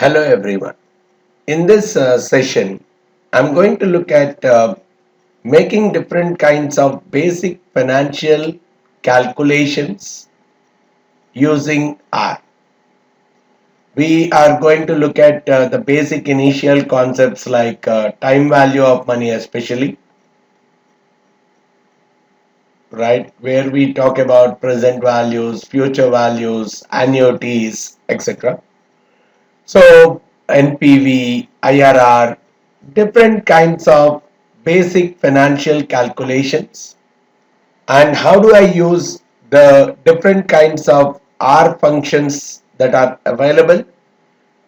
Hello everyone. In this session, I'm going to look at making different kinds of basic financial calculations using R. We are going to look at the basic initial concepts like time value of money especially, right? Where we talk about present values, future values, annuities, etc. So NPV, IRR, different kinds of basic financial calculations, and how do I use the different kinds of R functions that are available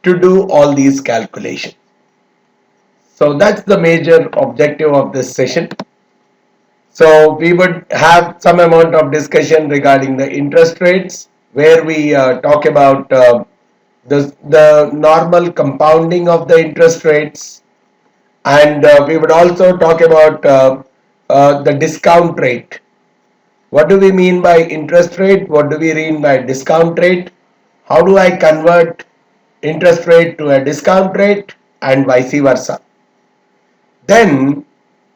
to do all these calculations. So that's the major objective of this session. So we would have some amount of discussion regarding the interest rates, where we talk about the normal compounding of the interest rates, and we would also talk about the discount rate. What do we mean by interest rate? What do we mean by discount rate? How do I convert interest rate to a discount rate and vice versa? Then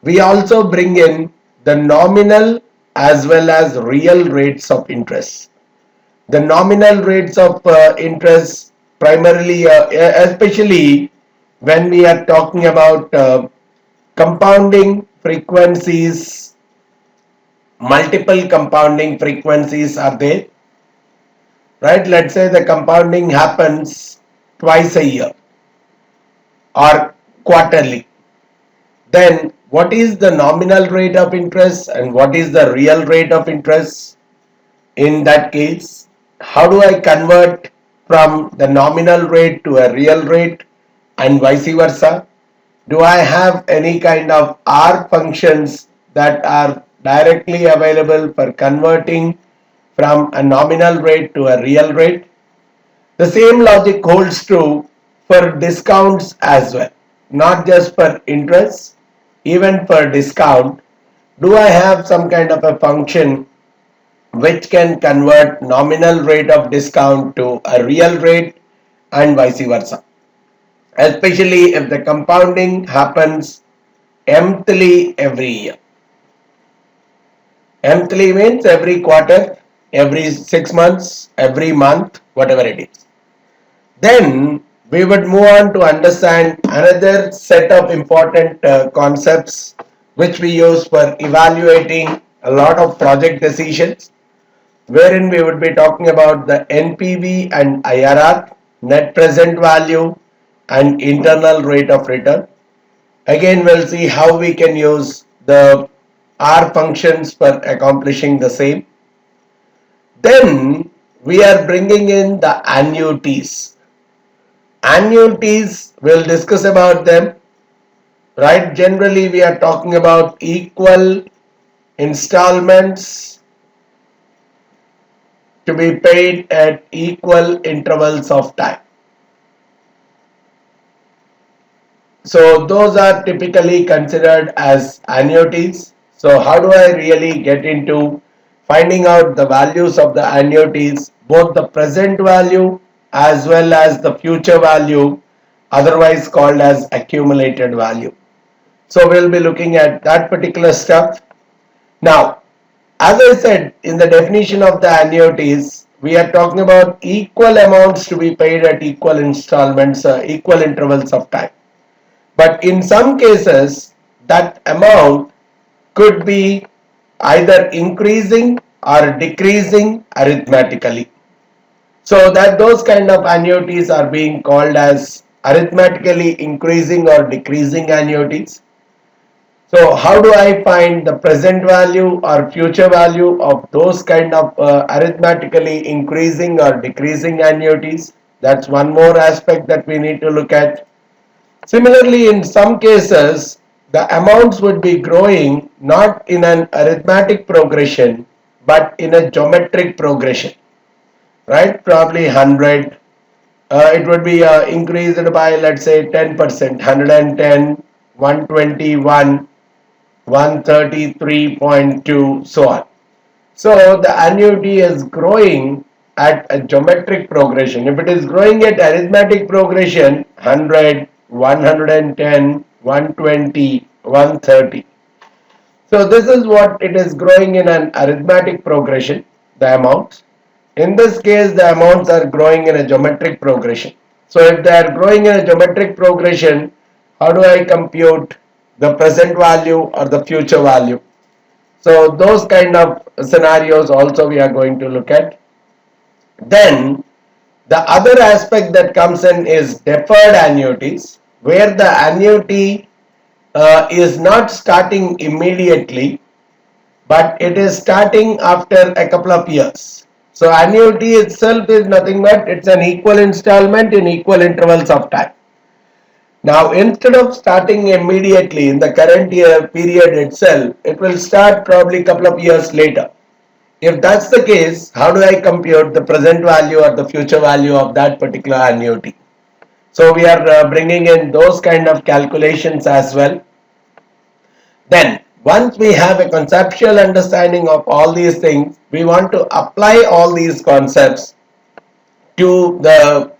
we also bring in the nominal as well as real rates of interest. The nominal rates of interest primarily, especially when we are talking about compounding frequencies, multiple compounding frequencies are there, right? Let's say the compounding happens twice a year or quarterly. Then what is the nominal rate of interest and what is the real rate of interest in that case? How do I convert from the nominal rate to a real rate and vice versa? Do I have any kind of R functions that are directly available for converting from a nominal rate to a real rate? The same logic holds true for discounts as well, not just for interest, even for discount. Do I have some kind of a function which can convert nominal rate of discount to a real rate and vice versa, especially if the compounding happens mthly every year. Mthly means every quarter, every 6 months, every month, whatever it is. Then we would move on to understand another set of important concepts which we use for evaluating a lot of project decisions, wherein we would be talking about the NPV and IRR, net present value, and internal rate of return. Again, we'll see how we can use the R functions for accomplishing the same. Then we are bringing in the annuities. Annuities, we'll discuss about them, right? Generally, we are talking about equal installments to be paid at equal intervals of time. So those are typically considered as annuities. So how do I really get into finding out the values of the annuities, both the present value as well as the future value, otherwise called as accumulated value. So we'll be looking at that particular stuff. Now, as I said, in the definition of the annuities, we are talking about equal amounts to be paid at equal installments, equal intervals of time. But in some cases, that amount could be either increasing or decreasing arithmetically. So that those kind of annuities are being called as arithmetically increasing or decreasing annuities. So how do I find the present value or future value of those kind of arithmetically increasing or decreasing annuities? That's one more aspect that we need to look at. Similarly, in some cases, the amounts would be growing not in an arithmetic progression, but in a geometric progression, right? Probably 100. It would be increased by, let's say, 10%, 110, 121, 133.2, so on. So the annuity is growing at a geometric progression. If it is growing at arithmetic progression, 100, 110, 120, 130. So this is what it is growing in an arithmetic progression, the amounts. In this case, the amounts are growing in a geometric progression. So if they are growing in a geometric progression, how do I compute the present value or the future value? So those kind of scenarios also we are going to look at. Then the other aspect that comes in is deferred annuities, where the annuity is not starting immediately, but it is starting after a couple of years. So annuity itself is nothing but it's an equal installment in equal intervals of time. Now instead of starting immediately in the current year period itself, it will start probably a couple of years later. If that's the case, how do I compute the present value or the future value of that particular annuity? So we are bringing in those kind of calculations as well. Then once we have a conceptual understanding of all these things, we want to apply all these concepts to the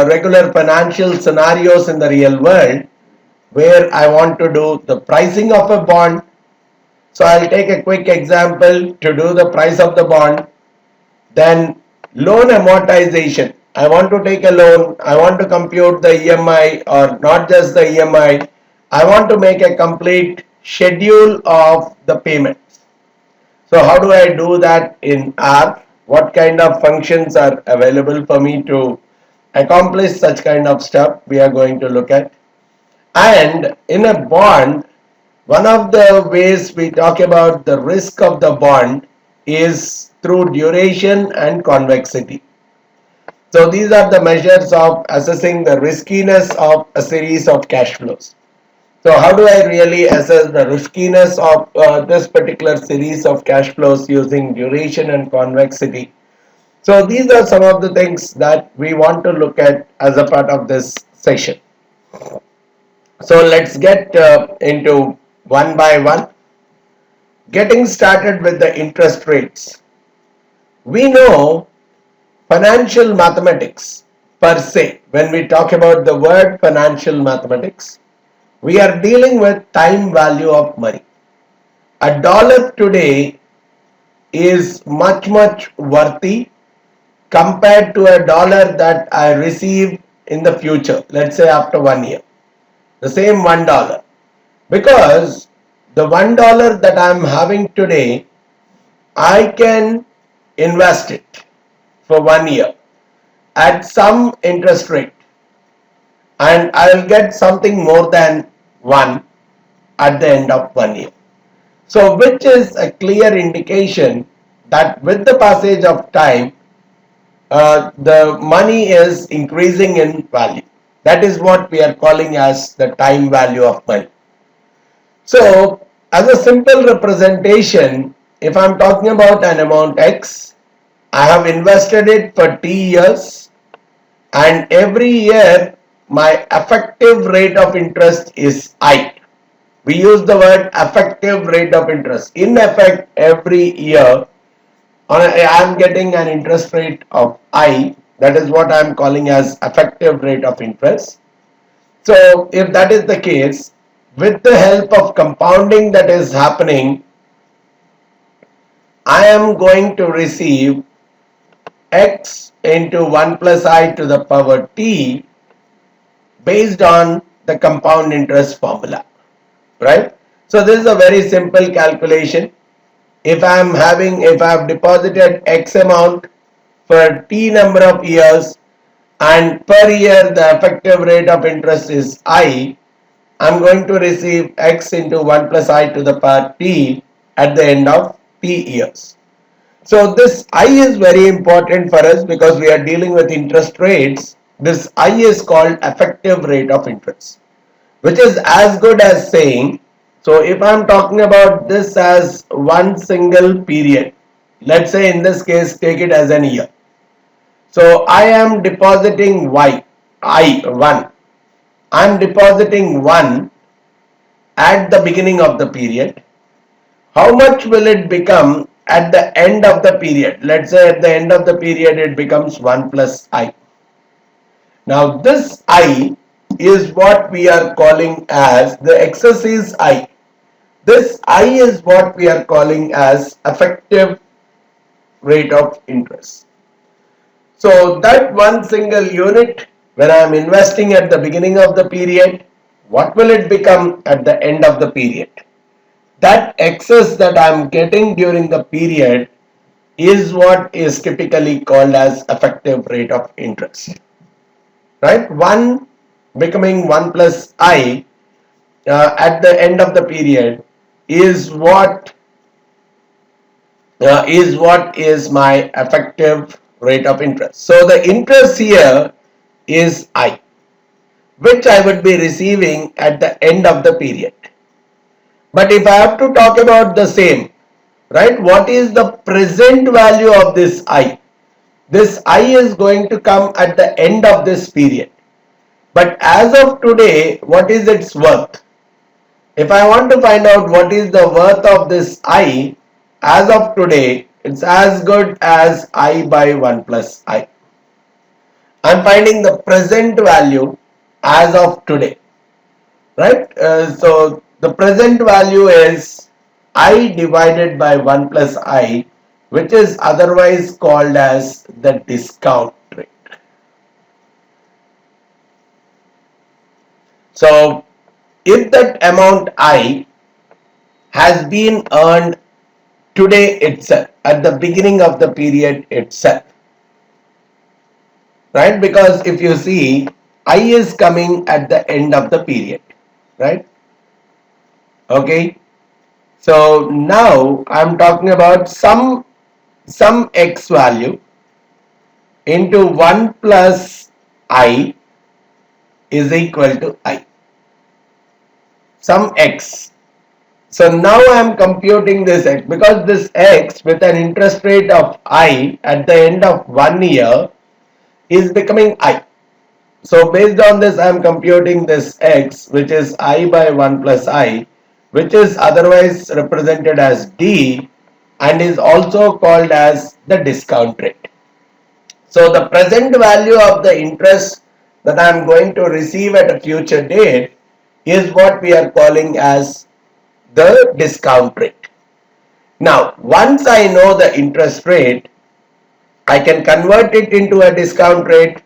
regular financial scenarios in the real world, where I want to do the pricing of a bond. So I'll take a quick example to do the price of the bond. Then loan amortization. I want to take a loan. I want to compute the EMI, or not just the EMI. I want to make a complete schedule of the payments. So how do I do that in R? What kind of functions are available for me to accomplish such kind of stuff we are going to look at. And in a bond, one of the ways we talk about the risk of the bond is through duration and convexity. So these are the measures of assessing the riskiness of a series of cash flows. So how do I really assess the riskiness of this particular series of cash flows using duration and convexity? So these are some of the things that we want to look at as a part of this session. So let's get into one by one. Getting started with the interest rates. We know financial mathematics per se, when we talk about the word financial mathematics, we are dealing with time value of money. A dollar today is much worthy compared to a dollar that I receive in the future, let's say after 1 year. The same $1. Because the $1 that I am having today, I can invest it for 1 year at some interest rate, and I will get something more than 1 at the end of 1 year. So which is a clear indication that with the passage of time, the money is increasing in value. That is what we are calling as the time value of money. So as a simple representation, if I am talking about an amount X, I have invested it for T years, and every year my effective rate of interest is I. We use the word effective rate of interest. In effect, every year I am getting an interest rate of I. That is what I am calling as effective rate of interest. So if that is the case, with the help of compounding that is happening, I am going to receive x into 1 plus I to the power t based on the compound interest formula, right? So this is a very simple calculation. If I have deposited x amount for t number of years, and per year the effective rate of interest is I am going to receive x into 1 plus I to the power t at the end of t years. So this I is very important for us because we are dealing with interest rates. This I is called effective rate of interest, which is as good as saying, so if I am talking about this as one single period, let's say in this case take it as an year. So I am depositing Y, I1. I am depositing 1 at the beginning of the period. How much will it become at the end of the period. Let's say at the end of the period it becomes 1 plus I. Now this I is what we are calling as the excess is I. This I is what we are calling as effective rate of interest. So that one single unit, when I am investing at the beginning of the period, what will it become at the end of the period? That excess that I am getting during the period is what is typically called as effective rate of interest. Right? 1 becoming 1 plus I at the end of the period is what is my effective rate of interest. So the interest here is I, which I would be receiving at the end of the period. But if I have to talk about the same, right, what is the present value of this I? This I is going to come at the end of this period. But as of today, what is its worth? If I want to find out what is the worth of this I, as of today, it's as good as I by 1 plus I. I'm finding the present value as of today, right? So the present value is I divided by 1 plus I, which is otherwise called as the discount rate. So if that amount I has been earned today itself, at the beginning of the period itself, right? Because if you see, I is coming at the end of the period, right? Okay. So now I'm talking about some x value into 1 plus I is equal to I. Some x. So now I am computing this x, because this x with an interest rate of I at the end of 1 year is becoming I. So based on this I am computing this x, which is I by 1 plus I, which is otherwise represented as D and is also called as the discount rate. So the present value of the interest that I am going to receive at a future date is what we are calling as the discount rate. Now, once I know the interest rate, I can convert it into a discount rate,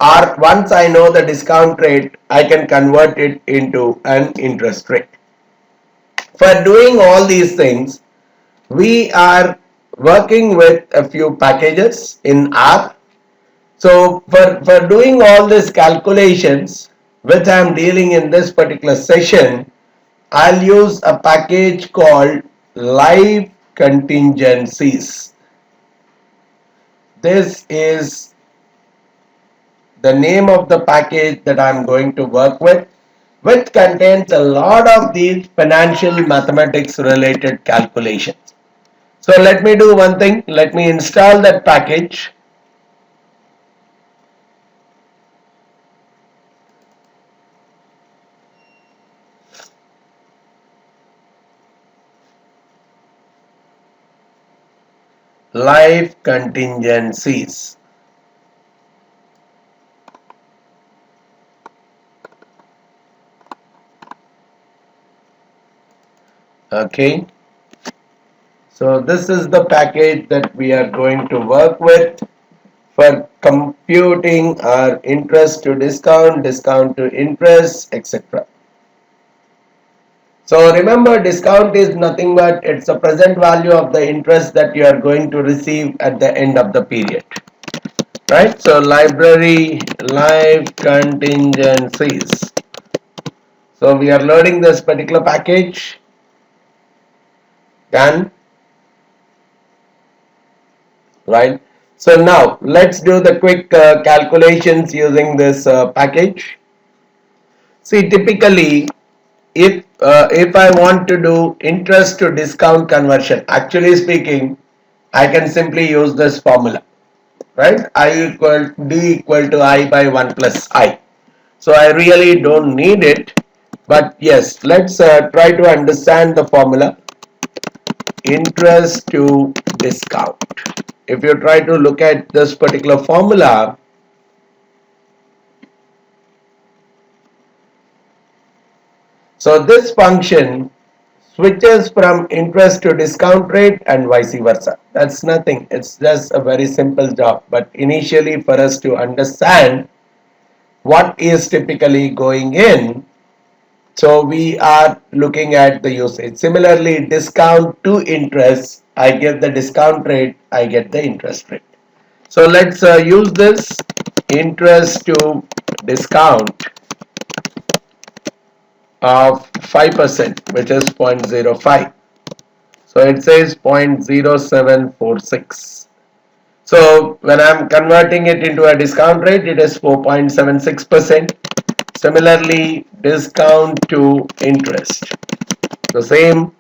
or once I know the discount rate, I can convert it into an interest rate. For doing all these things, we are working with a few packages in R. So for doing all these calculations, which I am dealing in this particular session, I'll use a package called Live Contingencies. This is the name of the package that I'm going to work with, which contains a lot of these financial mathematics related calculations. So let me do one thing. Let me install that package. Live Contingencies. Okay. So this is the package that we are going to work with for computing our interest to discount, discount to interest, etc. So remember, discount is nothing but it's the present value of the interest that you are going to receive at the end of the period. Right? So library live contingencies. So we are loading this particular package. Done. Right? So now let's do the quick calculations using this package. See, typically if I want to do interest to discount conversion, actually speaking, I can simply use this formula, right? I equal D equal to I by 1 plus I. So I really don't need it, but yes, let's try to understand the formula. interest to discount. If you try to look at this particular formula, so this function switches from interest to discount rate and vice versa. That's nothing. It's just a very simple job. But initially, for us to understand what is typically going in, so we are looking at the usage. Similarly, discount to interest, I get the discount rate, I get the interest rate. So let's use this interest to discount of 5%, which is 0.05. So it says 0.0746. So when I'm converting it into a discount rate, it is 4.76%. Similarly, discount to interest, the same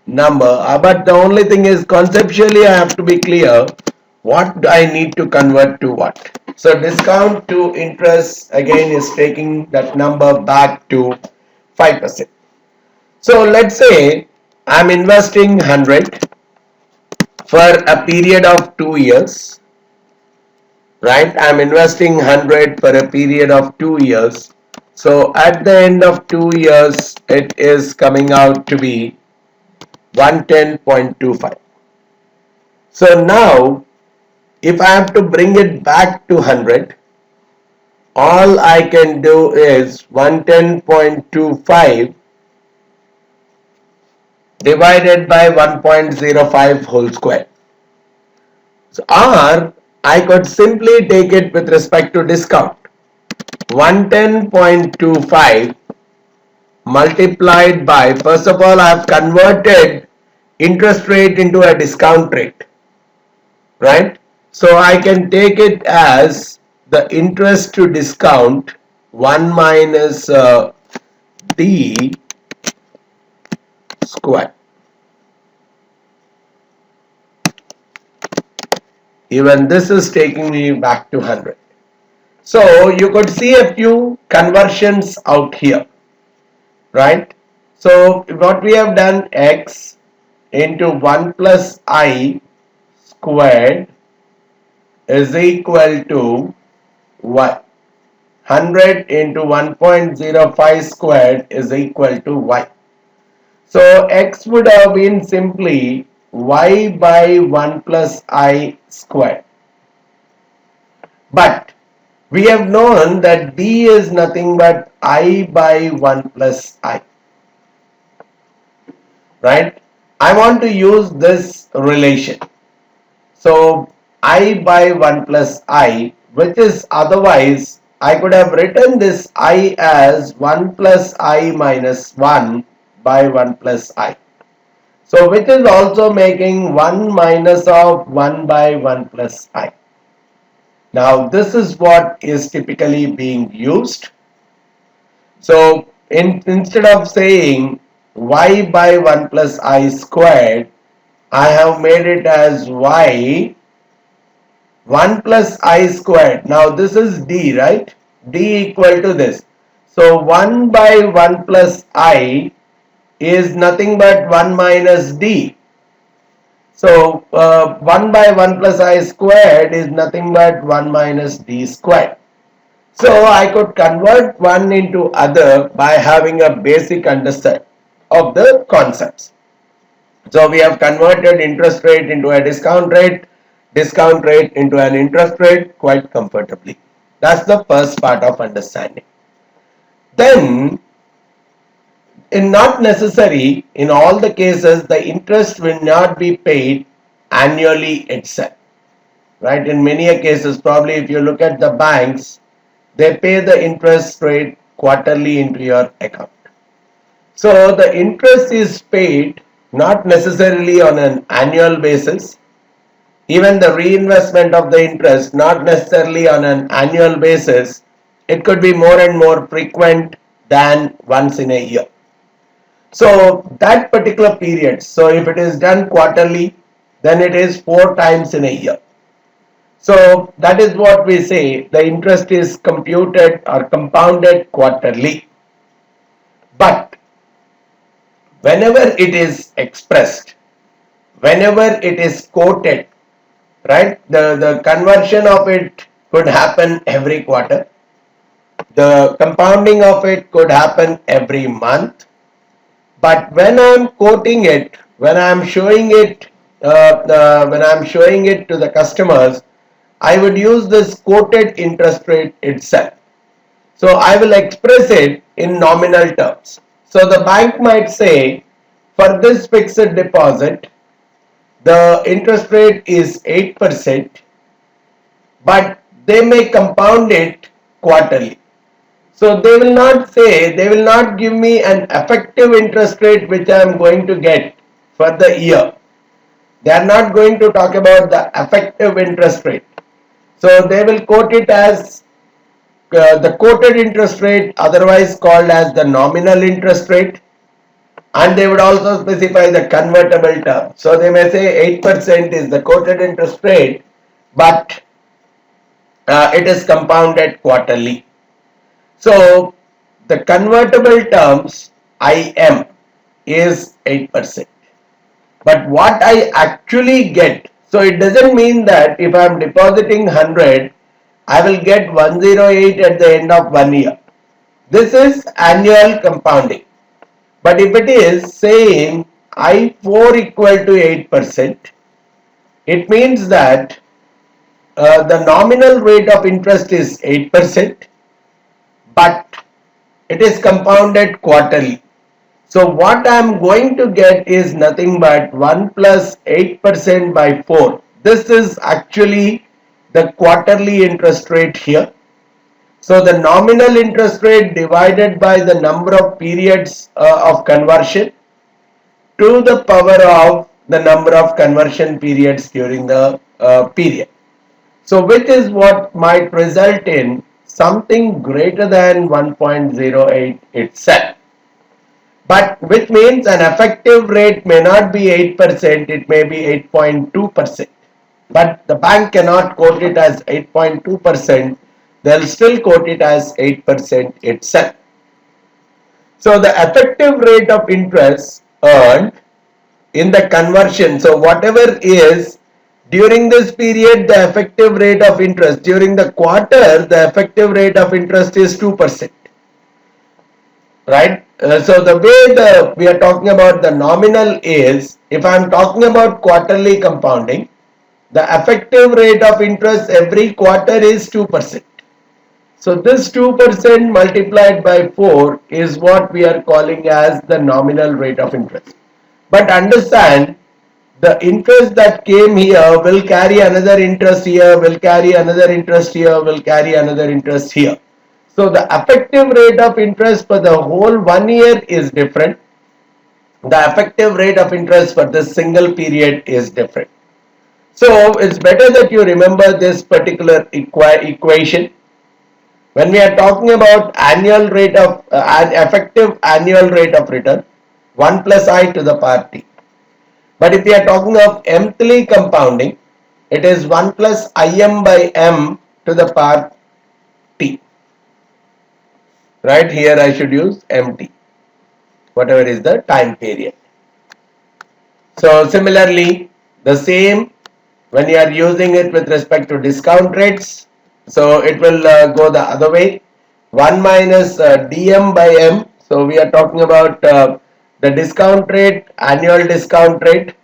number, but the only thing is conceptually I have to be clear what I need to convert to what. So discount to interest again is taking that number back to 5%. So let's say I'm investing 100 for a period of 2 years, right? I'm investing 100 for a period of 2 years. So at the end of 2 years, it is coming out to be 110.25. So now, if I have to bring it back to 100, all I can do is 110.25 divided by 1.05 whole square. So, or I could simply take it with respect to discount. 110.25 multiplied by, first of all, I have converted interest rate into a discount rate, right? So I can take it as the interest to discount 1 minus d square. Even this is taking me back to 100. So you could see a few conversions out here, right? So what we have done, x into 1 plus I squared is equal to y. 100 into 1.05 squared is equal to y. So x would have been simply y by 1 plus I squared. But we have known that d is nothing but I by 1 plus I. Right? I want to use this relation. So I by 1 plus I, which is otherwise, I could have written this I as 1 plus I minus 1 by 1 plus I. So which is also making 1 minus of 1 by 1 plus I. Now this is what is typically being used. So instead of saying y by 1 plus I squared, I have made it as y 1 plus I squared. Now this is d, right? D equal to this. So 1 by 1 plus I is nothing but 1 minus d. So 1 by 1 plus I squared is nothing but 1 minus d squared. So I could convert one into other by having a basic understanding of the concepts. So we have converted interest rate into a discount rate into an interest rate quite comfortably. That's the first part of understanding. Then, not necessary, in all the cases, the interest will not be paid annually itself. Right? In many cases, probably if you look at the banks, they pay the interest rate quarterly into your account. So the interest is paid not necessarily on an annual basis. Even the reinvestment of the interest not necessarily on an annual basis. It could be more and more frequent than once in a year. So that particular period, so if it is done quarterly, then it is 4 times in a year. So that is what we say, the interest is computed or compounded quarterly. But whenever it is expressed whenever it is quoted, right? The conversion of it could happen every quarter. The compounding of it could happen every month. But when I'm quoting it, when I'm showing it to the customers, I would use this quoted interest rate itself. So I will express it in nominal terms. So the bank might say, for this fixed deposit, the interest rate is 8%, but they may compound it quarterly. So they will not give me an effective interest rate which I am going to get for the year. They are not going to talk about the effective interest rate. So they will quote it as the quoted interest rate, otherwise called as the nominal interest rate, and they would also specify the convertible term. So they may say 8% is the quoted interest rate, but it is compounded quarterly. So the convertible terms IM is 8%. But what I actually get, so it doesn't mean that if I am depositing 100, I will get 108 at the end of 1 year. This is annual compounding. But if it is saying I4 equal to 8%, it means that the nominal rate of interest is 8%, but it is compounded quarterly. So what I am going to get is nothing but 1 plus 8% by 4. This is actually the quarterly interest rate here. So the nominal interest rate divided by the number of periods of conversion to the power of the number of conversion periods during the period. So which is what might result in something greater than 1.08 itself. But which means an effective rate may not be 8%, it may be 8.2%. But the bank cannot quote it as 8.2%, they'll still quote it as 8% itself. So the effective rate of interest earned in the conversion, so whatever is during this period, the effective rate of interest, during the quarter, the effective rate of interest is 2%. Right? So the way we are talking about the nominal is, if I am talking about quarterly compounding, the effective rate of interest every quarter is 2%. So this 2% multiplied by 4 is what we are calling as the nominal rate of interest. But understand, the interest that came here will carry another interest here, will carry another interest here, will carry another interest here. So the effective rate of interest for the whole 1 year is different. The effective rate of interest for this single period is different. So it's better that you remember this particular equation. When we are talking about annual rate of effective annual rate of return, 1 plus I to the power t. But if we are talking of mthly compounding, it is 1 plus Im by m to the power t. Right, here I should use mt, whatever is the time period. So similarly, the same when you are using it with respect to discount rates, so it will go the other way. 1 minus dm by m. So we are talking about the discount rate, annual discount rate,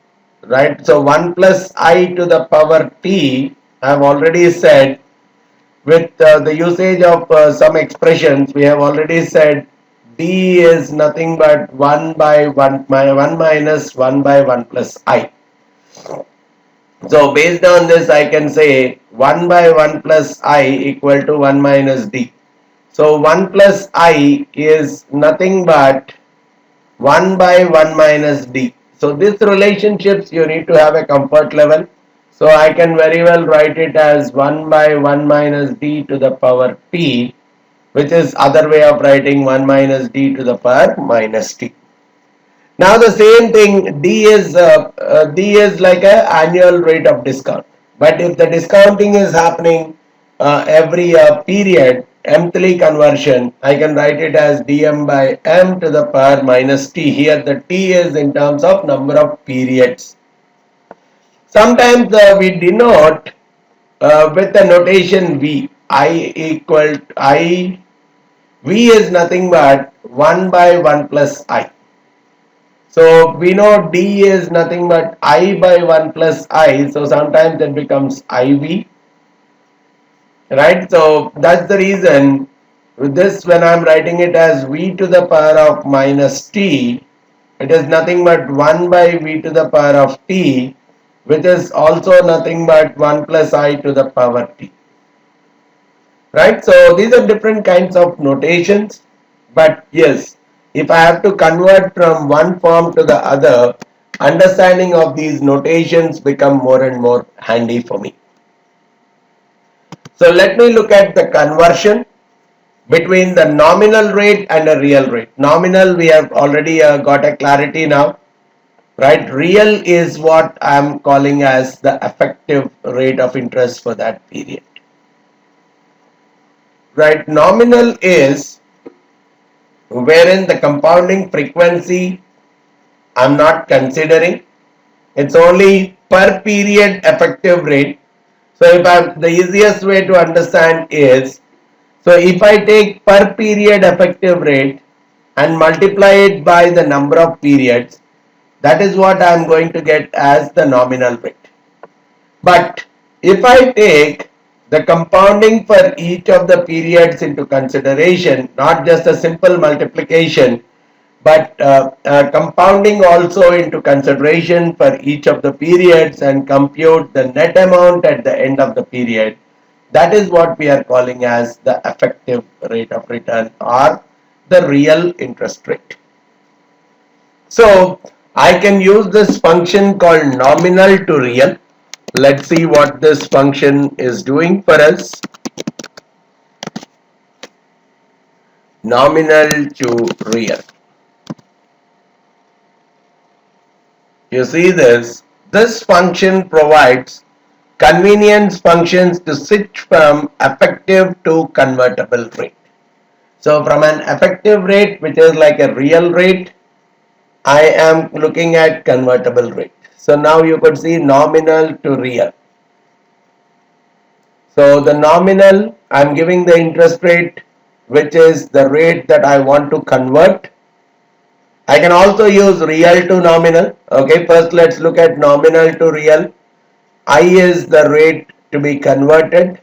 right? So 1 plus I to the power t, I have already said, with the usage of some expressions, we have already said d is nothing but 1 by 1 minus 1 by 1 plus I. So based on this, I can say 1 by 1 plus I equal to 1 minus d. So 1 plus I is nothing but 1 by 1 minus d. So these relationships you need to have a comfort level. So I can very well write it as 1 by 1 minus d to the power t, which is other way of writing 1 minus d to the power minus t. Now the same thing, D is like a annual rate of discount. But if the discounting is happening every period, mthly conversion, I can write it as dm by m to the power minus t. Here the t is in terms of number of periods. Sometimes we denote with the notation V. I equal to I. V is nothing but 1 by 1 plus I. So we know D is nothing but I by 1 plus I. So sometimes it becomes IV. Right? So that's the reason with this, when I'm writing it as V to the power of minus T, it is nothing but 1 by V to the power of T, which is also nothing but 1 plus I to the power T. Right? So these are different kinds of notations. But yes, if I have to convert from one form to the other, understanding of these notations become more and more handy for me. So let me look at the conversion between the nominal rate and a real rate. Nominal, we have already got a clarity now, right? Real is what I am calling as the effective rate of interest for that period, right? Nominal is wherein the compounding frequency I'm not considering. It's only per period effective rate. So if the easiest way to understand is, so if I take per period effective rate and multiply it by the number of periods, that is what I am going to get as the nominal rate. But if I take the compounding for each of the periods into consideration, not just a simple multiplication, but compounding also into consideration for each of the periods and compute the net amount at the end of the period, that is what we are calling as the effective rate of return or the real interest rate. So I can use this function called nominal to real. Let's see what this function is doing for us. Nominal to real. You see this? This function provides convenience functions to switch from effective to convertible rate. So from an effective rate, which is like a real rate, I am looking at convertible rate. So now you could see nominal to real. So the nominal, I am giving the interest rate, which is the rate that I want to convert. I can also use real to nominal. Okay, first let's look at nominal to real. I is the rate to be converted.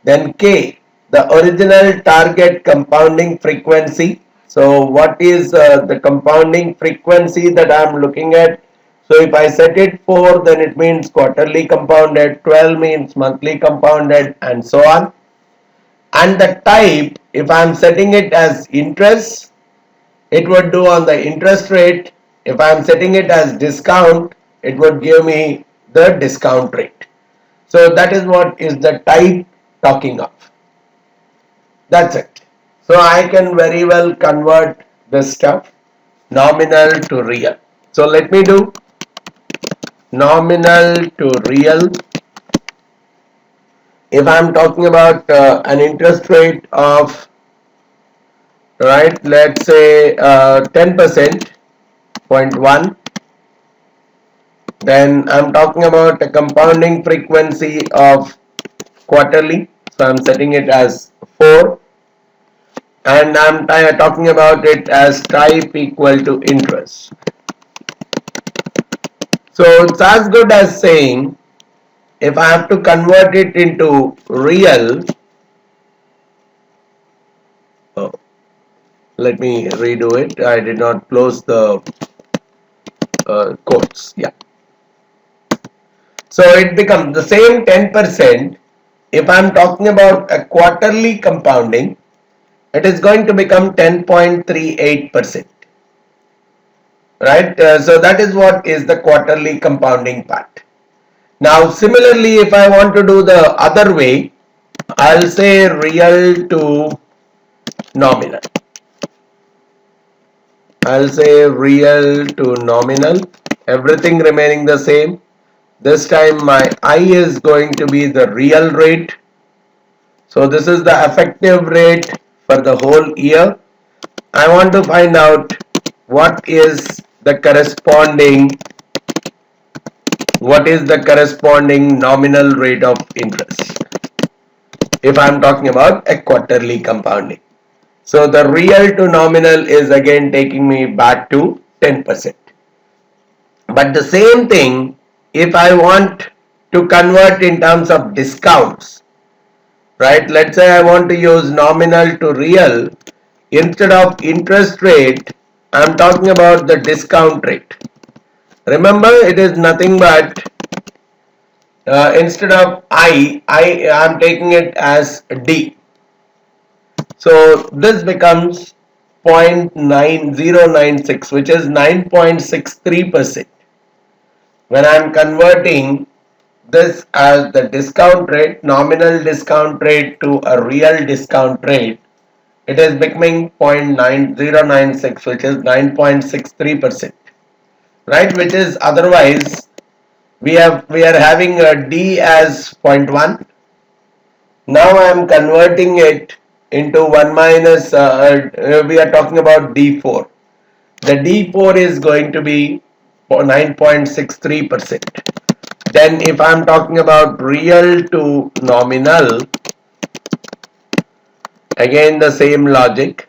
Then K, the original target compounding frequency. So what is the compounding frequency that I am looking at? So if I set it 4, then it means quarterly compounded, 12 means monthly compounded, and so on. And the type, if I am setting it as interest, it would do on the interest rate. If I am setting it as discount, it would give me the discount rate. So that is what is the type talking of. That's it. So I can very well convert this stuff nominal to real. So let me do nominal to real. If I am talking about an interest rate of, right, let's say 10%, 0.1, then I'm talking about a compounding frequency of quarterly. So I'm setting it as 4. And I'm talking about it as type equal to interest. So it's as good as saying, if I have to convert it into real, oh, let me redo it. I did not close the quotes. Yeah. So it becomes the same 10%. If I'm talking about a quarterly compounding, it is going to become 10.38%. Right? So that is what is the quarterly compounding part. Now similarly, if I want to do the other way, I'll say real to nominal. I'll say real to nominal, everything remaining the same. This time my I is going to be the real rate. So this is the effective rate for the whole year. I want to find out what is the corresponding what is the corresponding nominal rate of interest if I'm talking about a quarterly compounding. So the real to nominal is again taking me back to 10%. But the same thing, if I want to convert in terms of discounts, right? Let's say I want to use nominal to real. Instead of interest rate, I'm talking about the discount rate. Remember, it is nothing but instead of I am taking it as D. So this becomes 0.9096, which is 9.63%. When I am converting this as the discount rate, nominal discount rate to a real discount rate, it is becoming 0.9096, which is 9.63%, right? Which is otherwise we are having a D as zero point 0.1. Now I am converting it into 1 minus, we are talking about D4. The D4 is going to be 9.63%. Then if I am talking about real to nominal, again the same logic.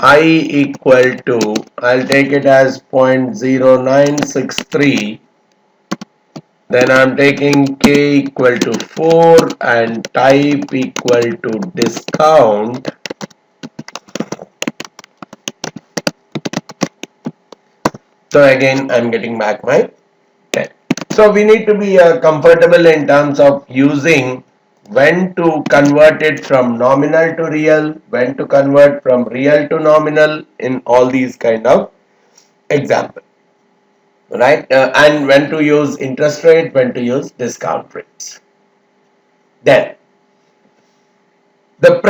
I equal to, I'll take it as 0.0963. Then I'm taking K equal to 4 and type equal to discount. So again, I'm getting back my 10. So we need to be comfortable in terms of using when to convert it from nominal to real, when to convert from real to nominal in all these kind of examples. Right? And when to use interest rate, when to use discount rates. Then the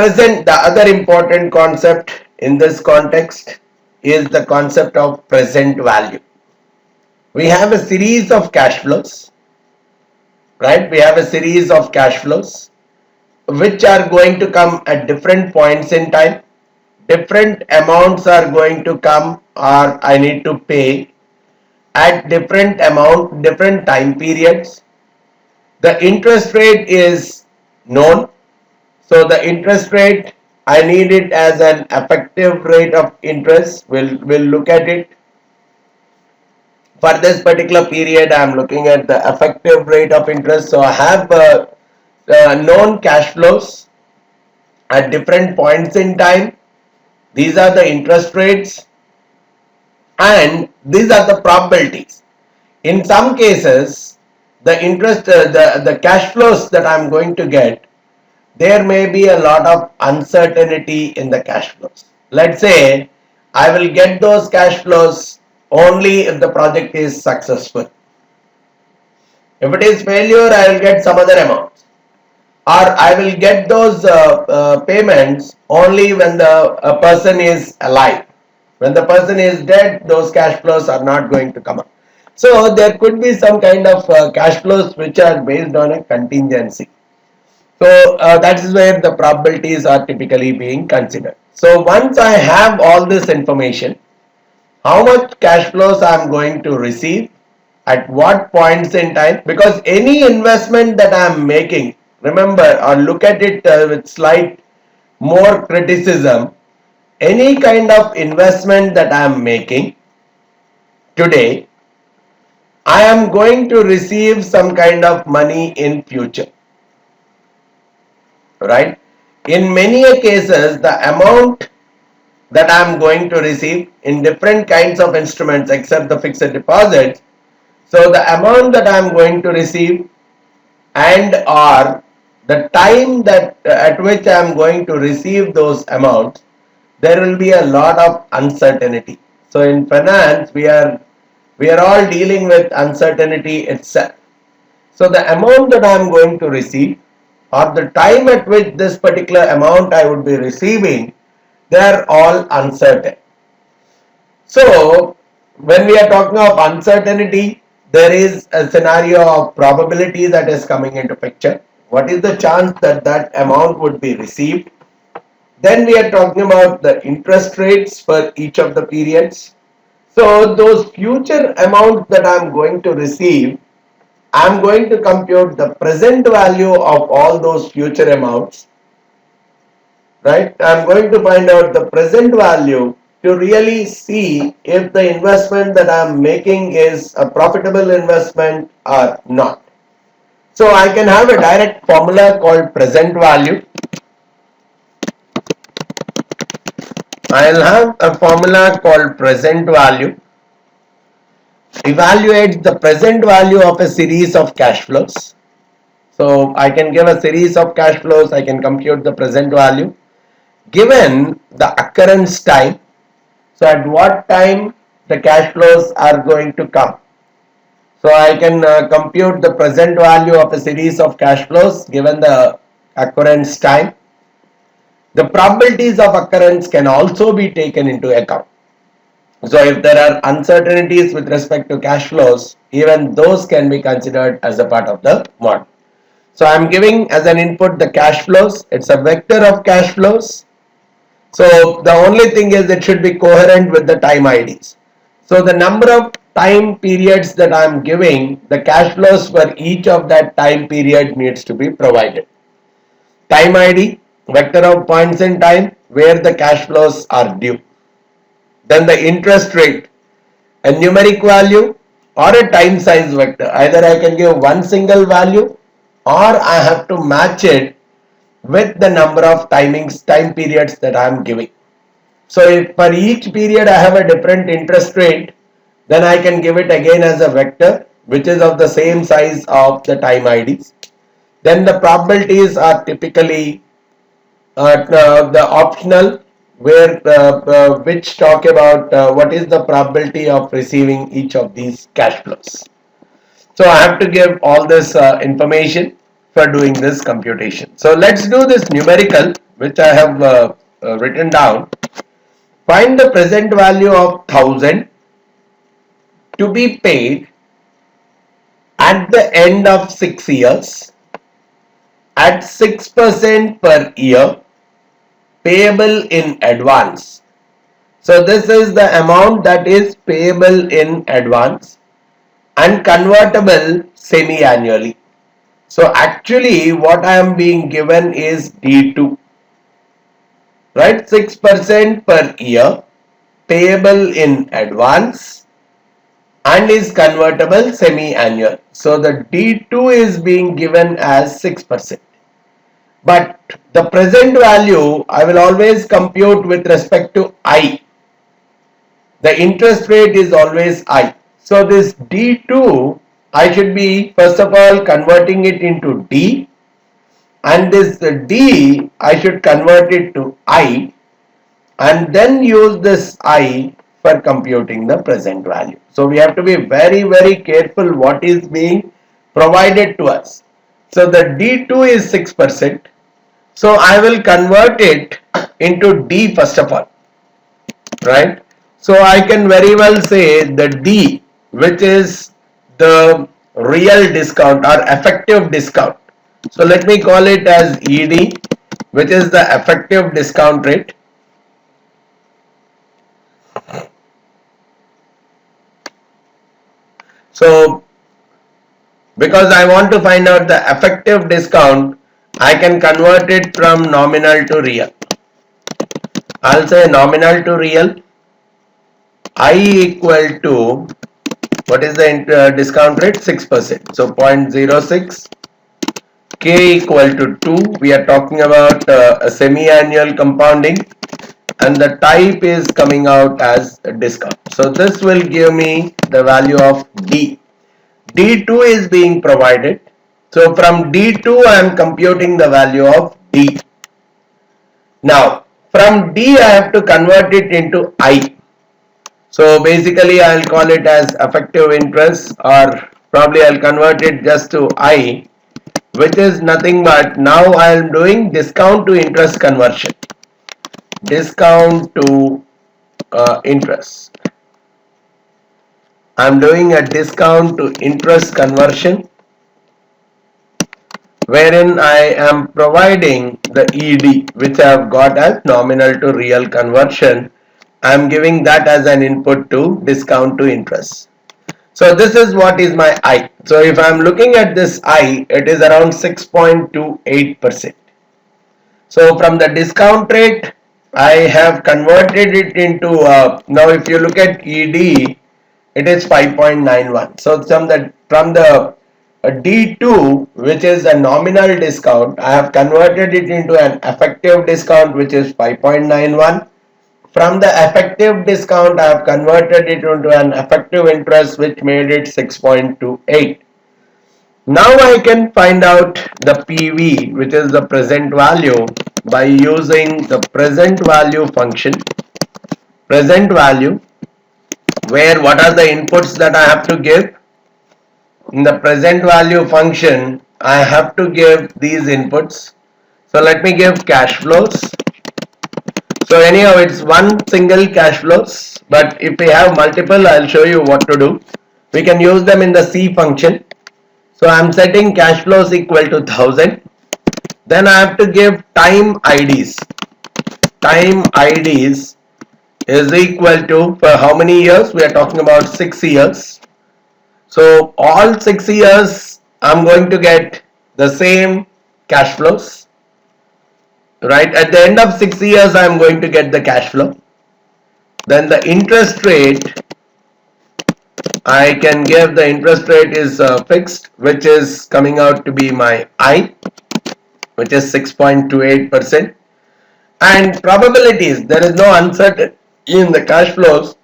other important concept in this context is the concept of present value. We have a series of cash flows, right? We have a series of cash flows which are going to come at different points in time. Different amounts are going to come, or I need to pay at different time periods. The interest rate is known. So the interest rate, I need it as an effective rate of interest. We'll look at it. For this particular period, I am looking at the effective rate of interest. So I have known cash flows at different points in time. These are the interest rates and these are the probabilities. In some cases, the interest, the cash flows that I am going to get, there may be a lot of uncertainty in the cash flows. Let's say I will get those cash flows only if the project is successful. If it is failure, I will get some other amount, or I will get those payments only when the person is alive. When the person is dead, those cash flows are not going to come up. So there could be some kind of cash flows which are based on a contingency. So that is where the probabilities are typically being considered. So once I have all this information, how much cash flows I am going to receive at what points in time, because any investment that I am making, remember or look at it with slight more criticism, any kind of investment that I am making today, I am going to receive some kind of money in future. Right? In many cases, the amount that I am going to receive in different kinds of instruments except the fixed deposits, so the amount that I am going to receive and or the time that at which I am going to receive those amounts, there will be a lot of uncertainty. So in finance, we are all dealing with uncertainty itself. So the amount that I am going to receive or the time at which this particular amount I would be receiving, they are all uncertain. So when we are talking of uncertainty, there is a scenario of probability that is coming into picture. What is the chance that that amount would be received? Then we are talking about the interest rates for each of the periods. So those future amounts that I am going to receive, I'm going to compute the present value of all those future amounts, right? I'm going to find out the present value to really see if the investment that I'm making is a profitable investment or not. So I can have a direct formula called present value. I'll have a formula called present value. Evaluate the present value of a series of cash flows. So I can give a series of cash flows, I can compute the present value given the occurrence time. So at what time the cash flows are going to come. So I can compute the present value of a series of cash flows given the occurrence time. The probabilities of occurrence can also be taken into account. So if there are uncertainties with respect to cash flows, even those can be considered as a part of the model. So I'm giving as an input the cash flows. It's a vector of cash flows. So the only thing is it should be coherent with the time IDs. So the number of time periods that I'm giving, the cash flows for each of that time period needs to be provided. Time ID, vector of points in time where the cash flows are due. Then the interest rate, a numeric value or a time size vector. Either I can give one single value or I have to match it with the number of time periods that I am giving. So if for each period I have a different interest rate, then I can give it again as a vector which is of the same size of the time IDs. Then the probabilities are typically the optional where which talk about what is the probability of receiving each of these cash flows. So I have to give all this information for doing this computation. So let's do this numerical which I have written down. Find the present value of 1000 to be paid at the end of 6 years at 6% per year payable in advance. So this is the amount that is payable in advance and convertible semi-annually. So actually what I am being given is D2, right? 6% per year payable in advance and is convertible semi-annual. So the D2 is being given as 6%. But the present value I will always compute with respect to I. The interest rate is always I. So this D2 I should be first of all converting it into D, and this D I should convert it to I and then use this I for computing the present value. So we have to be very careful what is being provided to us. So the D2 is 6%. So I will convert it into D first of all, right? So I can very well say the D, which is the real discount or effective discount. So let me call it as ED, which is the effective discount rate. So because I want to find out the effective discount, I can convert it from nominal to real. I'll say nominal to real. I equal to, what is the discount rate? 6%. So 0.06. K equal to 2. We are talking about a semi-annual compounding, and the type is coming out as a discount. So this will give me the value of D. D2 is being provided. So from D2 I am computing the value of D. Now from D I have to convert it into I. So basically I'll call it as effective interest, or probably I'll convert it just to I, which is nothing but now I am doing discount to interest conversion. Discount to interest. I am doing a discount to interest conversion wherein I am providing the ED, which I have got as nominal to real conversion. I am giving that as an input to discount to interest. So this is what is my I. So if I'm looking at this I, it is around 6.28%. So from the discount rate, I have converted it into, now if you look at ED, it is 5.91. So from the D2, which is a nominal discount, I have converted it into an effective discount, which is 5.91. From the effective discount, I have converted it into an effective interest, which made it 6.28. Now I can find out the PV, which is the present value, by using the present value function. Present value, where what are the inputs that I have to give? In the present value function, I have to give these inputs. So let me give cash flows. So anyhow, it's one single cash flows, but if we have multiple, I'll show you what to do. We can use them in the C function. So I'm setting cash flows equal to 1000. Then I have to give time IDs. Time IDs is equal to, for how many years? We are talking about 6 years. So all 6 years I'm going to get the same cash flows. Right? At the end of 6 years I'm going to get the cash flow. Then the interest rate, I can give the interest rate is fixed, which is coming out to be my I, which is 6.28%. And probabilities, there is no uncertainty in the cash flows,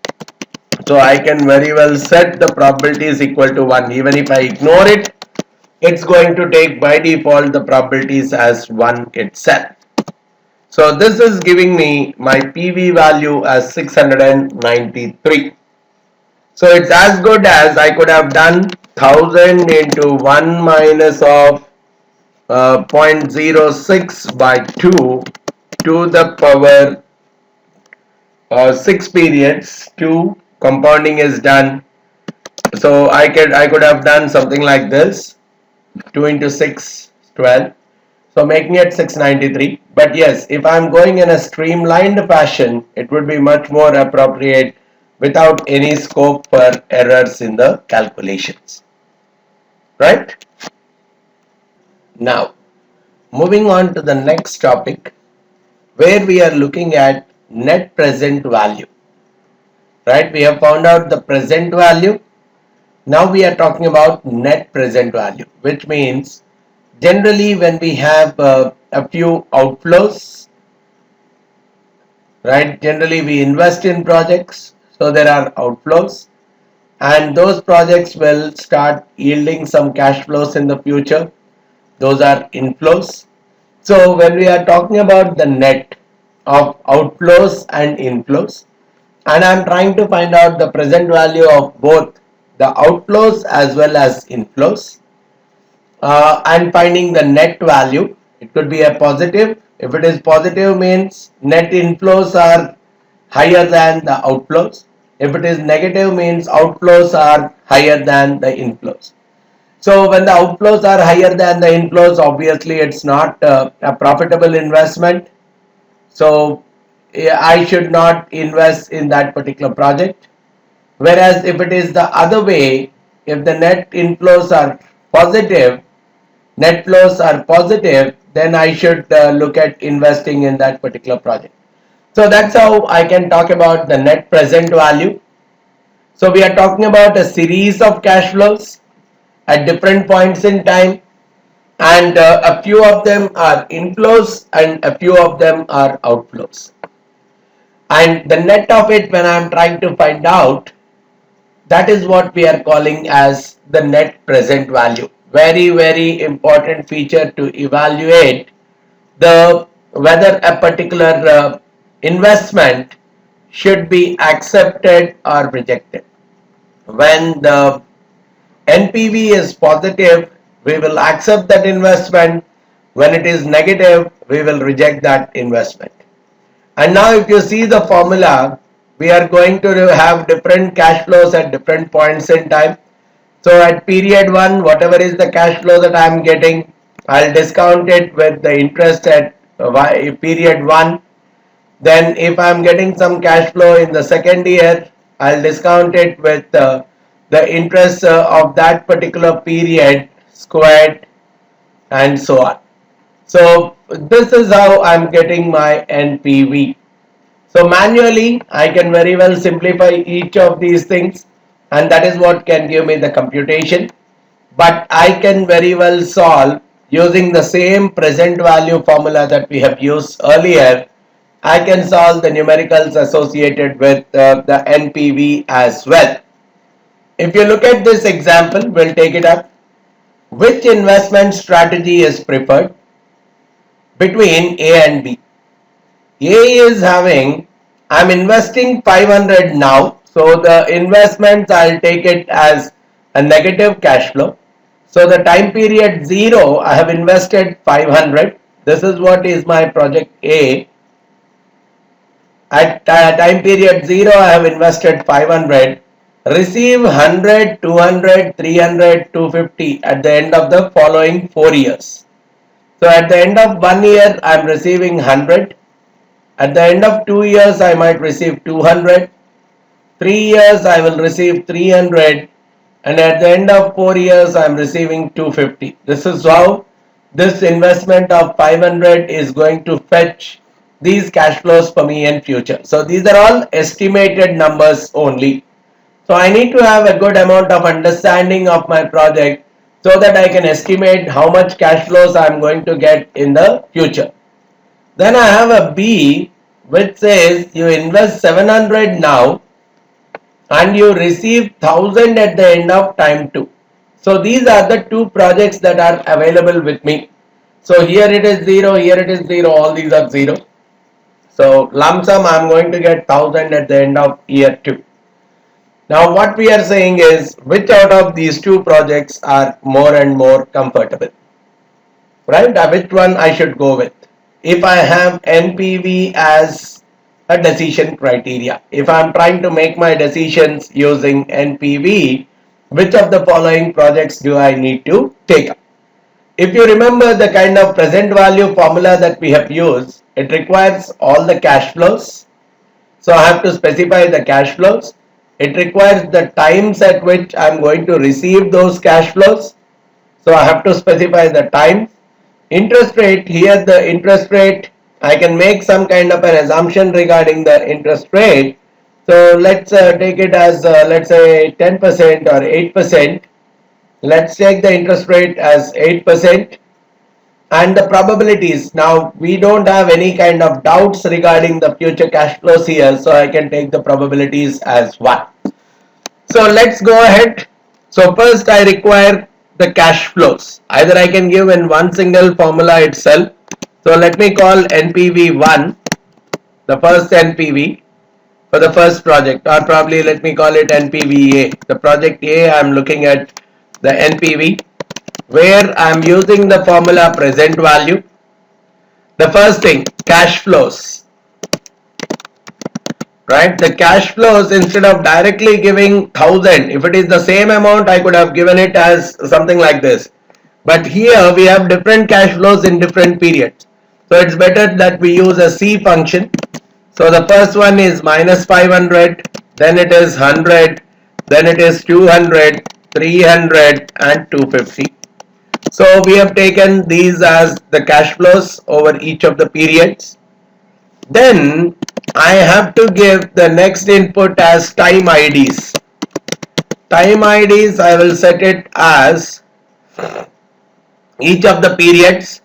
so I can very well set the probability is equal to 1. Even if I ignore it, it's going to take by default the probabilities as 1 itself. So this is giving me my PV value as 693. So it's as good as I could have done 1000 into 1 minus of 0.06 by 2 to the power 6 periods. 2 compounding is done. So I could have done something like this, 2 into 6, 12. So making it 693. But yes, if I'm going in a streamlined fashion, it would be much more appropriate without any scope for errors in the calculations. Right? Now, moving on to the next topic, where we are looking at net present value. Right? We have found out the present value. Now we are talking about net present value, which means generally when we have a few outflows, right? Generally we invest in projects, so there are outflows, and those projects will start yielding some cash flows in the future. Those are inflows. So when we are talking about the net of outflows and inflows, and I'm trying to find out the present value of both the outflows as well as inflows, and finding the net value. It could be a positive. If it is positive, means net inflows are higher than the outflows. If it is negative, means outflows are higher than the inflows. So when the outflows are higher than the inflows, obviously it's not a profitable investment. So I should not invest in that particular project. Whereas if it is the other way, if the net inflows are positive, net flows are positive, then I should look at investing in that particular project. So that's how I can talk about the net present value. So we are talking about a series of cash flows at different points in time, and a few of them are inflows and a few of them are outflows. And the net of it, when I am trying to find out, that is what we are calling as the net present value. Very, very important feature to evaluate the whether a particular investment should be accepted or rejected. When the NPV is positive, we will accept that investment. When it is negative, we will reject that investment. And now if you see the formula, we are going to have different cash flows at different points in time. So at period 1, whatever is the cash flow that I am getting, I'll discount it with the interest at period 1. Then if I am getting some cash flow in the second year, I'll discount it with the the interest of that particular period squared, and so on. So this is how I'm getting my NPV. So manually I can very well simplify each of these things, and that is what can give me the computation. But I can very well solve using the same present value formula that we have used earlier. I can solve the numericals associated with the NPV as well. If you look at this example, we'll take it up. Which investment strategy is preferred between A and B? A is having, I'm investing 500 now, so the investments I'll take it as a negative cash flow. So the time period 0, I have invested 500. This is what is my project A. At time period 0, I have invested 500. Receive 100, 200, 300, 250 at the end of the following 4 years. So at the end of 1 year, I am receiving 100. At the end of 2 years, I might receive 200. 3 years, I will receive 300. And at the end of 4 years, I am receiving 250. This is how this investment of 500 is going to fetch these cash flows for me in future. So these are all estimated numbers only. So I need to have a good amount of understanding of my project so that I can estimate how much cash flows I am going to get in the future. Then I have a B which says you invest 700 now and you receive 1000 at the end of time 2. So these are the two projects that are available with me. So here it is 0, here it is 0, all these are 0. So lump sum I am going to get 1000 at the end of year 2. Now what we are saying is which out of these two projects are more and more comfortable, right? Which one I should go with? If I have NPV as a decision criteria, if I am trying to make my decisions using NPV, which of the following projects do I need to take up? If you remember the kind of present value formula that we have used, it requires all the cash flows. So I have to specify the cash flows. It requires the times at which I am going to receive those cash flows. So I have to specify the time. Interest rate, here the interest rate, I can make some kind of an assumption regarding the interest rate. So let's take it as let's say 10% or 8%. Let's take the interest rate as 8%. And the probabilities, now we don't have any kind of doubts regarding the future cash flows here, so I can take the probabilities as 1. So let's go ahead. So first I require the cash flows. Either I can give in one single formula itself. So let me call NPV1, the first NPV for the first project, or probably let me call it NPVA. The project A, I am looking at the NPV, where I am using the formula present value. The first thing, cash flows, right? The cash flows, instead of directly giving 1000, if it is the same amount, I could have given it as something like this. But here we have different cash flows in different periods. So it's better that we use a C function. So the first one is minus 500, then it is 100, then it is 200, 300 and 250. So we have taken these as the cash flows over each of the periods. Then I have to give the next input as time IDs. Time IDs, I will set it as each of the periods.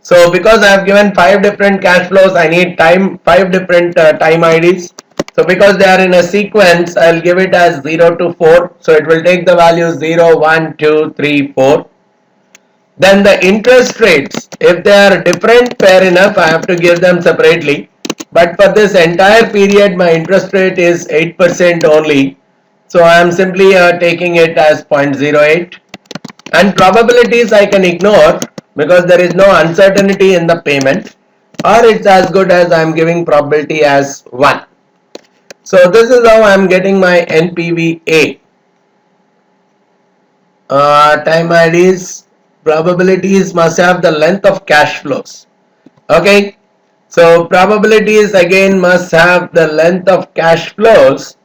So because I have given 5 different cash flows, I need 5 different time IDs. So because they are in a sequence, I will give it as 0 to 4. So it will take the values 0, 1, 2, 3, 4. Then the interest rates, if they are different, fair enough, I have to give them separately. But for this entire period, my interest rate is 8% only. So I am simply taking it as 0.08. And probabilities I can ignore because there is no uncertainty in the payment, or it's as good as I am giving probability as 1. So this is how I am getting my NPVA. Time IDs, probabilities must have the length of cash flows. Okay, so probabilities again must have the length of cash flows.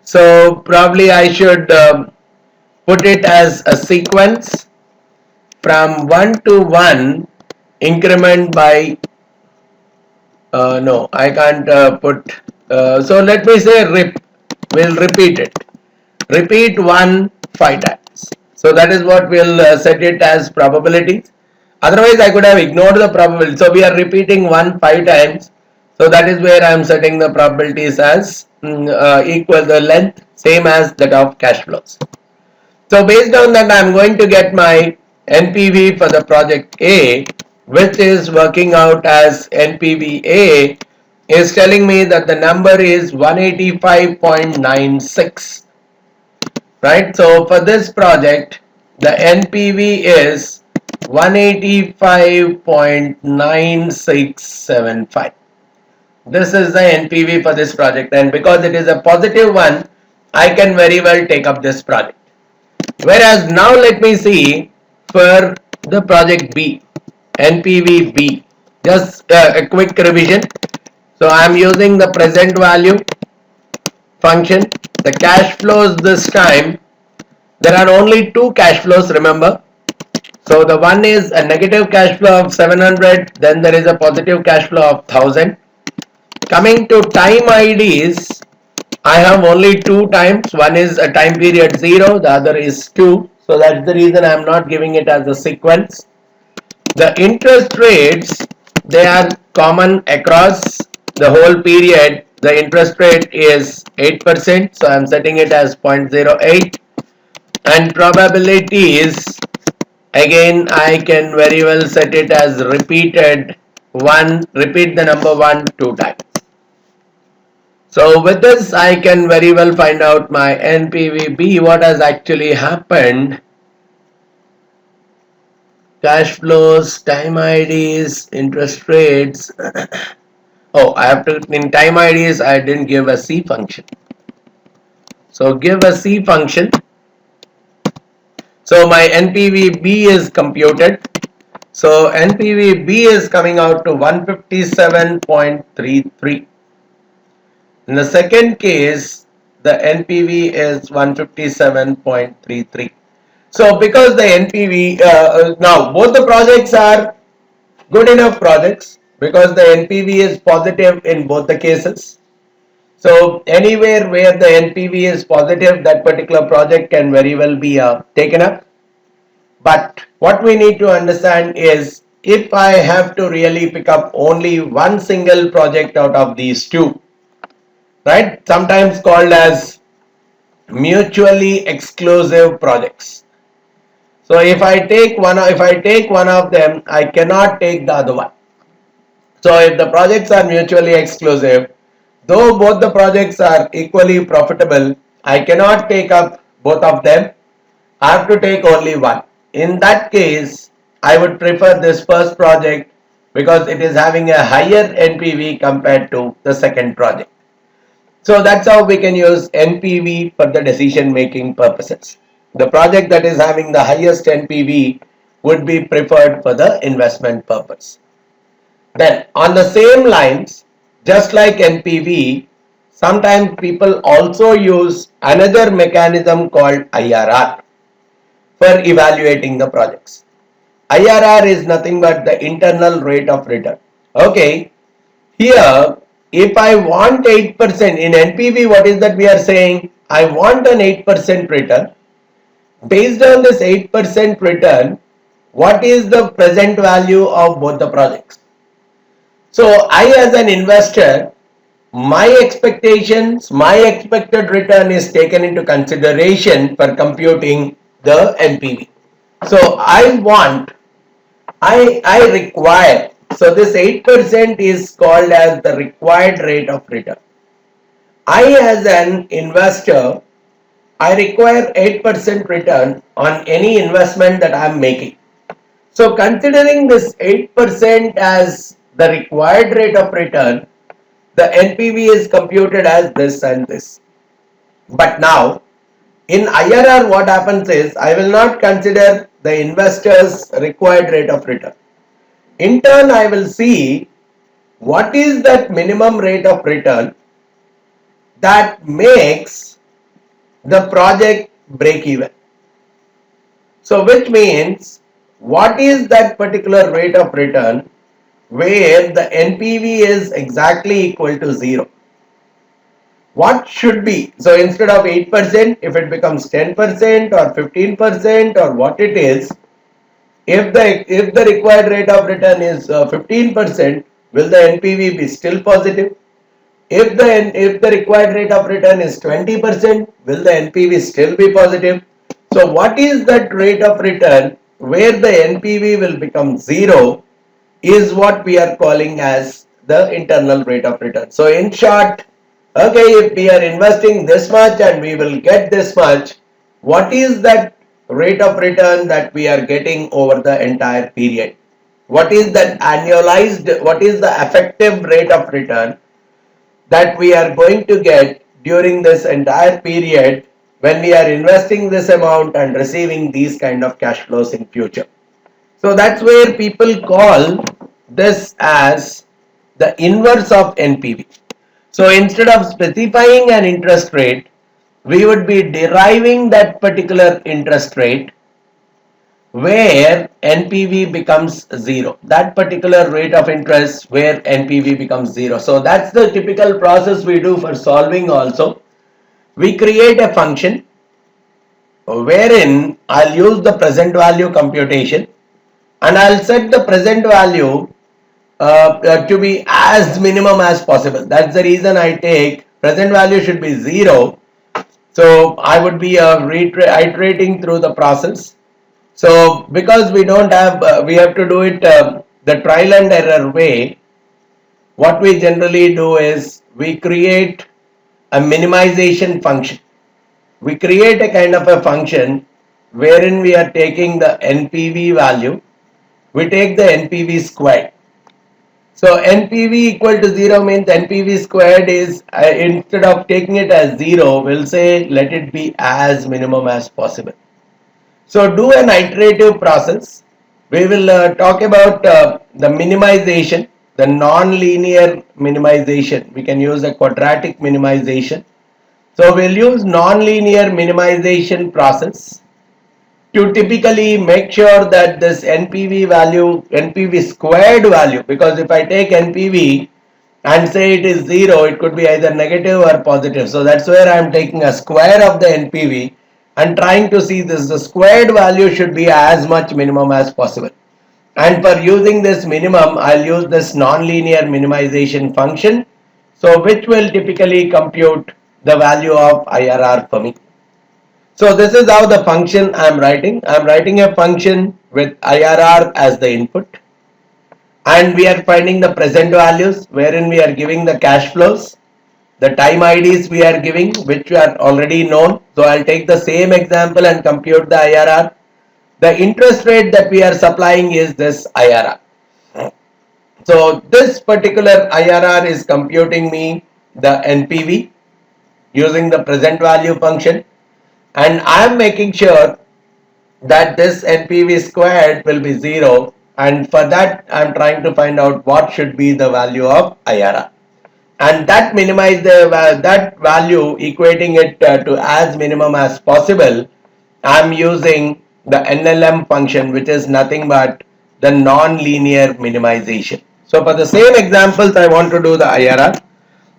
So probably I should put it as a sequence from 1 to 1 increment by no, I can't put so let me say we'll repeat it, repeat 1 5 times. So that is what we'll set it as probabilities. Otherwise I could have ignored the probability. So we are repeating 1 5 times. So that is where I am setting the probabilities as equal the length same as that of cash flows. So based on that, I am going to get my NPV for the project A, which is working out as NPV A is telling me that the number is 185.96, right? So for this project, the NPV is 185.9675. This is the NPV for this project, and because it is a positive one, I can very well take up this project. Whereas now let me see for the project B, NPV B, just a quick revision. So I am using the present value function. The cash flows this time, there are only two cash flows, remember. So the one is a negative cash flow of 700, then there is a positive cash flow of 1000. Coming to time IDs, I have only two times. One is a time period 0, the other is 2. So that's the reason I am not giving it as a sequence. The interest rates, they are common across the whole period. The interest rate is 8%. So I am setting it as 0.08. And probabilities, again I can very well set it as repeat the number 1 2 times. So with this I can very well find out my NPVB, what has actually happened. Cash flows, time IDs, interest rates. Oh, I have to, in time IDs I didn't give a C function. So give a C function. So my NPVB is computed. So NPVB is coming out to 157.33. In the second case, the NPV is 157.33. So because the NPV, now both the projects are good enough projects because the NPV is positive in both the cases. So anywhere where the NPV is positive, that particular project can very well be taken up. But what we need to understand is, if I have to really pick up only one single project out of these two, right, sometimes called as mutually exclusive projects. So if I take one of them, I cannot take the other one. So if the projects are mutually exclusive, though both the projects are equally profitable, I cannot take up both of them. I have to take only one. In that case, I would prefer this first project because it is having a higher NPV compared to the second project. So that's how we can use NPV for the decision making purposes. The project that is having the highest NPV would be preferred for the investment purpose. Then on the same lines, just like NPV, sometimes people also use another mechanism called IRR for evaluating the projects. IRR is nothing but the internal rate of return. Okay, here if I want 8% in NPV, what is that we are saying? I want an 8% return. Based on this 8% return, what is the present value of both the projects? So I as an investor, my expectations, my expected return is taken into consideration for computing the NPV. So I require, so this 8% is called as the required rate of return. I as an investor, I require 8% return on any investment that I am making. So considering this 8% as the required rate of return, the NPV is computed as this and this. But now in IRR, what happens is I will not consider the investor's required rate of return. In turn, I will see what is that minimum rate of return that makes the project break even. So which means what is that particular rate of return where the NPV is exactly equal to 0? What should be? So instead of 8%, if it becomes 10% or 15% or what it is, if the required rate of return is 15%, will the NPV be still positive? If the required rate of return is 20%, will the NPV still be positive? So what is that rate of return where the NPV will become 0 is what we are calling as the internal rate of return. So in short, okay, if we are investing this much and we will get this much, what is that rate of return that we are getting over the entire period? What is that annualized, what is the effective rate of return that we are going to get during this entire period when we are investing this amount and receiving these kind of cash flows in future? So that's where people call this as the inverse of NPV. So instead of specifying an interest rate, we would be deriving that particular interest rate where NPV becomes 0. That particular rate of interest where NPV becomes 0. So that's the typical process we do for solving also. We create a function wherein I'll use the present value computation and I'll set the present value to be as minimum as possible. That's the reason I take present value should be 0. So I would be iterating through the process. So because we don't have, we have to do it the trial and error way. What we generally do is we create a minimization function. We create a kind of a function wherein we are taking the NPV value. We take the NPV squared. So NPV equal to 0 means NPV squared is, instead of taking it as 0, we'll say let it be as minimum as possible. So do an iterative process. We will talk about the minimization, the non-linear minimization. We can use a quadratic minimization. So we'll use non-linear minimization process to typically make sure that this NPV value, NPV squared value, because if I take NPV and say it is 0, it could be either negative or positive. So that's where I am taking a square of the NPV and trying to see this, the squared value should be as much minimum as possible. And for using this minimum, I'll use this non-linear minimization function. So which will typically compute the value of IRR for me. So this is how the function I am writing. I am writing a function with IRR as the input. And we are finding the present values wherein we are giving the cash flows. The time IDs we are giving, which are already known. So I'll take the same example and compute the IRR. The interest rate that we are supplying is this IRR. So this particular IRR is computing me the NPV using the present value function. And I am making sure that this NPV squared will be 0. And for that, I am trying to find out what should be the value of IRR. And that minimize that value, equating it to as minimum as possible. I am using the NLM function, which is nothing but the non-linear minimization. So for the same examples, I want to do the IRR.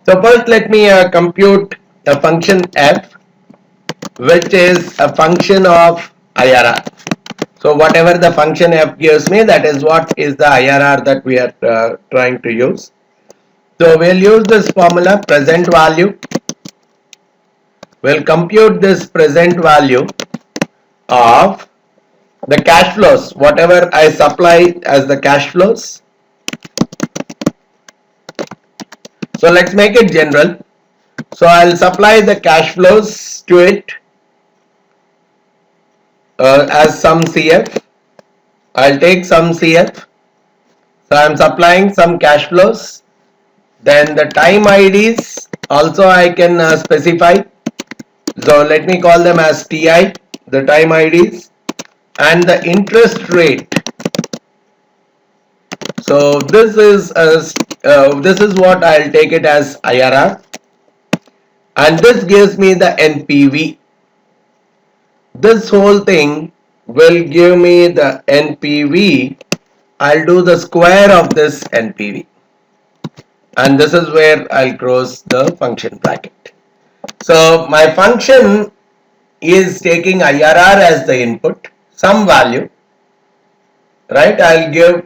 So first, let me compute a function f, which is a function of IRR. So whatever the function f gives me, that is what is the IRR that we are trying to use. So we'll use this formula, present value. We'll compute this present value of the cash flows, whatever I supply as the cash flows. So let's make it general. So I'll supply the cash flows to it as some CF. I'll take some CF. So I'm supplying some cash flows. Then the time IDs also I can specify. So let me call them as TI, the time IDs, and the interest rate. So this is what I'll take it as IRR, and this gives me the NPV. This whole thing will give me the NPV. I'll do the square of this NPV. And this is where I'll close the function bracket. So my function is taking IRR as the input, some value, right? I'll give,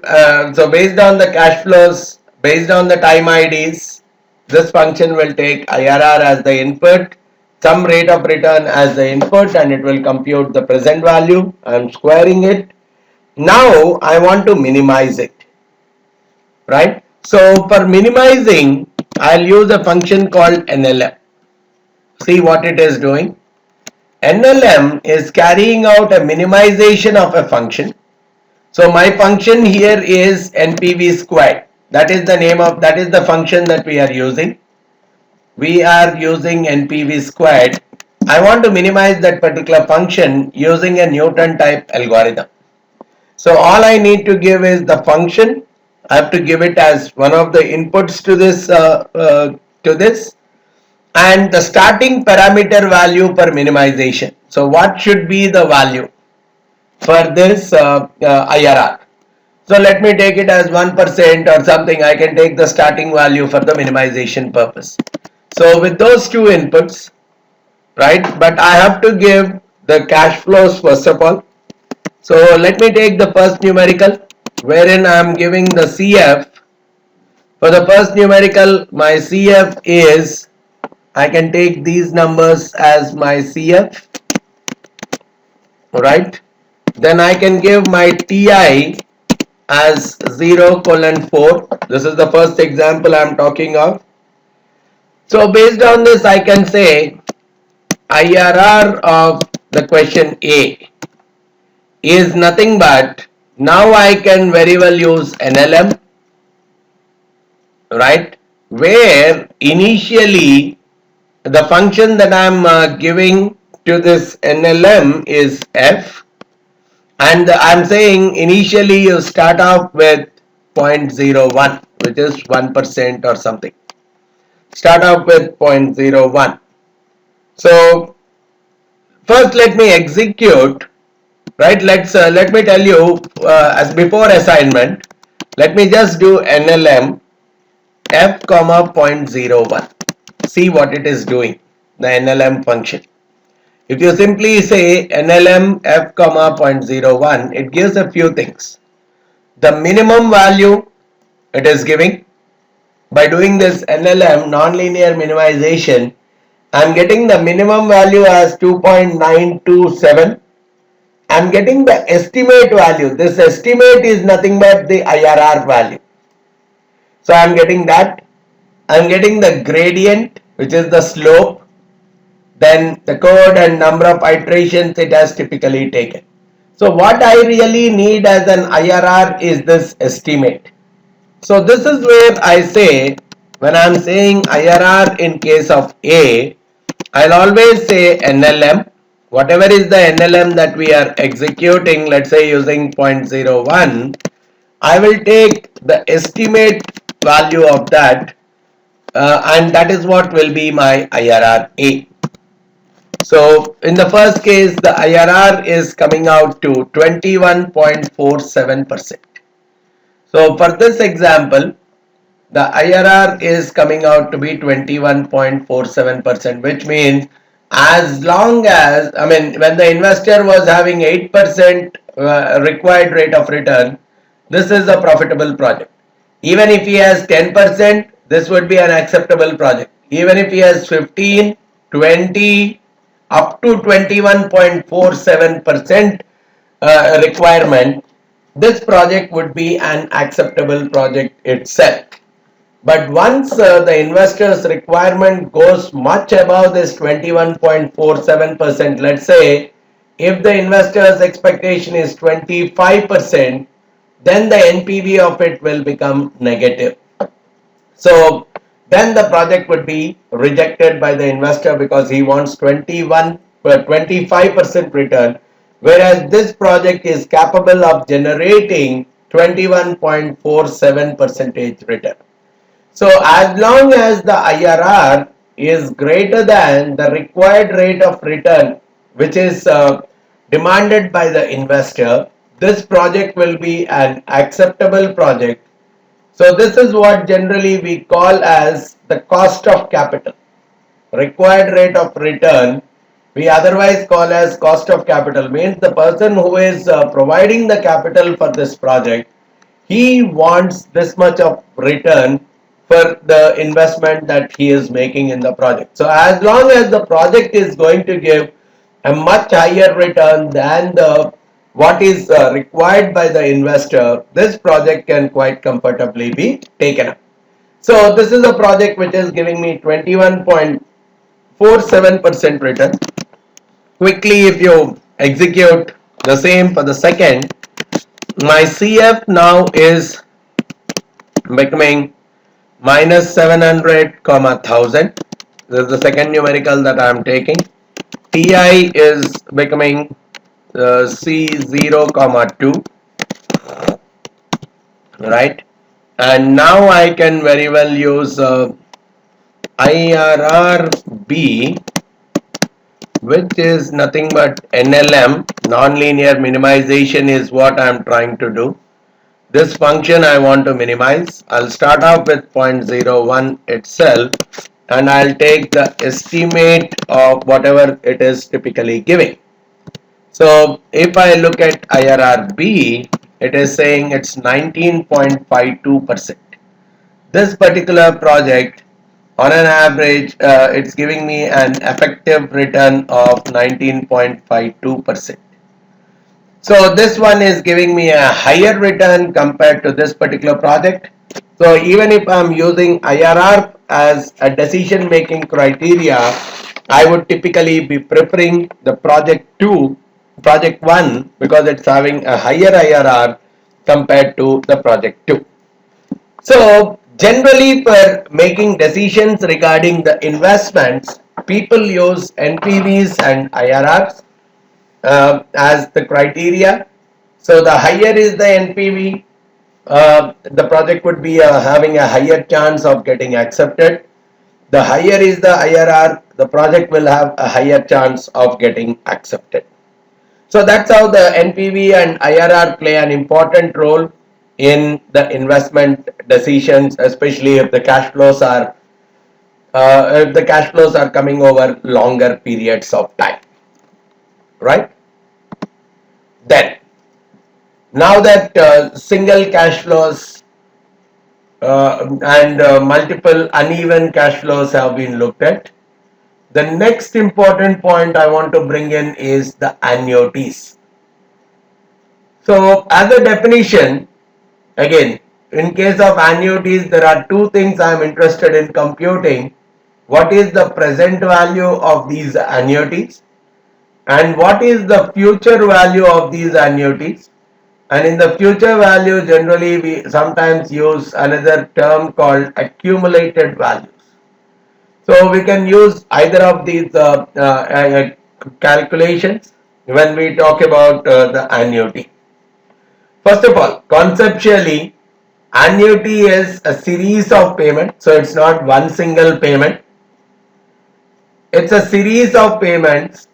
so based on the cash flows, based on the time IDs, this function will take IRR as the input, some rate of return as the input, and it will compute the present value. I'm squaring it. Now I want to minimize it, right? So for minimizing, I'll use a function called NLM. See what it is doing. NLM is carrying out a minimization of a function. So my function here is NPV squared. That is the name of, that is the function that we are using. We are using NPV squared. I want to minimize that particular function using a Newton type algorithm. So all I need to give is the function. I have to give it as one of the inputs to this, and the starting parameter value for minimization. So what should be the value for this IRR? So let me take it as 1% or something. I can take the starting value for the minimization purpose. So with those two inputs, right, but I have to give the cash flows first of all. So let me take the first numerical, wherein I am giving the CF. For the first numerical, my CF is, I can take these numbers as my CF, right? Then I can give my TI as 0:4. This is the first example I am talking of. So based on this, I can say IRR of the question A is nothing but, now I can very well use NLM, right? Where initially the function that I am giving to this NLM is F, and I'm saying initially you start off with 0.01, which is 1% or something. Start off with 0.01. So first let me execute, right? Let me tell you, as before assignment, let me just do NLM F comma 0.01. See what it is doing, the NLM function. If you simply say NLM F comma 0.01, it gives a few things. The minimum value it is giving. By doing this NLM nonlinear minimization, I am getting the minimum value as 2.927. I am getting the estimate value. This estimate is nothing but the IRR value. So I am getting that. I am getting the gradient, which is the slope, then the code and number of iterations it has typically taken. So what I really need as an IRR is this estimate. So this is where I say, when I am saying IRR in case of A, I'll always say NLM. Whatever is the NLM that we are executing, let's say using 0.01, I will take the estimate value of that, and that is what will be my IRR A. So in the first case, the IRR is coming out to 21.47%. So for this example, the IRR is coming out to be 21.47%, which means as long as, I mean, when the investor was having 8% required rate of return, this is a profitable project. Even if he has 10%, this would be an acceptable project. Even if he has 15, 20, up to 21.47% requirement, this project would be an acceptable project itself. But once the investor's requirement goes much above this 21.47%, let's say if the investor's expectation is 25%, then the NPV of it will become negative. So then the project would be rejected by the investor because he wants 25% return, whereas this project is capable of generating 21.47% return. So as long as the IRR is greater than the required rate of return, which is demanded by the investor, this project will be an acceptable project. So this is what generally we call as the cost of capital. Required rate of return, we otherwise call as cost of capital, means the person who is providing the capital for this project, he wants this much of return for the investment that he is making in the project. So as long as the project is going to give a much higher return than the what is required by the investor, this project can quite comfortably be taken up. So this is a project which is giving me 21.47% return. Quickly, if you execute the same for the second, my CF now is becoming minus 700 comma 1000. This is the second numerical that I am taking. TI is becoming C0 comma 2, right? And now I can very well use IRRB, which is nothing but NLM, nonlinear minimization is what I am trying to do. This function I want to minimize. I'll start off with 0.01 itself and I'll take the estimate of whatever it is typically giving. So if I look at IRRB, it is saying it's 19.52%. This particular project, on an average, it's giving me an effective return of 19.52%. So this one is giving me a higher return compared to this particular project. So even if I'm using IRR as a decision making criteria, I would typically be preferring the project 1, because it's having a higher IRR compared to the project 2. So generally, for making decisions regarding the investments, people use NPVs and IRRs as the criteria. So the higher is the NPV, the project would be having a higher chance of getting accepted. The higher is the IRR, the project will have a higher chance of getting accepted. So that's how the NPV and IRR play an important role in the investment decisions, especially if the cash flows are coming over longer periods of time, right? Then, now that single cash flows and multiple uneven cash flows have been looked at, the next important point I want to bring in is the annuities. So as a definition, again, in case of annuities, there are two things I am interested in computing. What is the present value of these annuities and what is the future value of these annuities? And in the future value, generally we sometimes use another term called accumulated values. So we can use either of these calculations when we talk about the annuity. First of all, conceptually, annuity is a series of payments, so it's not one single payment. It's a series of payments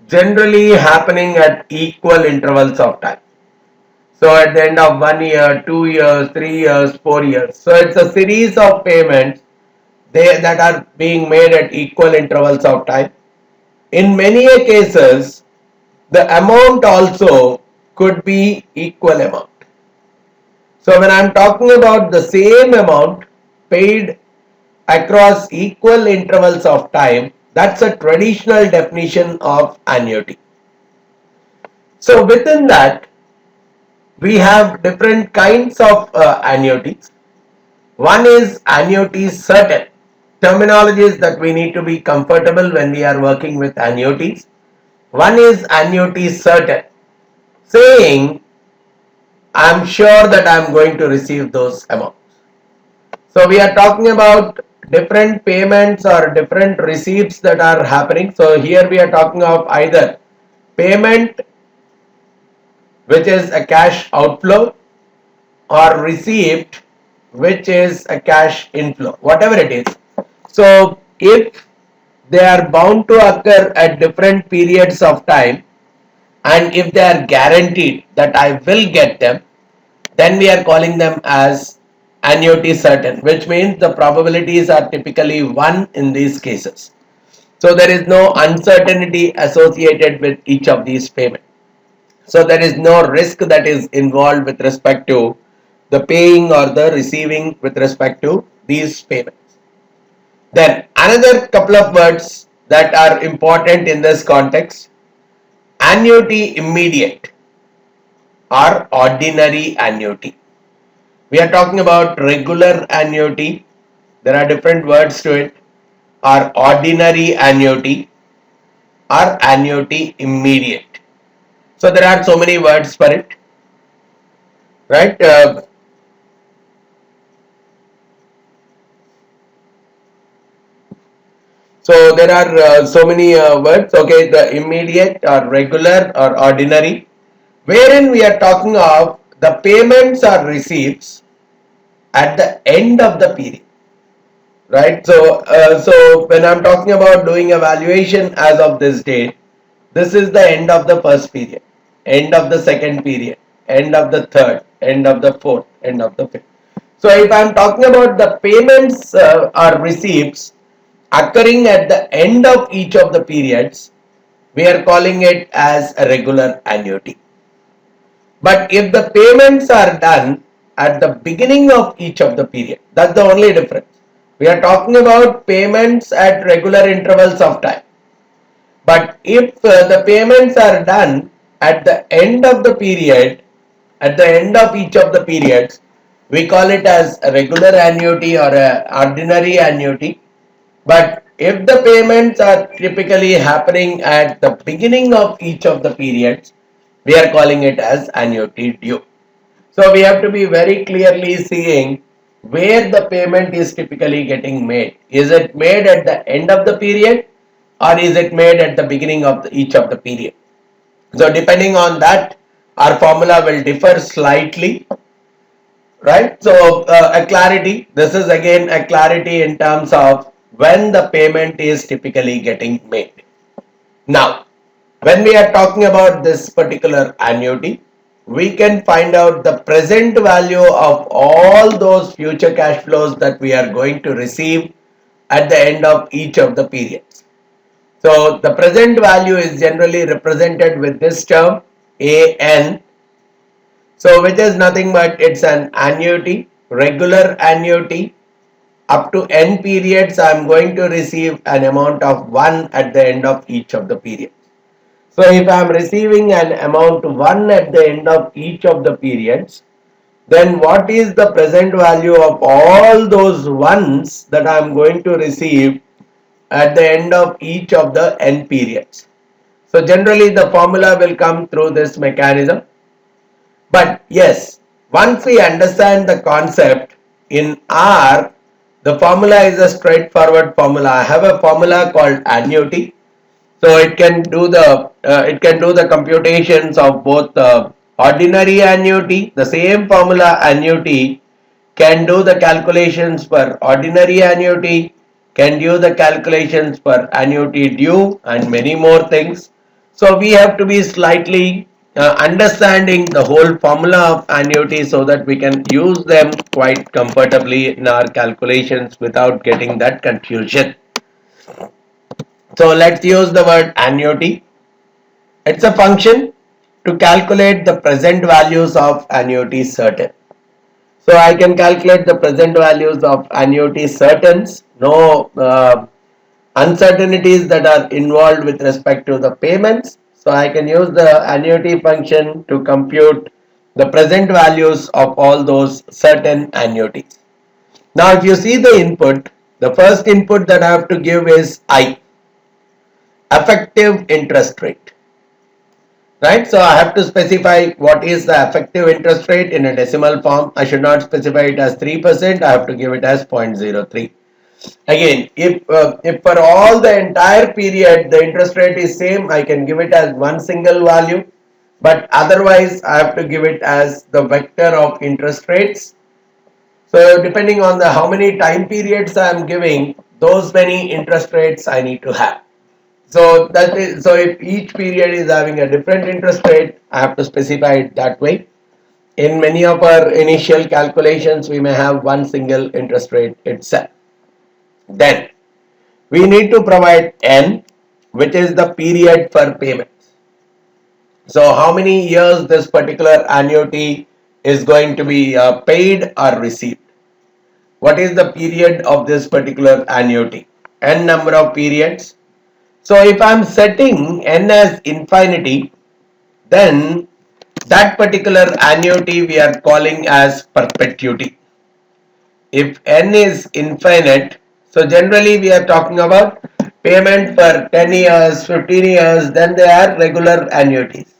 generally happening at equal intervals of time. So at the end of 1 year, 2 years, 3 years, 4 years. So it's a series of payments that are being made at equal intervals of time. In many cases, the amount also could be equal amount. So when I'm talking about the same amount paid across equal intervals of time, that's a traditional definition of annuity. So within that, we have different kinds of annuities. One is annuities certain. Terminologies that we need to be comfortable when we are working with annuities. One is annuities certain, saying I'm sure that I'm going to receive those amounts. So we are talking about different payments or different receipts that are happening. So here we are talking of either payment, which is a cash outflow, or receipt, which is a cash inflow, whatever it is. So if they are bound to occur at different periods of time, and if they are guaranteed that I will get them, then we are calling them as annuity certain, which means the probabilities are typically 1 in these cases. So there is no uncertainty associated with each of these payments. So there is no risk that is involved with respect to the paying or the receiving with respect to these payments. Then another couple of words that are important in this context: annuity immediate or ordinary annuity. We are talking about regular annuity. There are different words to it, or ordinary annuity or annuity immediate. So there are so many words for it, right? So there are so many words. Okay, the immediate or regular or ordinary, wherein we are talking of the payments or receipts at the end of the period, right? So when I'm talking about doing a valuation as of this date, this is the end of the first period, end of the second period, end of the third, end of the fourth, end of the fifth. So if I'm talking about the payments or receipts occurring at the end of each of the periods, we are calling it as a regular annuity. But if the payments are done at the beginning of each of the period, that's the only difference. We are talking about payments at regular intervals of time. But if the payments are done at the end of the period, at the end of each of the periods, we call it as a regular annuity or a ordinary annuity. But if the payments are typically happening at the beginning of each of the periods, we are calling it as annuity due. So we have to be very clearly seeing where the payment is typically getting made. Is it made at the end of the period, or is it made at the beginning of each of the period? So depending on that, our formula will differ slightly, right? So a clarity, this is again a clarity in terms of when the payment is typically getting made. Now, when we are talking about this particular annuity, we can find out the present value of all those future cash flows that we are going to receive at the end of each of the periods. So the present value is generally represented with this term AN. So which is nothing but it's an annuity, regular annuity. Up to n periods, I am going to receive an amount of 1 at the end of each of the periods. So if I am receiving an amount 1 at the end of each of the periods, then what is the present value of all those ones that I am going to receive at the end of each of the n periods? So generally the formula will come through this mechanism. But yes, once we understand the concept in R, the formula is a straightforward formula. I have a formula called annuity. So it can do the computations of both ordinary annuity. The same formula annuity can do the calculations for ordinary annuity, can do the calculations for annuity due, and many more things. So we have to be slightly understanding the whole formula of annuity so that we can use them quite comfortably in our calculations without getting that confusion. So let's use the word annuity. It's a function to calculate the present values of annuity certain. So I can calculate the present values of annuity certains, no uncertainties that are involved with respect to the payments. So I can use the annuity function to compute the present values of all those certain annuities. Now if you see the input, the first input that I have to give is I, effective interest rate. Right, so I have to specify what is the effective interest rate in a decimal form. I should not specify it as 3%, I have to give it as 0.03. Again, if for all the entire period the interest rate is same, I can give it as one single value, but otherwise I have to give it as the vector of interest rates. So depending on the how many time periods I am giving, those many interest rates I need to have. So that is, so if each period is having a different interest rate, I have to specify it that way. In many of our initial calculations, we may have one single interest rate itself. Then we need to provide N, which is the period for payments. So how many years this particular annuity is going to be paid or received? What is the period of this particular annuity? N number of periods. So if I am setting N as infinity, then that particular annuity we are calling as perpetuity. If N is infinite, so generally we are talking about payment for 10 years, 15 years, then they are regular annuities.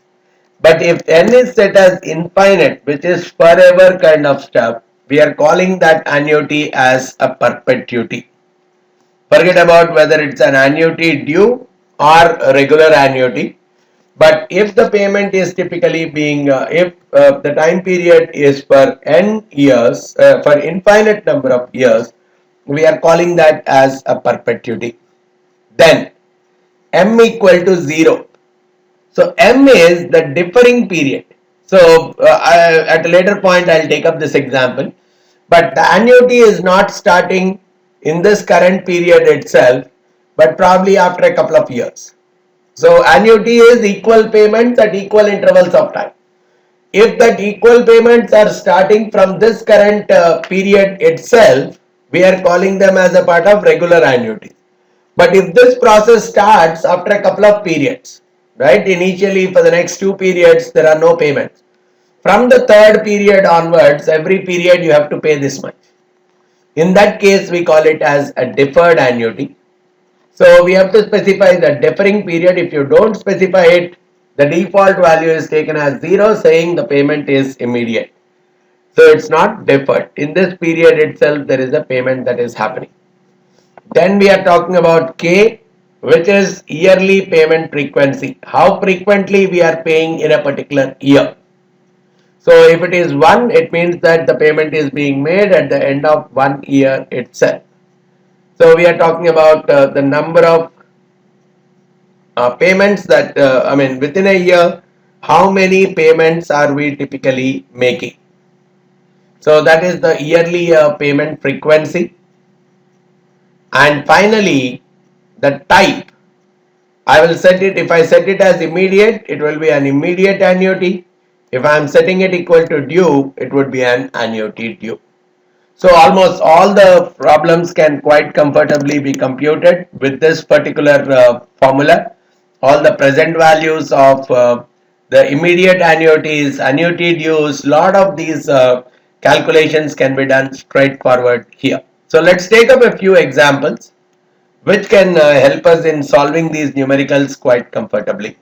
But if N is set as infinite, which is forever kind of stuff, we are calling that annuity as a perpetuity. Forget about whether it's an annuity due or a regular annuity. But if the payment is typically being, if the time period is for n years, for infinite number of years, we are calling that as a perpetuity. Then m equal to 0. So m is the differing period. So at a later point I'll take up this example. But the annuity is not starting in this current period itself, but probably after a couple of years. So annuity is equal payments at equal intervals of time. If that equal payments are starting from this current period itself, we are calling them as a part of regular annuities. But if this process starts after a couple of periods, right? Initially for the next 2 periods there are no payments. From the third period onwards, every period you have to pay this much. In that case, we call it as a deferred annuity. So we have to specify the deferring period. If you don't specify it, the default value is taken as 0, saying the payment is immediate. So it's not deferred. In this period itself, there is a payment that is happening. Then we are talking about K, which is yearly payment frequency. How frequently we are paying in a particular year. So if it is 1, it means that the payment is being made at the end of 1 year itself. So we are talking about the number of payments that, within a year, how many payments are we typically making. So that is the yearly payment frequency. And finally, the type. I will set it, if I set it as immediate, it will be an immediate annuity. If I am setting it equal to due, it would be an annuity due. So almost all the problems can quite comfortably be computed with this particular formula. All the present values of the immediate annuities, annuity dues, lot of these calculations can be done straightforward here. So let's take up a few examples which can help us in solving these numericals quite comfortably.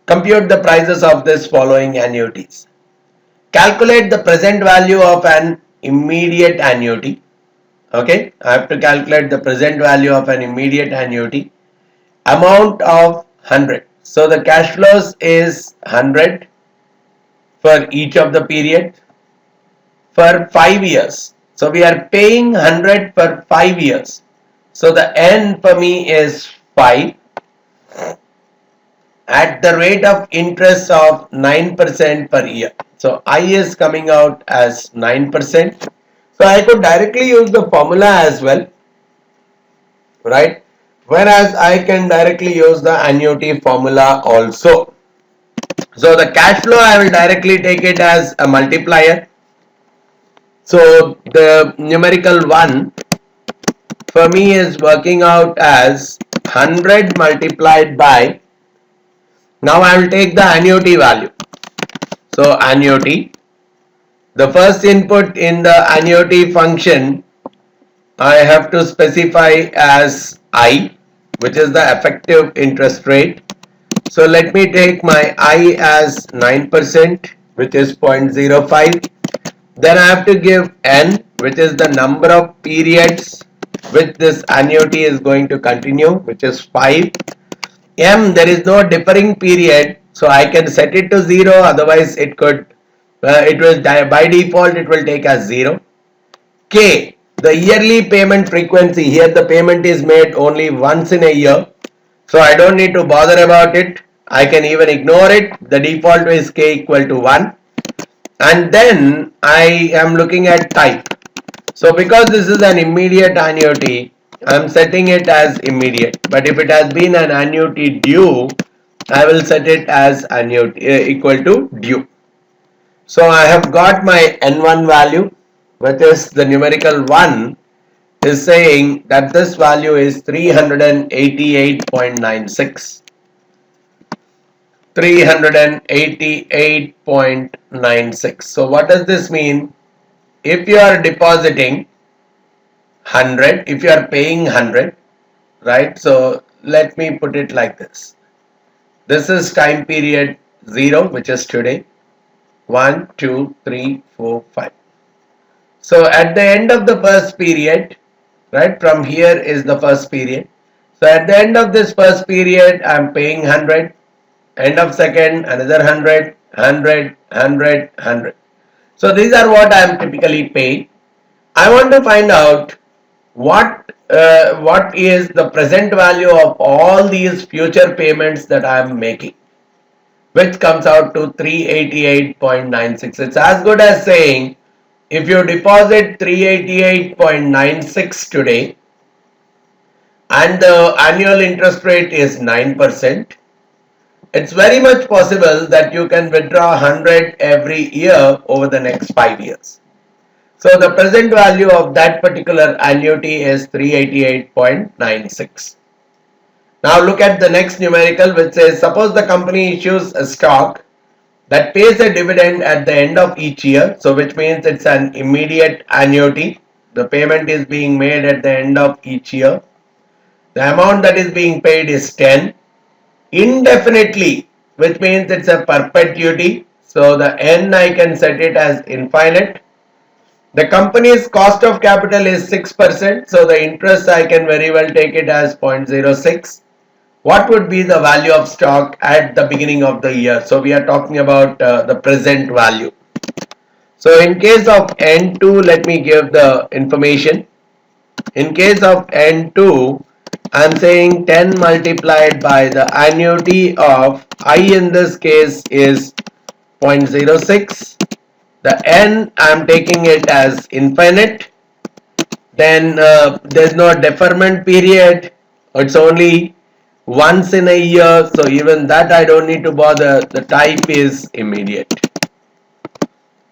Compute the prices of this following annuities. Calculate the present value of an immediate annuity. Okay, I have to calculate the present value of an immediate annuity. Amount of 100. So the cash flows is 100 for each of the period for 5 years. So we are paying 100 for 5 years. So the N for me is 5 at the rate of interest of 9% per year. So I is coming out as 9%. So I could directly use the formula as well, right? Whereas I can directly use the annuity formula also. So the cash flow, I will directly take it as a multiplier. So the numerical 1 for me is working out as 100 multiplied by, now I will take the annuity value. So annuity, the first input in the annuity function I have to specify as I, which is the effective interest rate. So let me take my I as 9%, which is 0.05. Then I have to give N, which is the number of periods which this annuity is going to continue, which is 5. M, there is no differing period, so I can set it to 0, otherwise it could, it will by default it will take as 0. K, the yearly payment frequency, here the payment is made only once in a year. So I don't need to bother about it. I can even ignore it. The default is k equal to 1. And then I am looking at type. So because this is an immediate annuity, I am setting it as immediate. But if it has been an annuity due, I will set it as annuity equal to due. So I have got my N1 value, which is the numerical 1, is saying that this value is 388.96. 388.96. So what does this mean? If you are depositing 100, if you are paying 100, right? So let me put it like this. This is time period 0, which is today. 1, 2, 3, 4, 5. So at the end of the first period, right, from here is the first period. So at the end of this first period, I am paying 100. End of second, another 100, 100, 100, 100. So these are what I am typically paying. I want to find out what is the present value of all these future payments that I am making, which comes out to 388.96. It's as good as saying if you deposit 388.96 today and the annual interest rate is 9%, it's very much possible that you can withdraw 100 every year over the next 5 years. So the present value of that particular annuity is 388.96. Now look at the next numerical, which says suppose the company issues a stock that pays a dividend at the end of each year. So which means it's an immediate annuity. The payment is being made at the end of each year. The amount that is being paid is 10. Indefinitely, which means it's a perpetuity. So the n I can set it as infinite. The company's cost of capital is 6%. So the interest I can very well take it as 0.06. What would be the value of stock at the beginning of the year? So we are talking about the present value. So in case of N2, let me give the information. In case of N2, I am saying 10 multiplied by the annuity of I in this case is 0.06. The N I am taking it as infinite. Then there's no deferment period. It's only once in a year. So even that I don't need to bother. The type is immediate.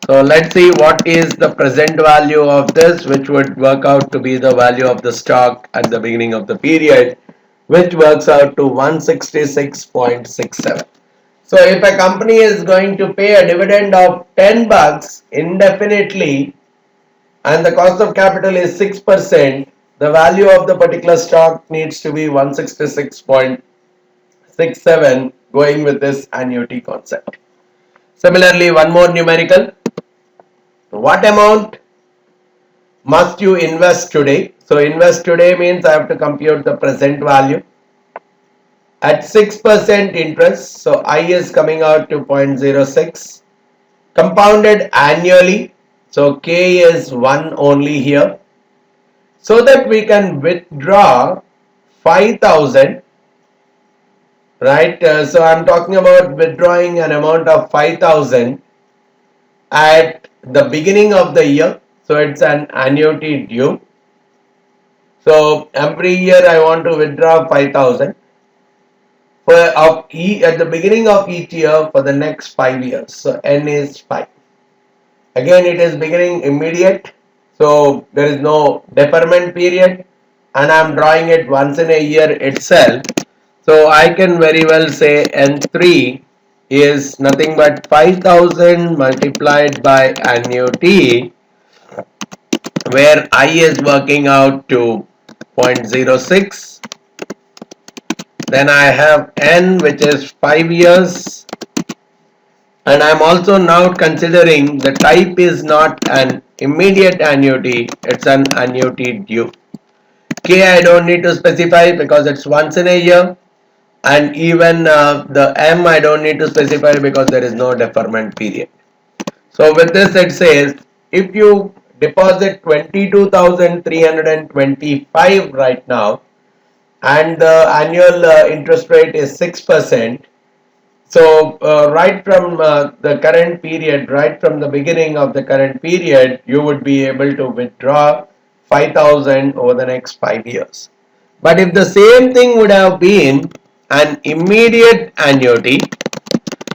So let's see what is the present value of this, which would work out to be the value of the stock at the beginning of the period, which works out to 166.67. So if a company is going to pay a dividend of 10 bucks indefinitely and the cost of capital is 6%, the value of the particular stock needs to be 166.67, going with this annuity concept. Similarly, one more numerical. What amount must you invest today? So invest today means I have to compute the present value at 6% interest. So I is coming out to 0.06, compounded annually. So K is 1 only here, so that we can withdraw 5,000, right? So I'm talking about withdrawing an amount of 5,000 at the beginning of the year. So it's an annuity due. So every year I want to withdraw 5,000 at the beginning of each year for the next 5 years. So N is 5. Again, it is beginning immediate. So there is no deferment period, and I am drawing it once in a year itself. So I can very well say N3 is nothing but 5,000 multiplied by annuity, where I is working out to 0.06. Then I have N, which is 5 years. And I am also now considering the type is not an immediate annuity, it's an annuity due. K I don't need to specify because it's once in a year. And even the M I don't need to specify because there is no deferment period. So with this it says if you deposit 22,325 right now and the annual interest rate is 6%. So right from the current period, right from the beginning of the current period, you would be able to withdraw 5,000 over the next 5 years. But if the same thing would have been an immediate annuity,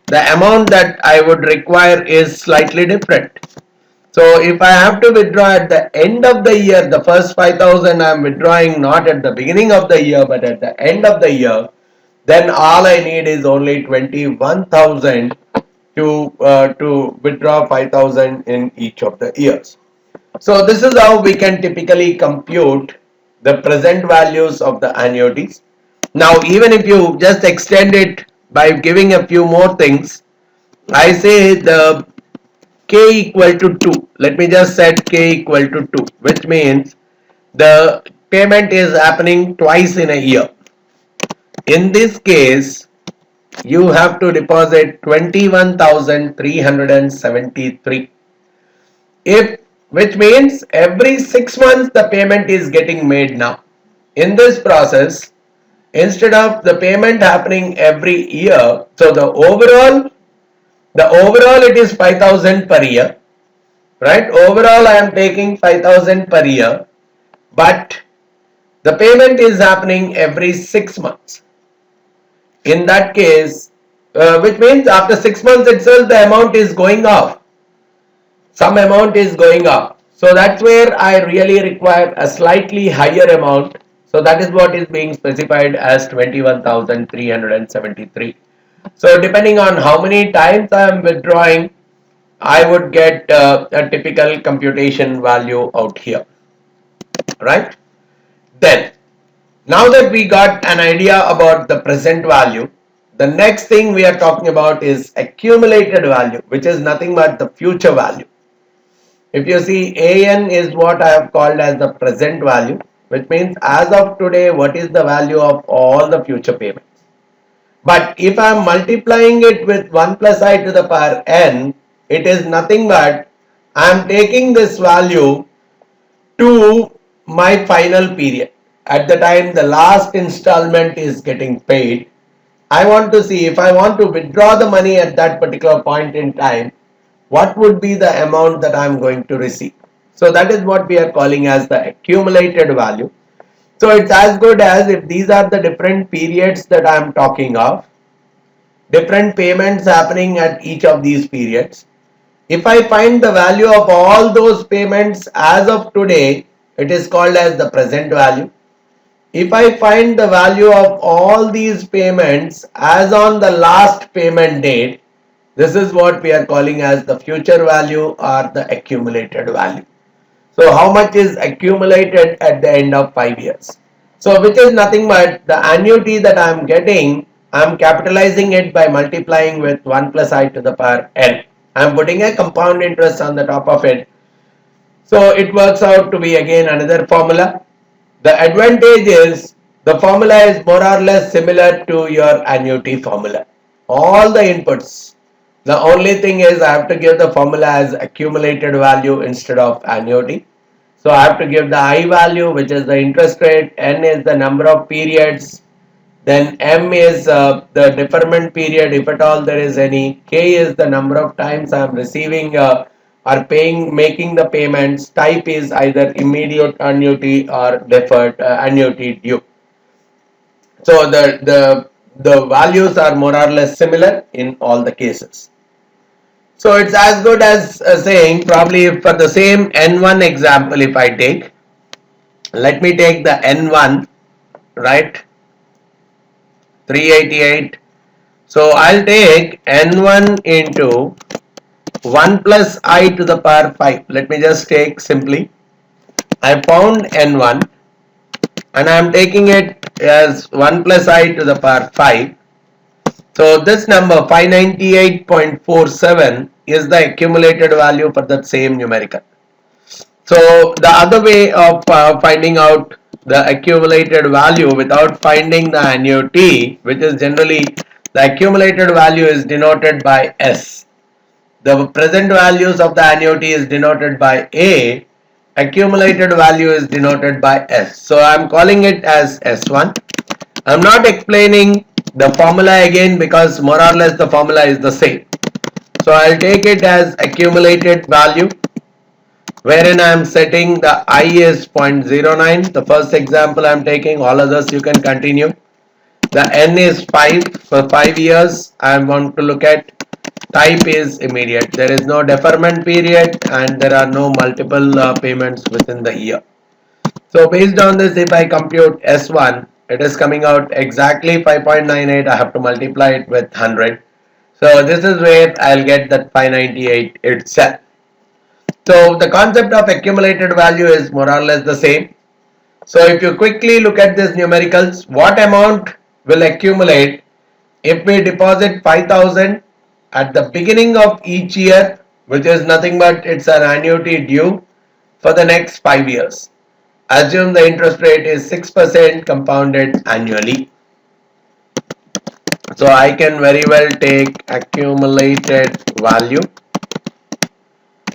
the amount that I would require is slightly different. So if I have to withdraw at the end of the year, the first 5,000 I am withdrawing not at the beginning of the year but at the end of the year, then all I need is only 21,000 to withdraw 5,000 in each of the years. So this is how we can typically compute the present values of the annuities. Now even if you just extend it by giving a few more things, I say the k equal to 2. Let me just set k equal to 2, which means the payment is happening twice in a year. In this case, you have to deposit 21,373. If which means every 6 months the payment is getting made now. In this process, instead of the payment happening every year, so the overall it is 5,000 per year, right? Overall I am taking 5,000 per year, but the payment is happening every 6 months. In that case, which means after 6 months itself the amount is going off. Some amount is going up. So that's where I really require a slightly higher amount. So that is what is being specified as 21,373. So depending on how many times I am withdrawing, I would get a typical computation value out here, right? Then, now that we got an idea about the present value, the next thing we are talking about is accumulated value, which is nothing but the future value. If you see, AN is what I have called as the present value, which means as of today, what is the value of all the future payments. But if I am multiplying it with 1 plus I to the power n, it is nothing but I am taking this value to my final period. At the time the last installment is getting paid, I want to see if I want to withdraw the money at that particular point in time, what would be the amount that I am going to receive. So that is what we are calling as the accumulated value. So it's as good as if these are the different periods that I am talking of, different payments happening at each of these periods. If I find the value of all those payments as of today, it is called as the present value. If I find the value of all these payments as on the last payment date, this is what we are calling as the future value or the accumulated value. So how much is accumulated at the end of 5 years? So which is nothing but the annuity that I am getting, I am capitalizing it by multiplying with 1 plus I to the power n. I am putting a compound interest on the top of it. So it works out to be again another formula. The advantage is the formula is more or less similar to your annuity formula. All the inputs. The only thing is I have to give the formula as accumulated value instead of annuity. So I have to give the I value, which is the interest rate, N is the number of periods, then M is the deferment period if at all there is any, K is the number of times I am receiving or making the payments, type is either immediate annuity or deferred annuity due. So the values are more or less similar in all the cases. So it's as good as saying, probably for the same N1 example, if I take, let me take the N1, right, 388. So I'll take N1 into 1 plus I to the power 5. Let me just take simply, I found N1 and I am taking it as 1 plus I to the power 5. So this number 598.47 is the accumulated value for that same numerical. So the other way of finding out the accumulated value without finding the annuity, which is generally the accumulated value is denoted by S. The present values of the annuity is denoted by A. Accumulated value is denoted by S. So I am calling it as S1. I'm not explaining the formula again because more or less the formula is the same. So I'll take it as accumulated value, wherein I am setting the I is 0.09. The first example I am taking, all others you can continue. The N is 5 for 5 years. I want to look at type is immediate. There is no deferment period and there are no multiple payments within the year. So based on this, if I compute S1, it is coming out exactly 5.98. I have to multiply it with 100. So this is where I'll get that 598 itself. So the concept of accumulated value is more or less the same. So if you quickly look at this numericals, what amount will accumulate if we deposit 5,000 at the beginning of each year, which is nothing but it's an annuity due for the next 5 years. Assume the interest rate is 6% compounded annually. So I can very well take accumulated value.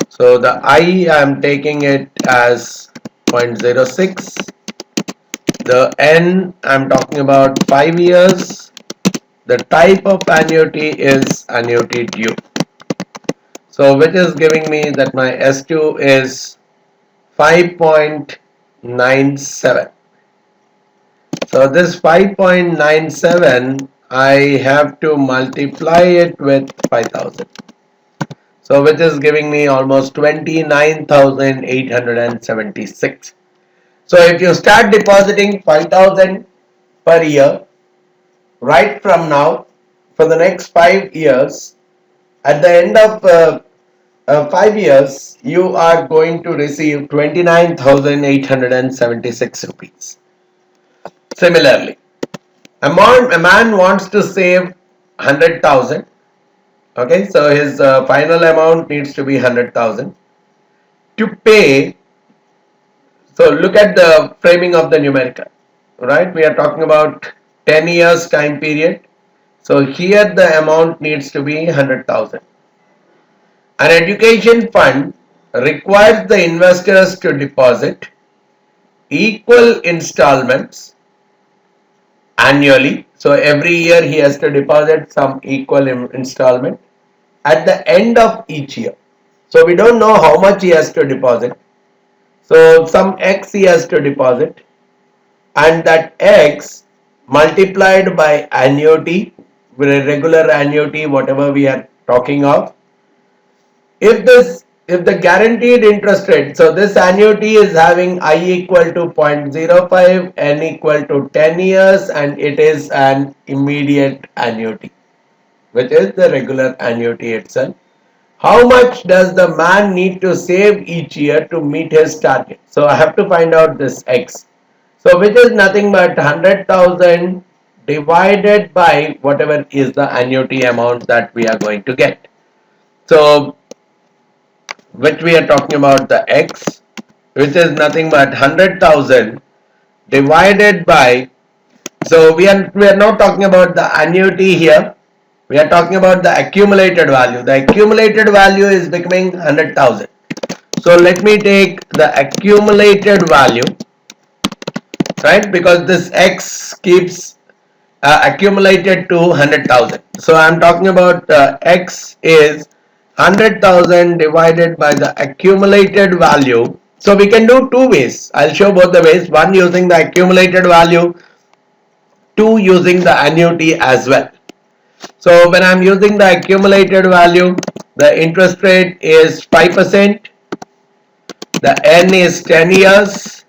So the I am taking it as 0.06. The N I'm talking about 5 years. The type of annuity is annuity due. So which is giving me that my S2 is 5.97. So this 5.97 I have to multiply it with 5,000. So which is giving me almost 29,876. So if you start depositing 5,000 per year right from now for the next 5 years, at the end of 5 years you are going to receive 29,876 rupees. Similarly, a man wants to save 100,000. Okay, so his final amount needs to be 100,000 to pay. So look at the framing of the numerical, right? We are talking about 10 years time period. So here the amount needs to be 100,000. An education fund requires the investors to deposit equal installments annually. So every year he has to deposit some equal installment at the end of each year. So we don't know how much he has to deposit. So some X he has to deposit, and that X multiplied by annuity, regular annuity, whatever we are talking of. If the guaranteed interest rate, so this annuity is having I equal to 0.05, N equal to 10 years, and it is an immediate annuity, which is the regular annuity itself. How much does the man need to save each year to meet his target? So I have to find out this X. So which is nothing but 100,000 divided by whatever is the annuity amount that we are going to get. So which we are talking about the X, which is nothing but 100,000 divided by, so we are not talking about the annuity here. We are talking about the accumulated value. The accumulated value is becoming 100,000. So let me take the accumulated value, right? Because this X keeps accumulated to 100,000. So I am talking about X is 100,000 divided by the accumulated value. So we can do two ways. I'll show both the ways. One using the accumulated value, two using the annuity as well. So when I'm using the accumulated value, the interest rate is 5%, the N is 10 years,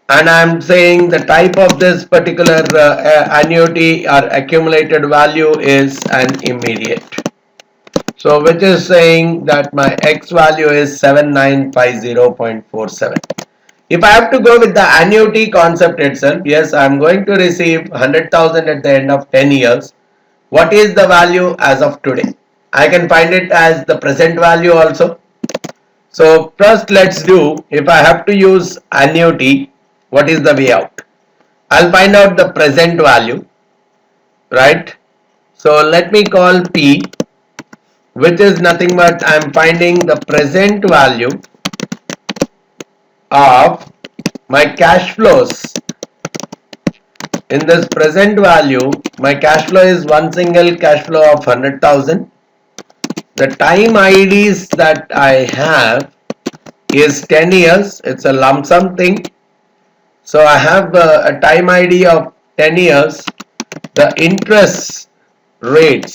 and I'm saying the type of this particular annuity or accumulated value is an immediate. So which is saying that my X value is 7950.47. If I have to go with the annuity concept itself, yes, I'm going to receive 100,000 at the end of 10 years. What is the value as of today? I can find it as the present value also. So first let's do, if I have to use annuity, what is the way out? I'll find out the present value, right? So let me call P, which is nothing but I'm finding the present value of my cash flows in this present value, my cash flow is one single cash flow of 100,000. The time IDs that I have is 10 years. It's a lump sum thing. So I have a time ID of 10 years. The interest rates,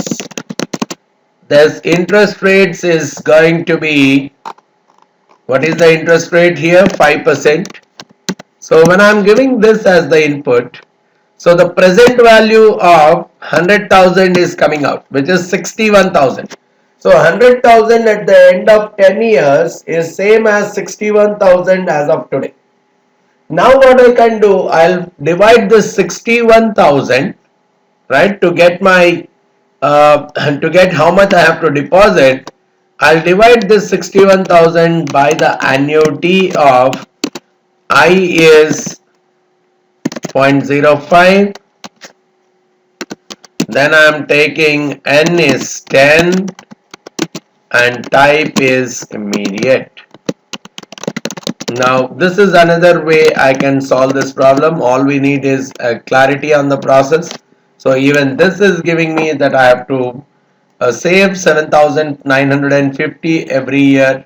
this interest rates is going to be, what is the interest rate here? 5%. So when I'm giving this as the input, so the present value of 100,000 is coming out, which is 61,000. So 100,000 at the end of 10 years is same as 61,000 as of today. Now what I can do, I'll divide this 61,000, right, to get my to get how much I have to deposit. I'll divide this 61,000 by the annuity of I is 0.05. Then I'm taking N is 10 and type is immediate. Now this is another way I can solve this problem. All we need is clarity on the process. So even this is giving me that I have to save 7,950 every year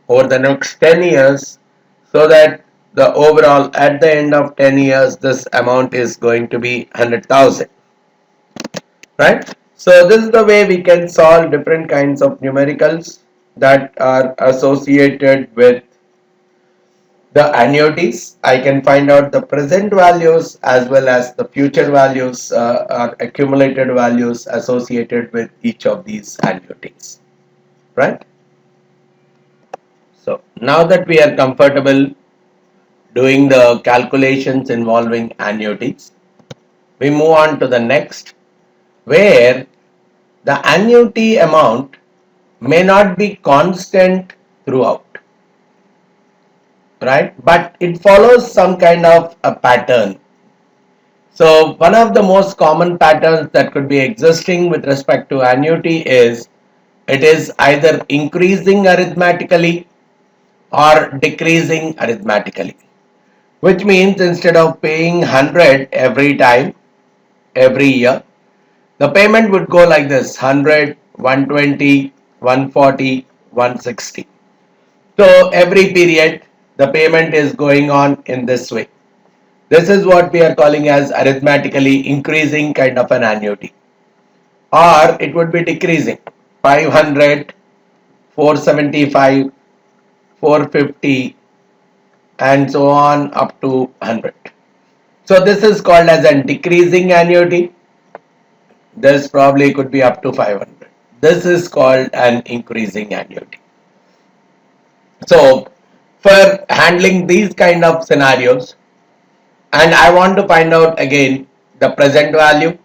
over the next 10 years, so that the overall at the end of 10 years this amount is going to be 100,000, right? So this is the way we can solve different kinds of numericals that are associated with the annuities. I can find out the present values as well as the future values or accumulated values associated with each of these annuities, right? So now that we are comfortable doing the calculations involving annuities, we move on to the next, where the annuity amount may not be constant throughout, right, but it follows some kind of a pattern. So one of the most common patterns that could be existing with respect to annuity is it is either increasing arithmetically or decreasing arithmetically, which means instead of paying 100 every time, every year, the payment would go like this: 100, 120, 140, 160. So every period the payment is going on in this way. This is what we are calling as arithmetically increasing kind of an annuity. Or it would be decreasing: 500, 475, 450, and so on up to 100. So this is called as a decreasing annuity. This probably could be up to 500. This is called an increasing annuity. So for handling these kind of scenarios, and I want to find out again the present value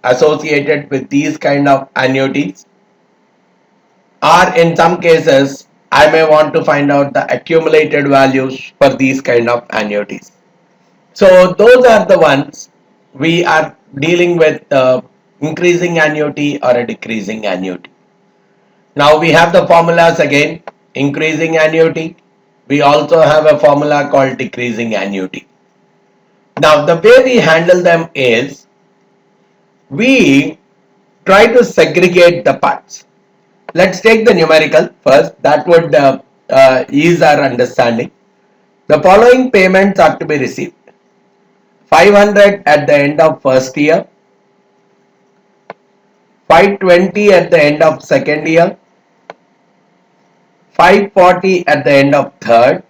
associated with these kind of annuities, or in some cases I may want to find out the accumulated values for these kind of annuities. So those are the ones we are dealing with, increasing annuity or a decreasing annuity. Now we have the formulas again: increasing annuity. We also have a formula called decreasing annuity. Now the way we handle them is we try to segregate the parts. Let's take the numerical first. That would ease our understanding. The following payments are to be received: 500 at the end of first year, 520 at the end of second year, 540 at the end of third,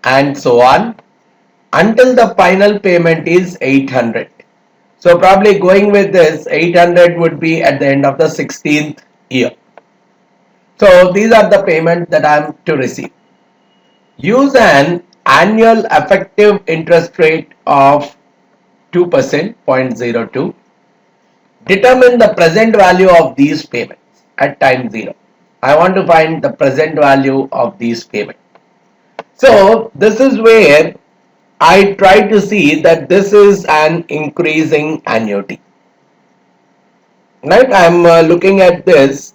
and so on until the final payment is 800. So probably going with this, 800 would be at the end of the 16th year. So these are the payments that I am to receive. Use an annual effective interest rate of 2%, 0.02. Determine the present value of these payments at time 0. I want to find the present value of these payments. So this is where I try to see that this is an increasing annuity. Right? I am looking at this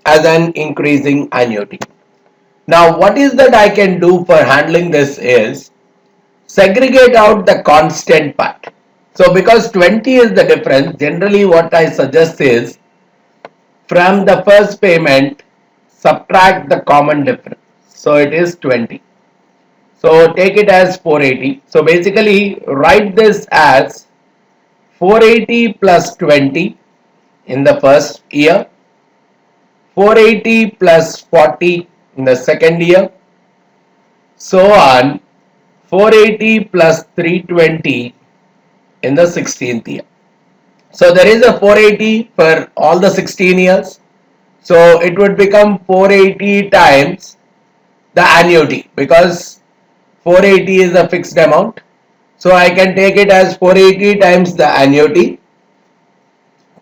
as an increasing annuity. Now what is that I can do for handling this is segregate out the constant part. So because 20 is the difference, generally what I suggest is from the first payment, subtract the common difference. So it is 20. So take it as 480. So basically write this as 480 plus 20 in the first year, 480 plus 40 in the second year, so on, 480 plus 320 in the 16th year. So there is a 480 for all the 16 years. So it would become 480 times the annuity, because 480 is a fixed amount. So I can take it as 480 times the annuity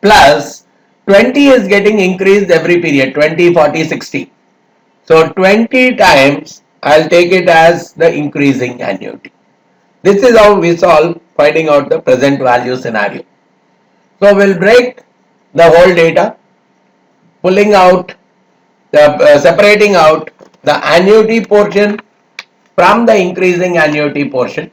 plus 20 is getting increased every period, 20, 40, 60. So 20 times I'll take it as the increasing annuity. This is how we solve finding out the present value scenario. So we'll break the whole data, pulling out the separating out the annuity portion from the increasing annuity portion.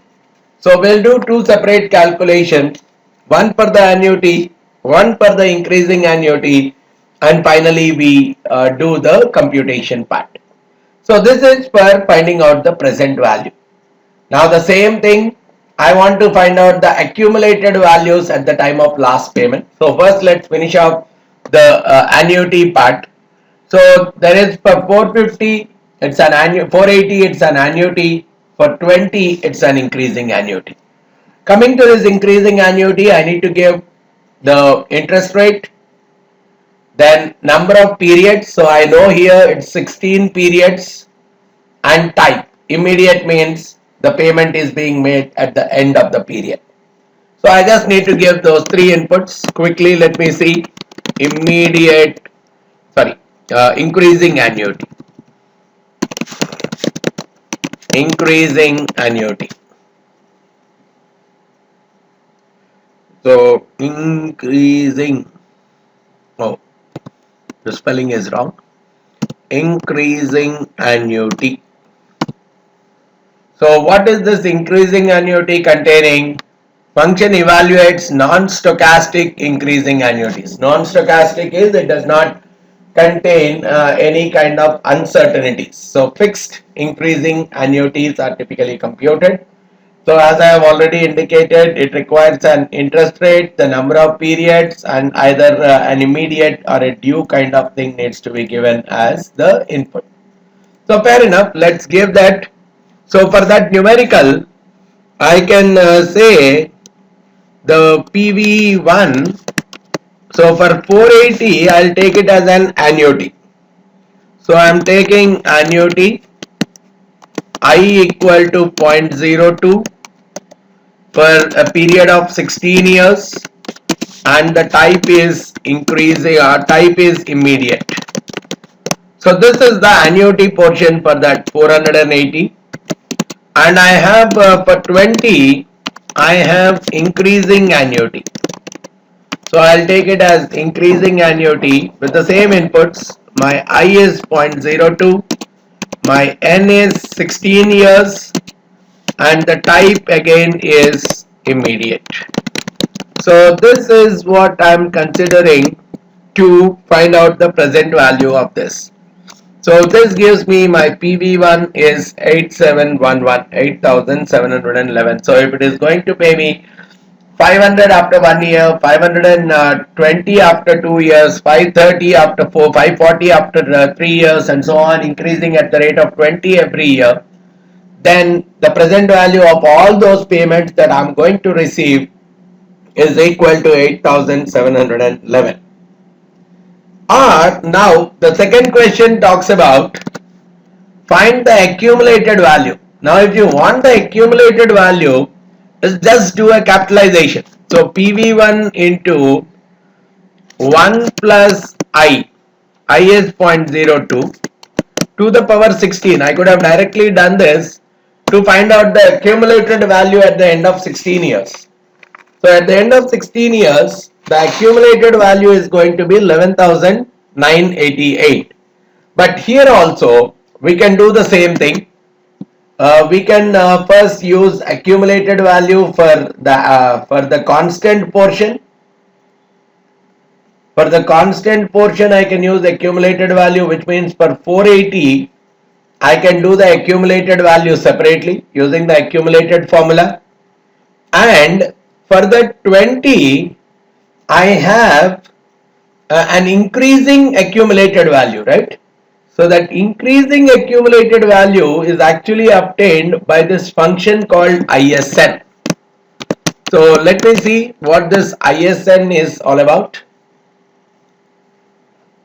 So we'll do two separate calculations, one for the annuity, one for the increasing annuity, and finally we do the computation part. So this is for finding out the present value. Now the same thing, I want to find out the accumulated values at the time of last payment. So first let's finish off the annuity part. So there is for 450, it's an annual, 480, it's an annuity. For 20, it's an increasing annuity. Coming to this increasing annuity, I need to give the interest rate, then number of periods. So I know here it's 16 periods, and type. Immediate means the payment is being made at the end of the period. So I just need to give those three inputs quickly. Let me see. Immediate, increasing annuity. Increasing annuity. So increasing, oh, the spelling is wrong. Increasing annuity. So what is this increasing annuity containing? Function evaluates non-stochastic increasing annuities. Non-stochastic is it does not contain any kind of uncertainties. So fixed increasing annuities are typically computed. So as I have already indicated, it requires an interest rate, the number of periods, and either an immediate or a due kind of thing needs to be given as the input. So fair enough, let's give that. So for that numerical, I can say the PV1. So for 480, I'll take it as an annuity. So I'm taking annuity I equal to 0.02 for a period of 16 years, and the type is increasing, type is immediate. So this is the annuity portion for that 480, and I have for 20 I have increasing annuity. So I'll take it as increasing annuity with the same inputs. My I is 0.02, my N is 16 years, and the type again is immediate. So this is what I'm considering to find out the present value of this. So this gives me my PV1 is 8711, 8711. So if it is going to pay me 500 after 1 year, 520 after 2 years, 530 after 4, 540 after 3 years, and so on, increasing at the rate of 20 every year, then the present value of all those payments that I'm going to receive is equal to 8711. Or now the second question talks about find the accumulated value. Now if you want the accumulated value, just do a capitalization. So PV1 into 1 plus I is 0.02 to the power 16. I could have directly done this to find out the accumulated value at the end of 16 years. So at the end of 16 years, the accumulated value is going to be 11,988. But here also we can do the same thing. We can first use accumulated value for the constant portion. For the constant portion, I can use accumulated value, which means for 480, I can do the accumulated value separately using the accumulated formula. And for the 20, I have an increasing accumulated value, right? So that increasing accumulated value is actually obtained by this function called ISN. So let me see what this ISN is all about.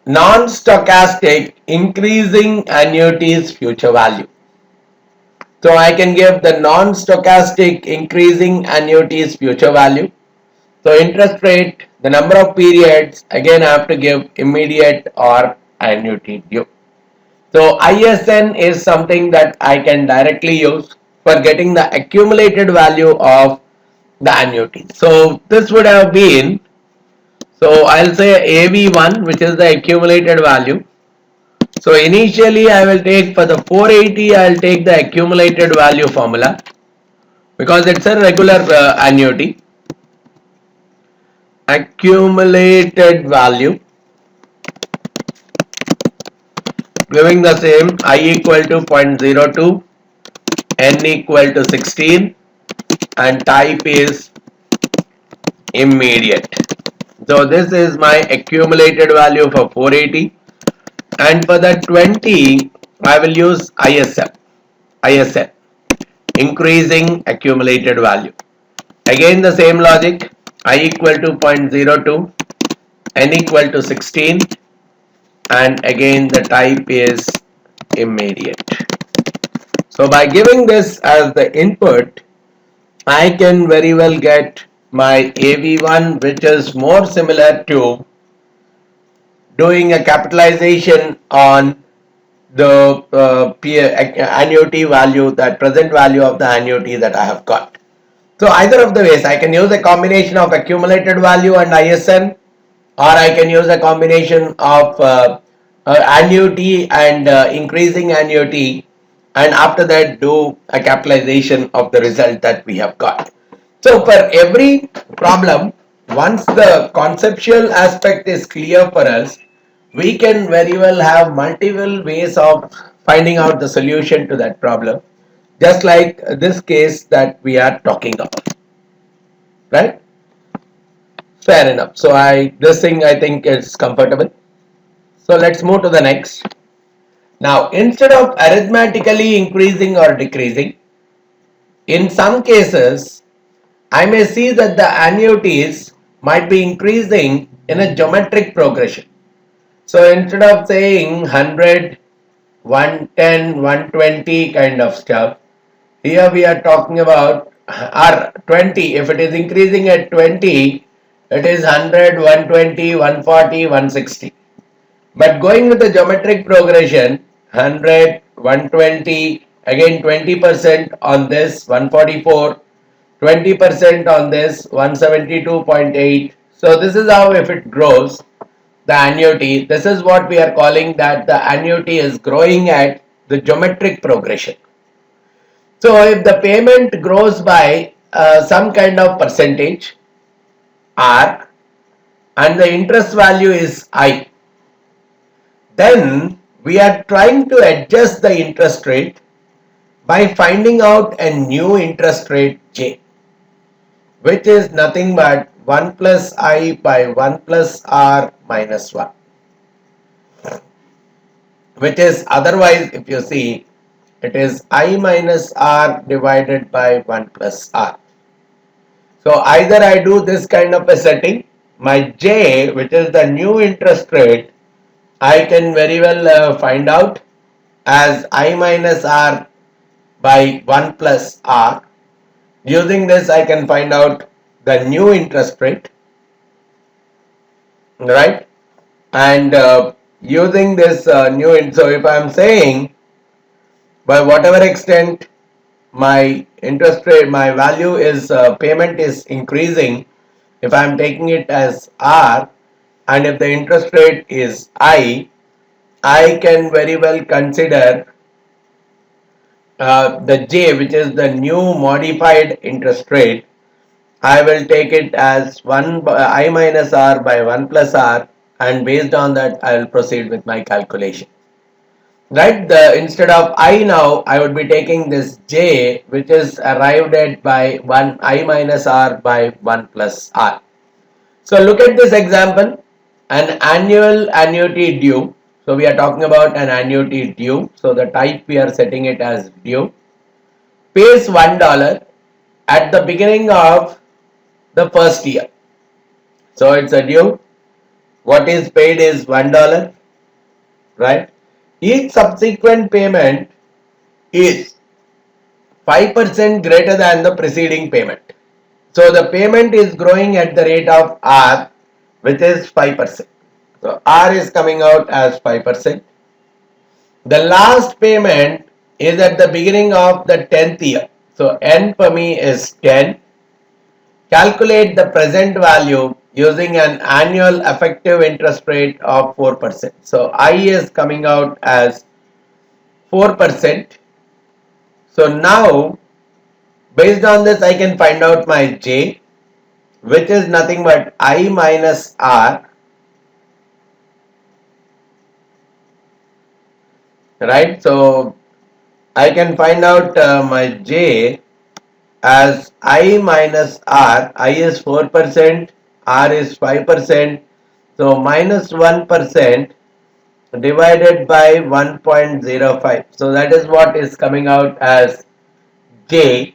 Non-stochastic increasing annuities future value. So I can give the non-stochastic increasing annuities future value. So interest rate, the number of periods, again I have to give immediate or annuity due. So ISN is something that I can directly use for getting the accumulated value of the annuity. So this would have been, so I'll say AV1, which is the accumulated value. So initially I will take for the 480, I'll take the accumulated value formula because it's a regular annuity. Accumulated value giving the same I equal to 0.02, N equal to 16 and type is immediate. So this is my accumulated value for 480 and for the 20 I will use ISN, increasing accumulated value. Again the same logic, I equal to 0.02, N equal to 16 and again the type is immediate. So by giving this as the input, I can very well get my AV1, which is more similar to doing a capitalization on the annuity value, that present value of the annuity that I have got. So either of the ways, I can use a combination of accumulated value and ISN, or I can use a combination of annuity and increasing annuity, and after that do a capitalization of the result that we have got. So for every problem, once the conceptual aspect is clear for us, we can very well have multiple ways of finding out the solution to that problem, just like this case that we are talking about, right? Fair enough. So this thing I think is comfortable. So let's move to the next. Now instead of arithmetically increasing or decreasing, in some cases I may see that the annuities might be increasing in a geometric progression. So instead of saying 100, 110, 120 kind of stuff, here we are talking about R 20. If it is increasing at 20, it is 100, 120, 140, 160. But going with the geometric progression, 100, 120, again 20% on this, 144, 20% on this, 172.8. So this is how, if it grows, the annuity, this is what we are calling that the annuity is growing at the geometric progression. So if the payment grows by some kind of percentage R and the interest value is I, then we are trying to adjust the interest rate by finding out a new interest rate J, which is nothing but 1 plus I by 1 plus R minus 1, which is otherwise, if you see, it is I minus R divided by 1 plus R. So either I do this kind of a setting, my J, which is the new interest rate, I can very well find out as I minus R by 1 plus R. Using this I can find out the new interest rate, right? And using this so if I am saying by whatever extent my interest rate, my value is payment is increasing, if I am taking it as R, and if the interest rate is I can very well consider the J, which is the new modified interest rate, I will take it as 1 by I minus R by 1 plus R, and based on that I will proceed with my calculation. Right, instead of I now, I would be taking this J, which is arrived at by 1 I minus R by 1 plus R. So look at this example, an annual annuity due. So we are talking about an annuity due. So the type we are setting it as due. Pays $1 at the beginning of the first year. So it's a due. What is paid is $1, right? Each subsequent payment is 5% greater than the preceding payment. So the payment is growing at the rate of R, which is 5%. So R is coming out as 5%. The last payment is at the beginning of the 10th year. So N for me is 10. Calculate the present value using an annual effective interest rate of 4%. So I is coming out as 4%. So now based on this I can find out my J, which is nothing but I minus R, right? So I can find out my J as I minus R. I is 4%, R is 5%. So minus 1% divided by 1.05. So that is what is coming out as J.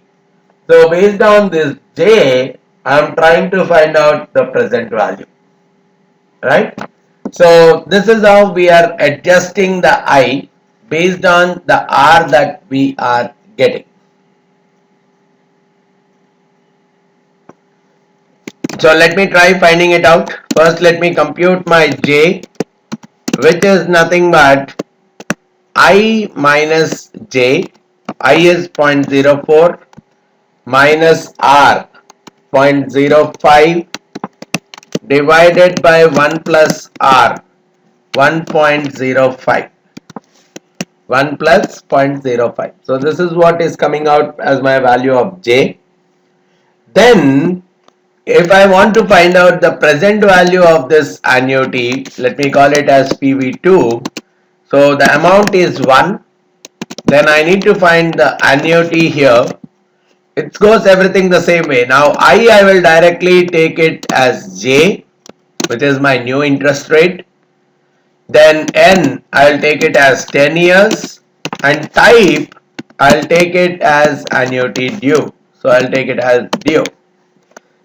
So based on this J, I am trying to find out the present value, right? So this is how we are adjusting the I based on the R that we are getting. So let me try finding it out. First let me compute my J, which is nothing but I minus J. I is 0.04 minus R 0.05 divided by 1 plus R 1.05. 1 plus 0.05. So this is what is coming out as my value of J. Then if I want to find out the present value of this annuity, let me call it as PV2. So the amount is 1. Then I need to find the annuity here. It goes everything the same way. Now I will directly take it as J, which is my new interest rate. Then N, I'll take it as 10 years, and type, I'll take it as annuity due. So I'll take it as due.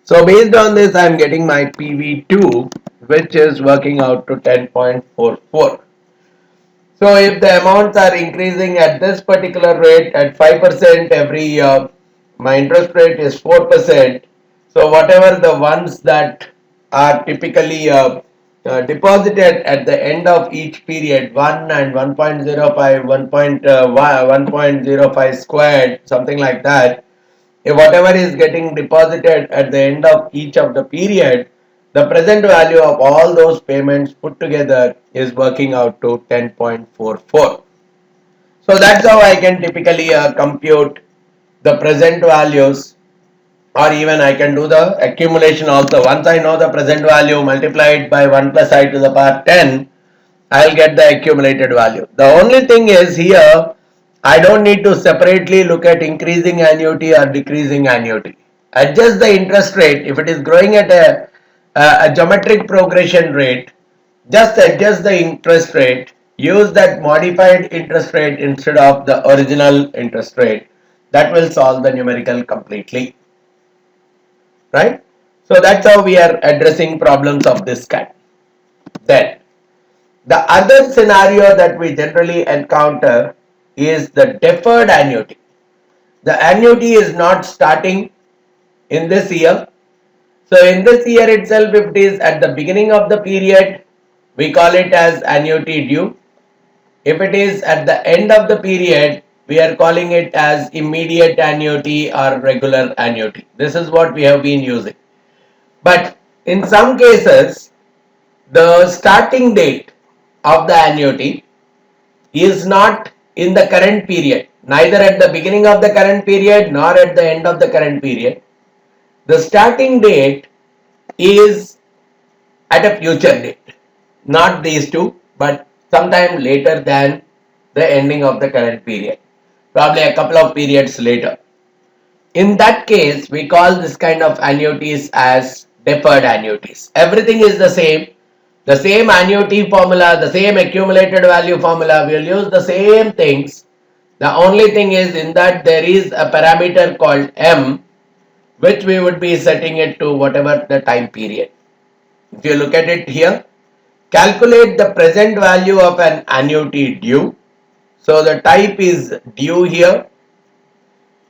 So based on this, I'm getting my PV2, which is working out to 10.44. So if the amounts are increasing at this particular rate at 5% every year, my interest rate is 4%. So whatever the ones that are typically deposited at the end of each period, 1 and 1.05, 1.05 squared, something like that, if whatever is getting deposited at the end of each of the period, the present value of all those payments put together is working out to 10.44. So that's how I can typically compute the present values, or even I can do the accumulation also. Once I know the present value multiplied by 1 plus I to the power 10, I'll get the accumulated value. The only thing is here, I don't need to separately look at increasing annuity or decreasing annuity. Adjust the interest rate. If it is growing at a geometric progression rate, just adjust the interest rate. Use that modified interest rate instead of the original interest rate. That will solve the numerical completely. Right? So that's how we are addressing problems of this kind. Then, the other scenario that we generally encounter is the deferred annuity. The annuity is not starting in this year. So in this year itself, if it is at the beginning of the period, we call it as annuity due. If it is at the end of the period, we are calling it as immediate annuity or regular annuity. This is what we have been using. But in some cases, the starting date of the annuity is not in the current period. neither at the beginning of the current period nor at the end of the current period. The starting date is at a future date, not these two, but sometime later than the ending of the current period, probably a couple of periods later. In that case, we call this kind of annuities as deferred annuities. Everything is the same annuity formula, the same accumulated value formula, we'll use the same things. The only thing is in that there is a parameter called M, which we would be setting it to whatever the time period. If you look at it here, calculate the present value of an annuity due. So the type is due here.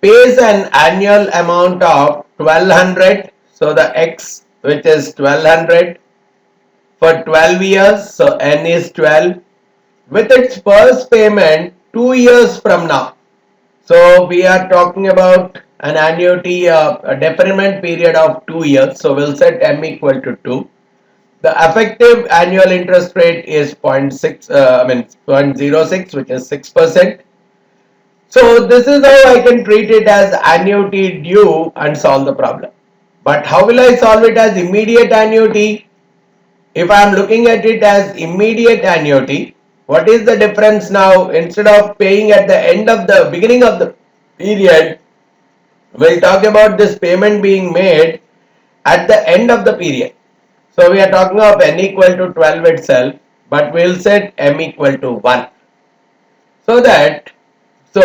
Pays an annual amount of 1200. So the X, which is 1200 for 12 years. So N is 12 with its first payment 2 years from now. So we are talking about an annuity a deferment period of 2 years. So we'll set M equal to 2. The effective annual interest rate is 0.06, which is 6%. So this is how I can treat it as annuity due and solve the problem. But how will I solve it as immediate annuity? If I am looking at it as immediate annuity, what is the difference now? Instead of paying at the end of the beginning of the period, we'll talk about this payment being made at the end of the period. So we are talking of N equal to 12 itself, but we'll set M equal to 1. So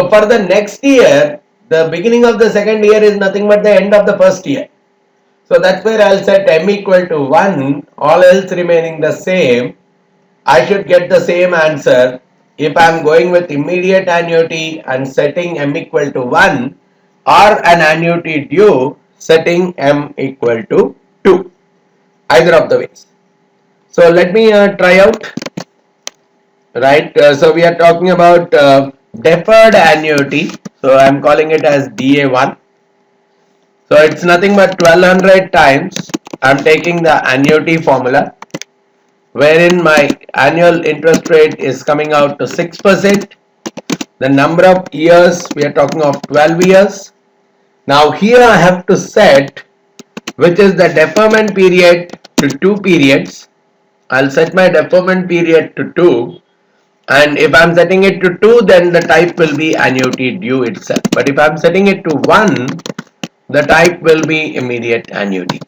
for the next year, the beginning of the second year is nothing but the end of the first year. So that's where I'll set M equal to 1, all else remaining the same. I should get the same answer if I'm going with immediate annuity and setting M equal to 1, or an annuity due setting M equal to 2. Either of the ways. So let me try out. Right. So we are talking about deferred annuity. So I'm calling it as DA1. So it's nothing but 1200 times. I'm taking the annuity formula, wherein my annual interest rate is coming out to 6%. The number of years, we are talking of 12 years. Now here I have to set which is the deferment period to 2 periods. I'll set my deferment period to 2, and if I'm setting it to 2, then the type will be annuity due itself. But if I'm setting it to 1, the type will be immediate annuity.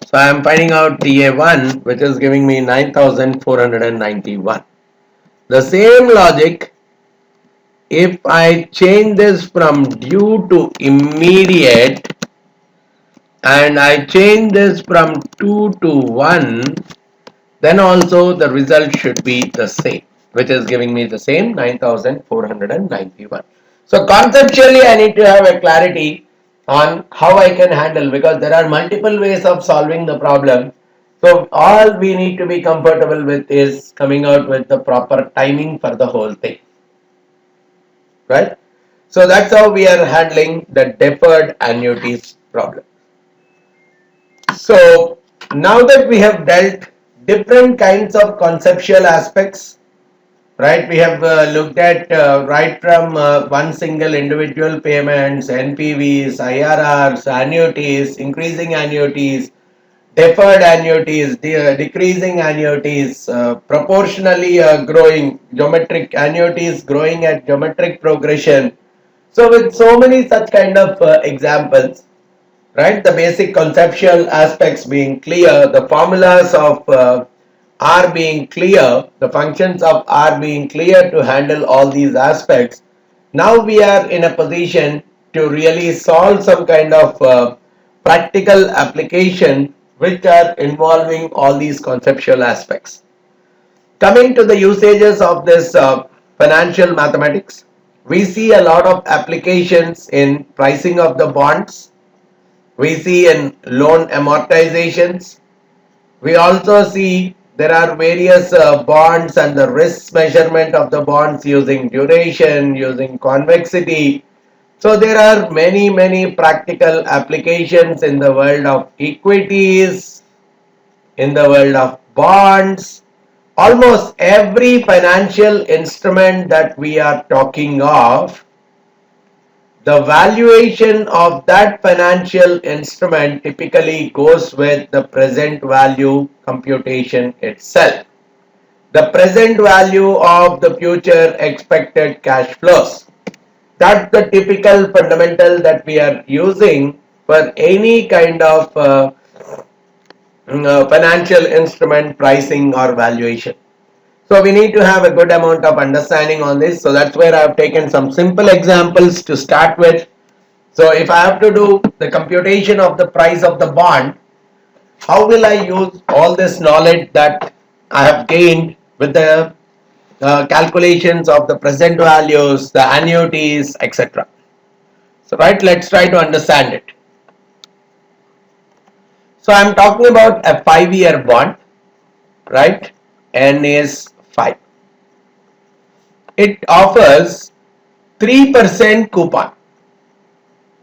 So I am finding out DA1, which is giving me 9491. The same logic, if I change this from due to immediate and I change this from 2 to 1, then also the result should be the same, which is giving me the same 9491. So conceptually I need to have a clarity on how I can handle, because there are multiple ways of solving the problem. So all we need to be comfortable with is coming out with the proper timing for the whole thing. Right? So that's how we are handling the deferred annuities problem. So now that we have dealt different kinds of conceptual aspects, right? We have looked at right from one single individual payments, NPVs, IRRs, annuities, increasing annuities, deferred annuities, decreasing annuities, proportionally growing geometric annuities, growing at geometric progression. So with so many such kind of examples, right? The basic conceptual aspects being clear, the formulas of R being clear, the functions of R being clear to handle all these aspects. Now we are in a position to really solve some kind of practical application which are involving all these conceptual aspects. Coming to the usages of this financial mathematics, we see a lot of applications in pricing of the bonds. We see in loan amortizations. We also see there are various bonds and the risk measurement of the bonds using duration, using convexity. So there are many practical applications in the world of equities, in the world of bonds. Almost every financial instrument that we are talking of the valuation of that financial instrument typically goes with the present value computation itself. The present value of the future expected cash flows. That's the typical fundamental that we are using for any kind of financial instrument pricing or valuation. So we need to have a good amount of understanding on this. So that's where I have taken some simple examples to start with. So if I have to do the computation of the price of the bond, how will I use all this knowledge that I have gained with the calculations of the present values, the annuities, etc. So right, let's try to understand it. So I'm talking about a 5-year bond, right? N is 5. It offers 3% coupon.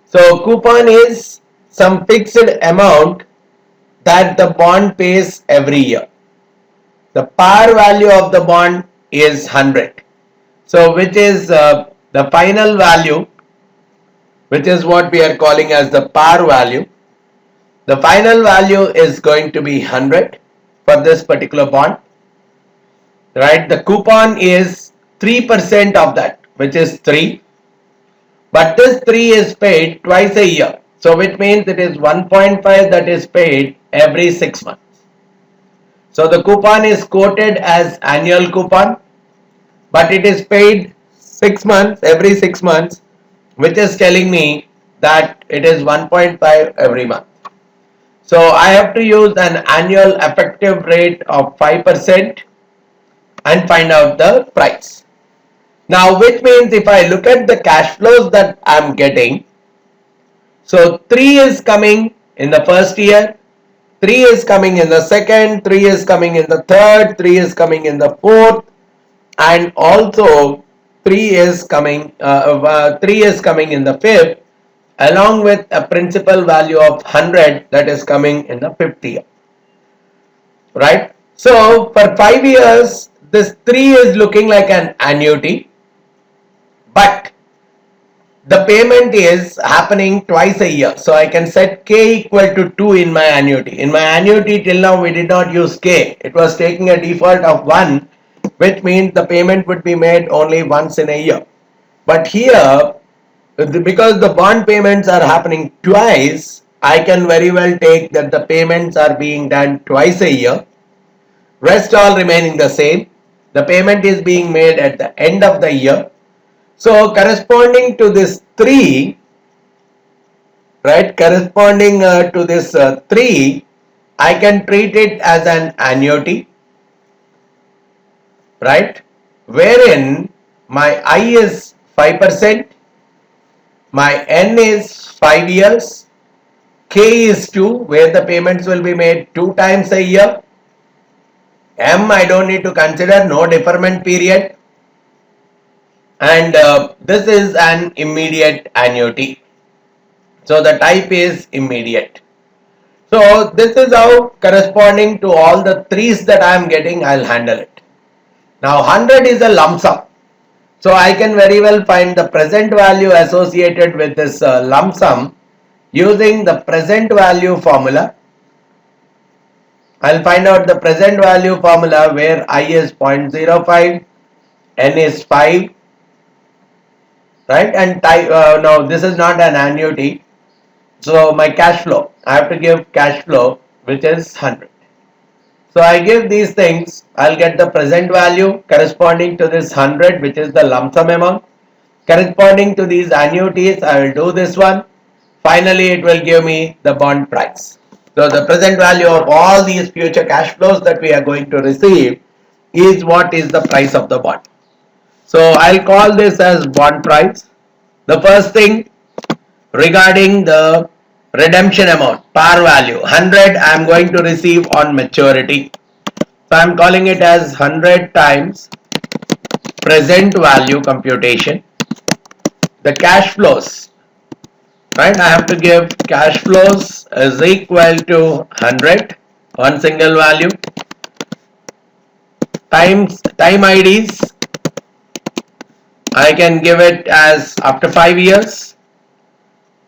So coupon is some fixed amount that the bond pays every year. The par value of the bond is 100. So which is the final value, which is what we are calling as the par value. The final value is going to be 100 for this particular bond, right? The coupon is 3% of that, which is 3. But this 3 is paid twice a year. So which means it is 1.5 that is paid every 6 months. So the coupon is quoted as annual coupon, but it is paid 6 months, every 6 months, which is telling me that it is 1.5 every month. So I have to use an annual effective rate of 5% and find out the price. Now, which means if I look at the cash flows that I'm getting, so 3 is coming in the first year, 3 is coming in the second, 3 is coming in the third, 3 is coming in the fourth, and also 3 is coming in the fifth, along with a principal value of 100 that is coming in the fifth year, right? So for 5 years, this 3 is looking like an annuity, but the payment is happening twice a year. So I can set K equal to 2 in my annuity. In my annuity till now we did not use K. It was taking a default of 1, which means the payment would be made only once in a year. But here, because the bond payments are happening twice, I can very well take that the payments are being done twice a year. Rest all remaining the same. The payment is being made at the end of the year. So corresponding to this 3, right, corresponding to this 3, I can treat it as an annuity, right, wherein my I is 5%, my N is 5 years, K is 2, where the payments will be made 2 times a year, M I don't need to consider, no deferment period, and this is an immediate annuity. So the type is immediate. So this is how, corresponding to all the 3's that I am getting, I'll handle it. Now 100 is a lump sum. So I can very well find the present value associated with this lump sum using the present value formula. I'll find out the present value formula where I is 0.05, N is 5, right? And now this is not an annuity. So my cash flow, I have to give cash flow, which is 100. So I give these things, I'll get the present value corresponding to this 100, which is the lump sum amount. Corresponding to these annuities, I will do this one. Finally, it will give me the bond price. So the present value of all these future cash flows that we are going to receive is what is the price of the bond. So I'll call this as bond price. The first thing regarding the redemption amount, par value, 100 I am going to receive on maturity. So I am calling it as 100 times present value computation. The cash flows, right? I have to give cash flows is equal to 100 on single value times time IDs. I can give it as after 5 years.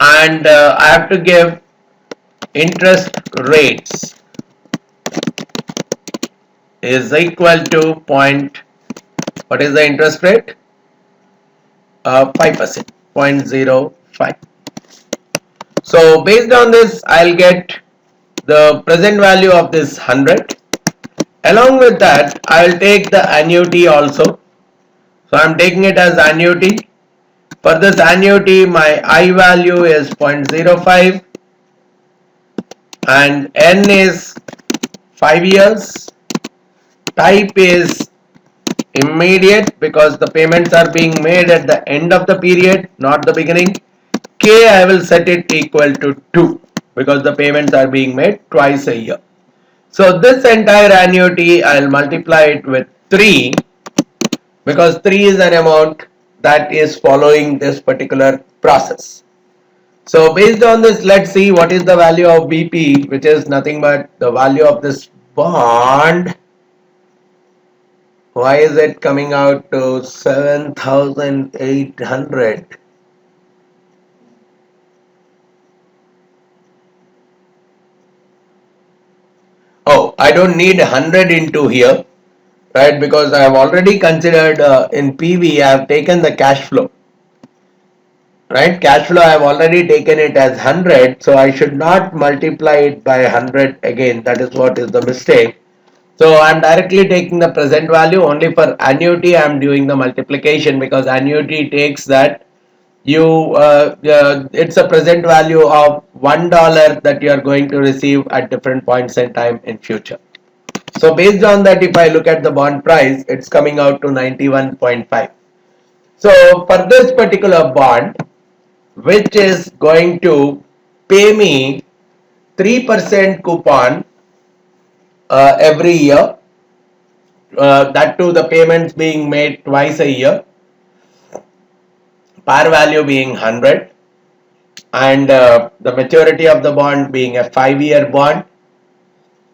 and I have to give interest rates is equal to point, what is the interest rate? 5%, 0.05. So based on this, I'll get the present value of this 100. Along with that, I'll take the annuity also. So I'm taking it as annuity. For this annuity, my I value is 0.05 and N is 5 years. Type is immediate because the payments are being made at the end of the period, not the beginning. K, I will set it equal to 2 because the payments are being made twice a year. So this entire annuity, I'll multiply it with 3 because 3 is an amount that is following this particular process. So based on this, let's see what is the value of BP, which is nothing but the value of this bond. Why is it coming out to 7,800? Oh, I don't need 100 into here, right? Because I have already considered in PV, I have taken the cash flow. Right, cash flow I have already taken it as 100, so I should not multiply it by 100 again. That is what is the mistake. So I'm directly taking the present value. Only for annuity I'm doing the multiplication because annuity takes that it's a present value of $1 that you are going to receive at different points in time in future. So based on that, if I look at the bond price, it's coming out to 91.5. So for this particular bond, which is going to pay me 3% coupon every year, that too the payments being made twice a year, par value being 100, and the maturity of the bond being a 5-year bond.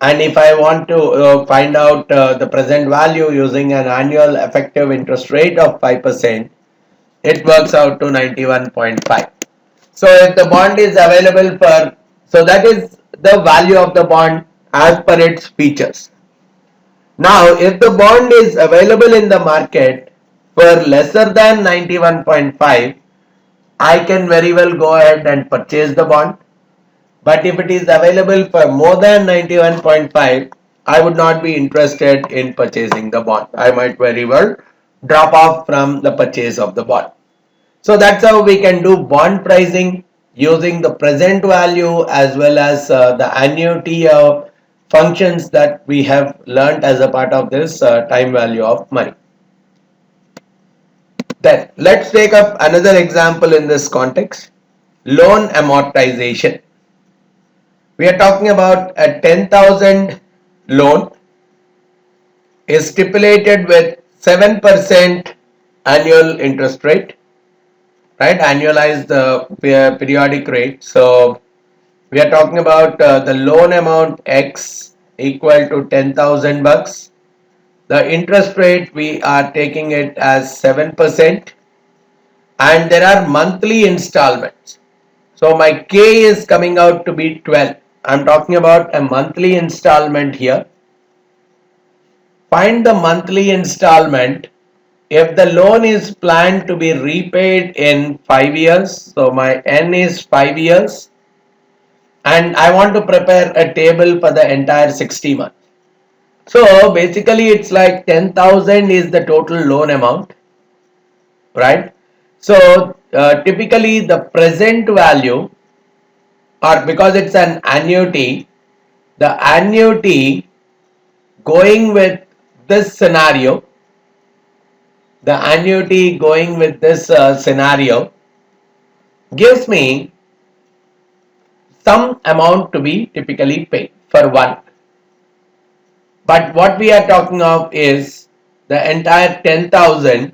And if I want to find out the present value using an annual effective interest rate of 5%, it works out to 91.5. So if the bond is available for, so that is the value of the bond as per its features. Now if the bond is available in the market for lesser than 91.5, I can very well go ahead and purchase the bond. But if it is available for more than 91.5, I would not be interested in purchasing the bond. I might very well drop off from the purchase of the bond. So that's how we can do bond pricing using the present value as well as the annuity functions that we have learned as a part of this time value of money. Then let's take up another example in this context. Loan amortization. We are talking about a 10,000 loan is stipulated with 7% annual interest rate, right? Annualized periodic rate. So we are talking about the loan amount X equal to 10,000 bucks. The interest rate we are taking it as 7%, and there are monthly installments. So my K is coming out to be 12. I'm talking about a monthly installment here. Find the monthly installment if the loan is planned to be repaid in 5 years. So my N is 5 years. And I want to prepare a table for the entire 60 months. So basically it's like 10,000 is the total loan amount, right? So typically the present value, or because it's an annuity, the annuity going with this scenario, gives me some amount to be typically paid for one. But what we are talking of is the entire 10,000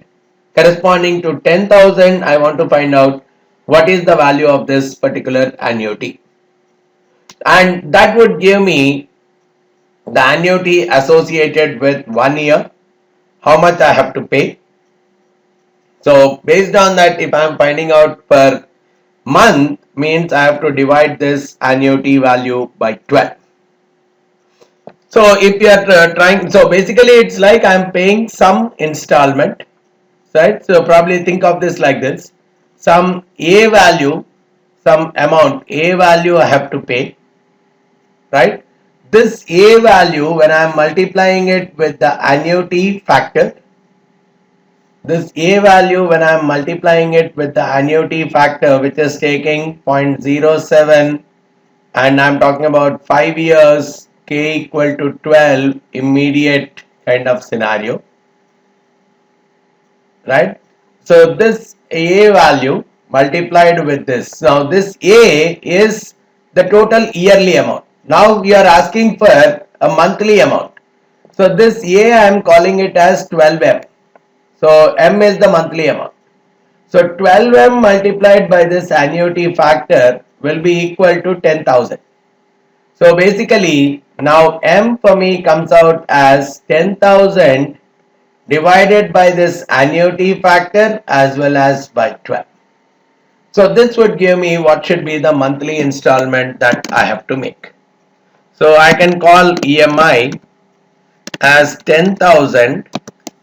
corresponding to 10,000. I want to find out what is the value of this particular annuity. And that would give me the annuity associated with 1 year, how much I have to pay. So based on that, if I am finding out for Month means I have to divide this annuity value by 12. So if you are trying, so basically it's like I'm paying some installment, right? So probably think of this like this: some A value, some amount A value I have to pay, right? This A value, when I am multiplying it with the annuity factor, this A value, when I am multiplying it with the annuity factor, which is taking 0.07, and I'm talking about 5 years, K equal to 12, immediate kind of scenario, right? So this A value multiplied with this. Now this A is the total yearly amount. Now we are asking for a monthly amount. So this A I am calling it as 12M. So M is the monthly amount. So 12M multiplied by this annuity factor will be equal to 10,000. So basically now M for me comes out as 10,000 divided by this annuity factor as well as by 12. So this would give me what should be the monthly installment that I have to make. So I can call EMI as 10,000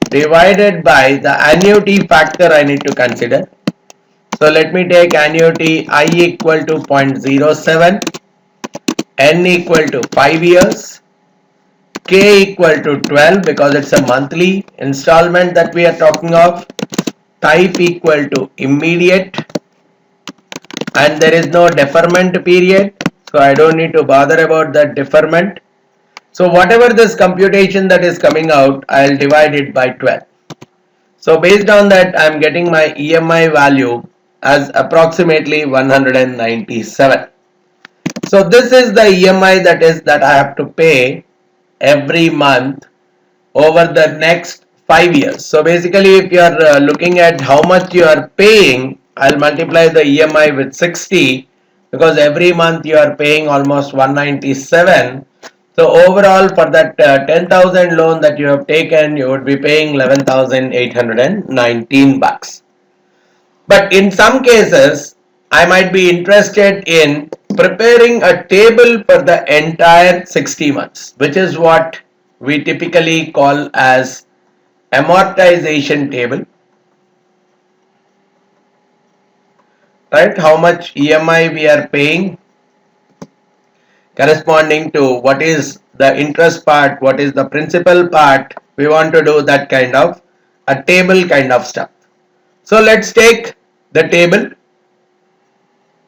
divided by the annuity factor I need to consider. So let me take annuity I equal to 0.07, N equal to 5 years, K equal to 12 because it's a monthly installment that we are talking of, type equal to immediate, and there is no deferment period, so I don't need to bother about that deferment. So whatever this computation that is coming out, I'll divide it by 12. So based on that, I'm getting my EMI value as approximately 197. So this is the EMI that I have to pay every month over the next 5 years. So basically if you are looking at how much you are paying, I'll multiply the EMI with 60 because every month you are paying almost 197. So overall for that 10,000 loan that you have taken, you would be paying 11,819 bucks. But in some cases, I might be interested in preparing a table for the entire 60 months, which is what we typically call as amortization table, right? How much EMI we are paying corresponding to what is the interest part, what is the principal part. We want to do that kind of a table kind of stuff. So let's take the table,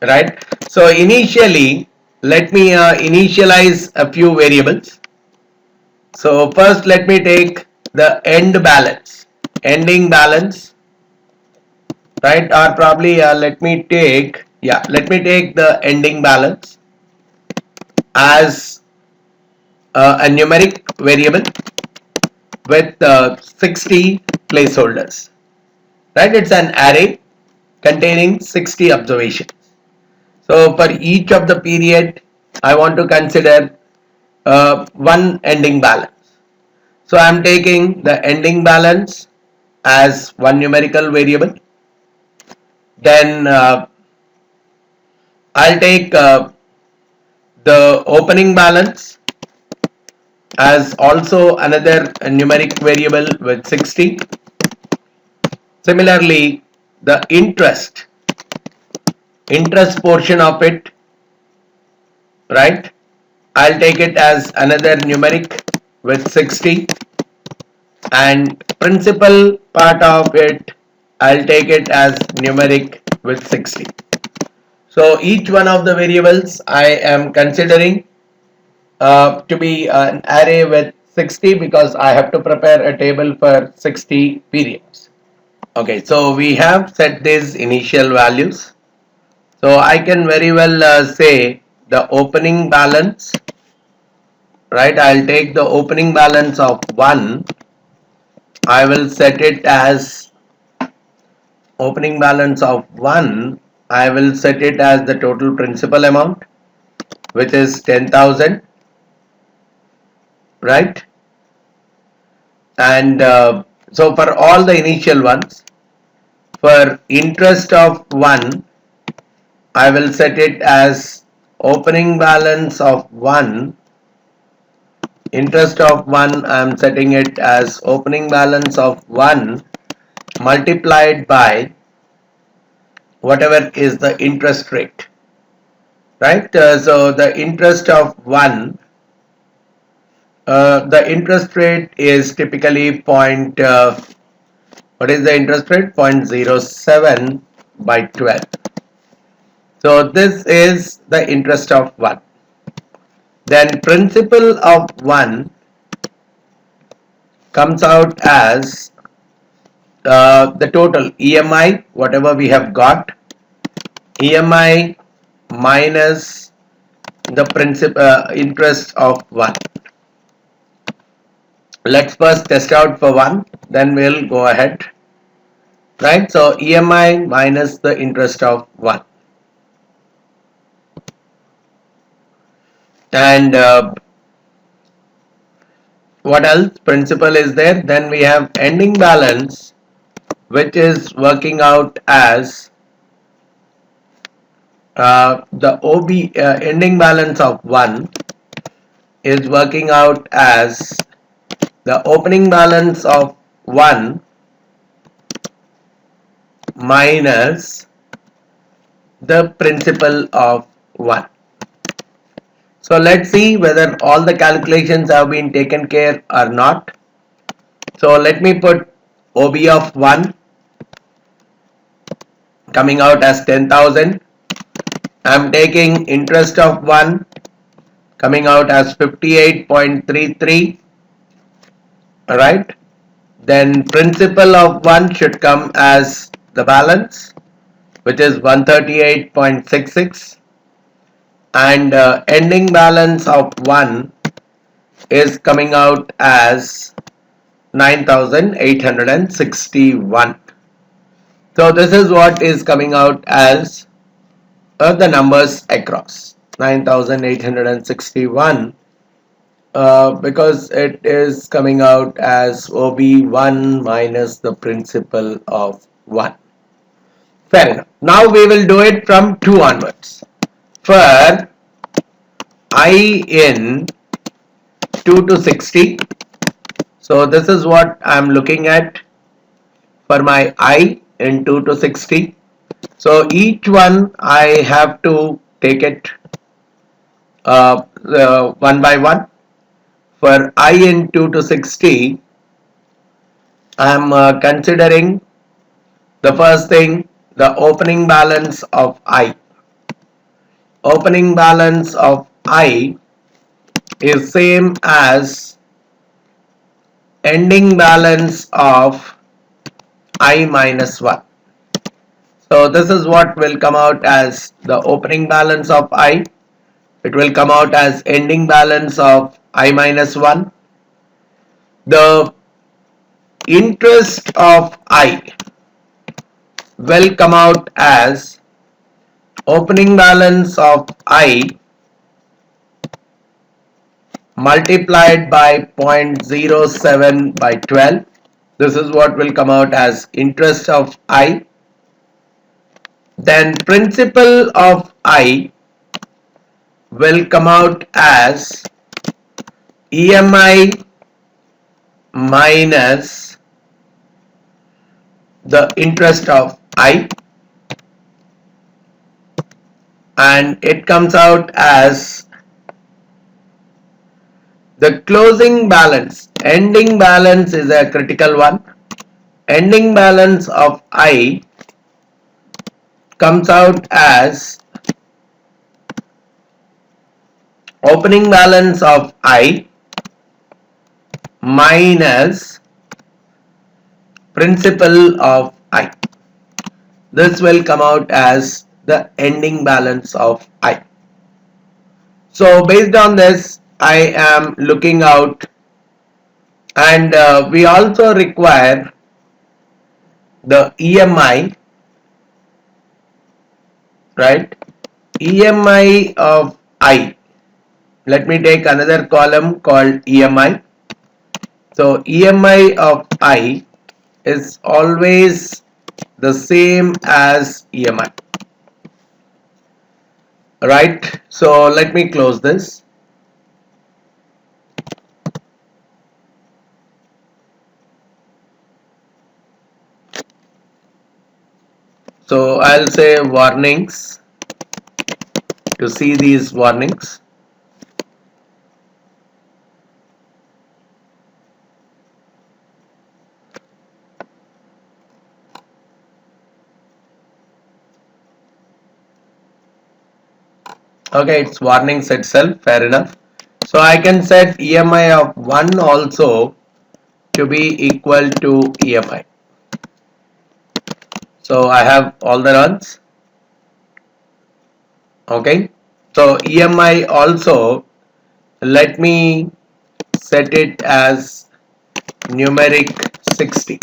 right? So initially, let me initialize a few variables. So first let me take the end balance, ending balance, right? Or probably let me take the ending balance as a numeric variable with 60 placeholders, right? It's an array containing 60 observations. So for each of the period, I want to consider one ending balance. So I am taking the ending balance as one numerical variable. Then I'll take the opening balance as also another numeric variable with 60. Similarly, the interest portion of it, right? I'll take it as another numeric with 60, and principal part of it, I'll take it as numeric with 60. So each one of the variables I am considering to be an array with 60 because I have to prepare a table for 60 periods. Okay, so we have set these initial values. So I can very well say the opening balance, right? I'll take the opening balance of 1. I will set it as opening balance of 1. I will set it as the total principal amount, which is 10,000, right? And so for all the initial ones, for interest of 1, I will set it as opening balance of 1, interest of 1, I am setting it as opening balance of 1 multiplied by whatever is the interest rate, right? So the interest of 1, the interest rate is typically what is the interest rate? 0.07 by 12. So this is the interest of 1. Then principal of 1 comes out as the total EMI, whatever we have got, EMI minus the principal interest of 1. Let's first test out for 1, then we'll go ahead, right? So EMI minus the interest of 1. And what else? Principal is there. Then we have ending balance, which is working out as the OB ending balance of 1 is working out as the opening balance of 1 minus the principal of 1. So let's see whether all the calculations have been taken care or not. So let me put OB of 1 coming out as 10,000. I am taking interest of 1 coming out as 58.33. Alright. Then principal of 1 should come as the balance, which is 138.66. And ending balance of 1 is coming out as 9,861. So this is what is coming out as the numbers across 9,861 because it is coming out as OB1 minus the principal of 1. Fair enough. Now we will do it from 2 onwards. For I in 2 to 60, so this is what I am looking at for my I in 2 to 60. So each one I have to take it one by one. For I in 2 to 60, I am considering the first thing, the opening balance of I. Opening balance of I is same as ending balance of I minus 1. So this is what will come out as the opening balance of I. It will come out as ending balance of I minus 1. The interest of I will come out as opening balance of I multiplied by 0.07 by 12. This is what will come out as interest of I. Then principal of I will come out as EMI minus the interest of I, and it comes out as the closing balance. Ending balance is a critical one. Ending balance of I comes out as opening balance of I minus principal of I. This will come out as the ending balance of I. So based on this, I am looking out, and we also require the EMI, right? EMI of I. Let me take another column called EMI. So EMI of I is always the same as EMI. right? So let me close this. So I'll say warnings to see these warnings. Okay, it's warnings itself, fair enough. So I can set EMI of 1 also to be equal to EMI. So I have all the runs. Okay. So EMI also, let me set it as numeric 60.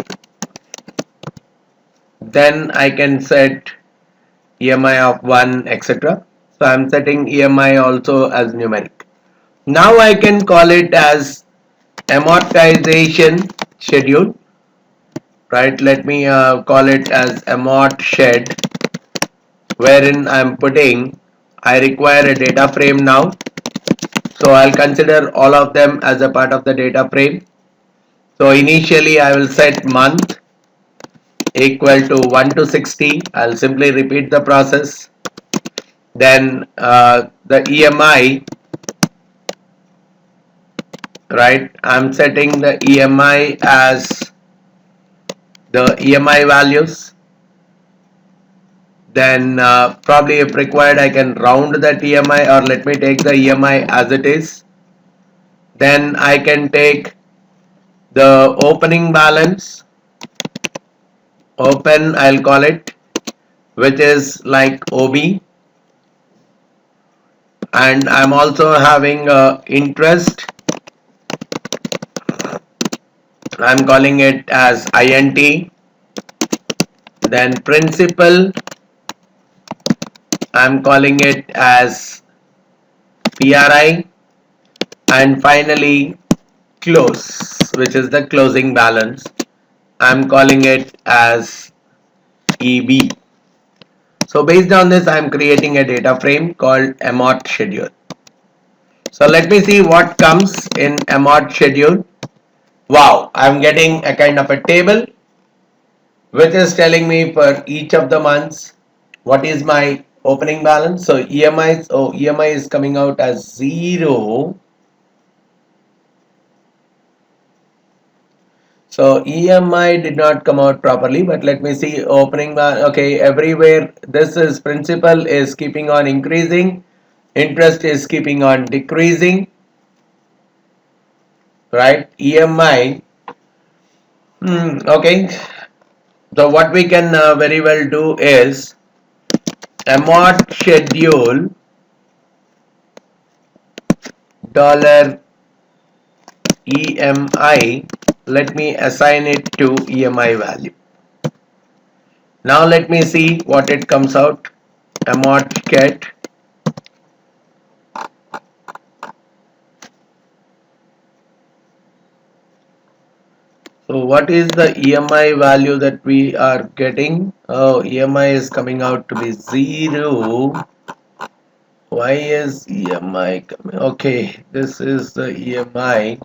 Then I can set EMI of 1, etc. So I'm setting EMI also as numeric. Now I can call it as amortization schedule, right? Let me call it as amort shed, wherein I'm putting, I require a data frame now. So I'll consider all of them as a part of the data frame. So initially I will set month equal to 1 to 60. I'll simply repeat the process. Then the EMI, right? I'm setting the EMI as the EMI values. Then probably if required I can round that EMI, or let me take the EMI as it is. Then I can take the opening balance, open I'll call it, which is like OB, and I'm also having interest, I'm calling it as INT. Then principal, I'm calling it as PRI, and finally close, which is the closing balance, I'm calling it as EB. So based on this I'm creating a data frame called amort schedule. So let me see what comes in amort schedule. Wow, I'm getting a kind of a table which is telling me for each of the months what is my opening balance. So EMI is coming out as 0. So EMI did not come out properly, but let me see opening balance. Okay, everywhere this is principal is keeping on increasing, interest is keeping on decreasing, right? EMI. Okay. So what we can very well do is amort schedule dollar EMI. Let me assign it to EMI value. Now let me see what it comes out. Amort get. So what is the EMI value that we are getting? Oh, EMI is coming out to be 0. Why is EMI coming? Okay, this is the EMI.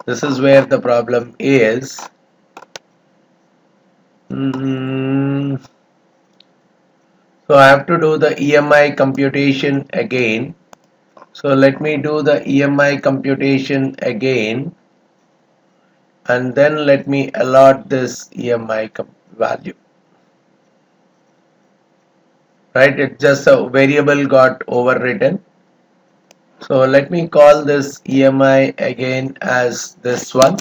This is where the problem is. So I have to do the EMI computation again. So let me do the EMI computation again, and then let me allot this EMI value. Right, it's just a variable got overwritten. So let me call this EMI again as this one.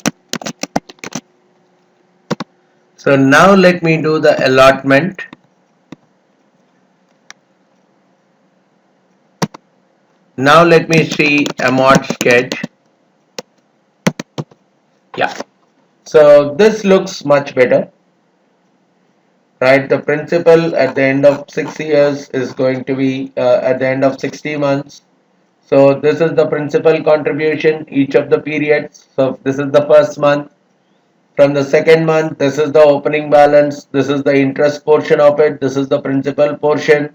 So now let me do the allotment. Now let me see amort sketch. Yeah. So this looks much better. Right, the principal at the end of 6 years is going to be at the end of 60 months. So this is the principal contribution each of the periods. So this is the first month. From the second month, this is the opening balance. This is the interest portion of it. This is the principal portion.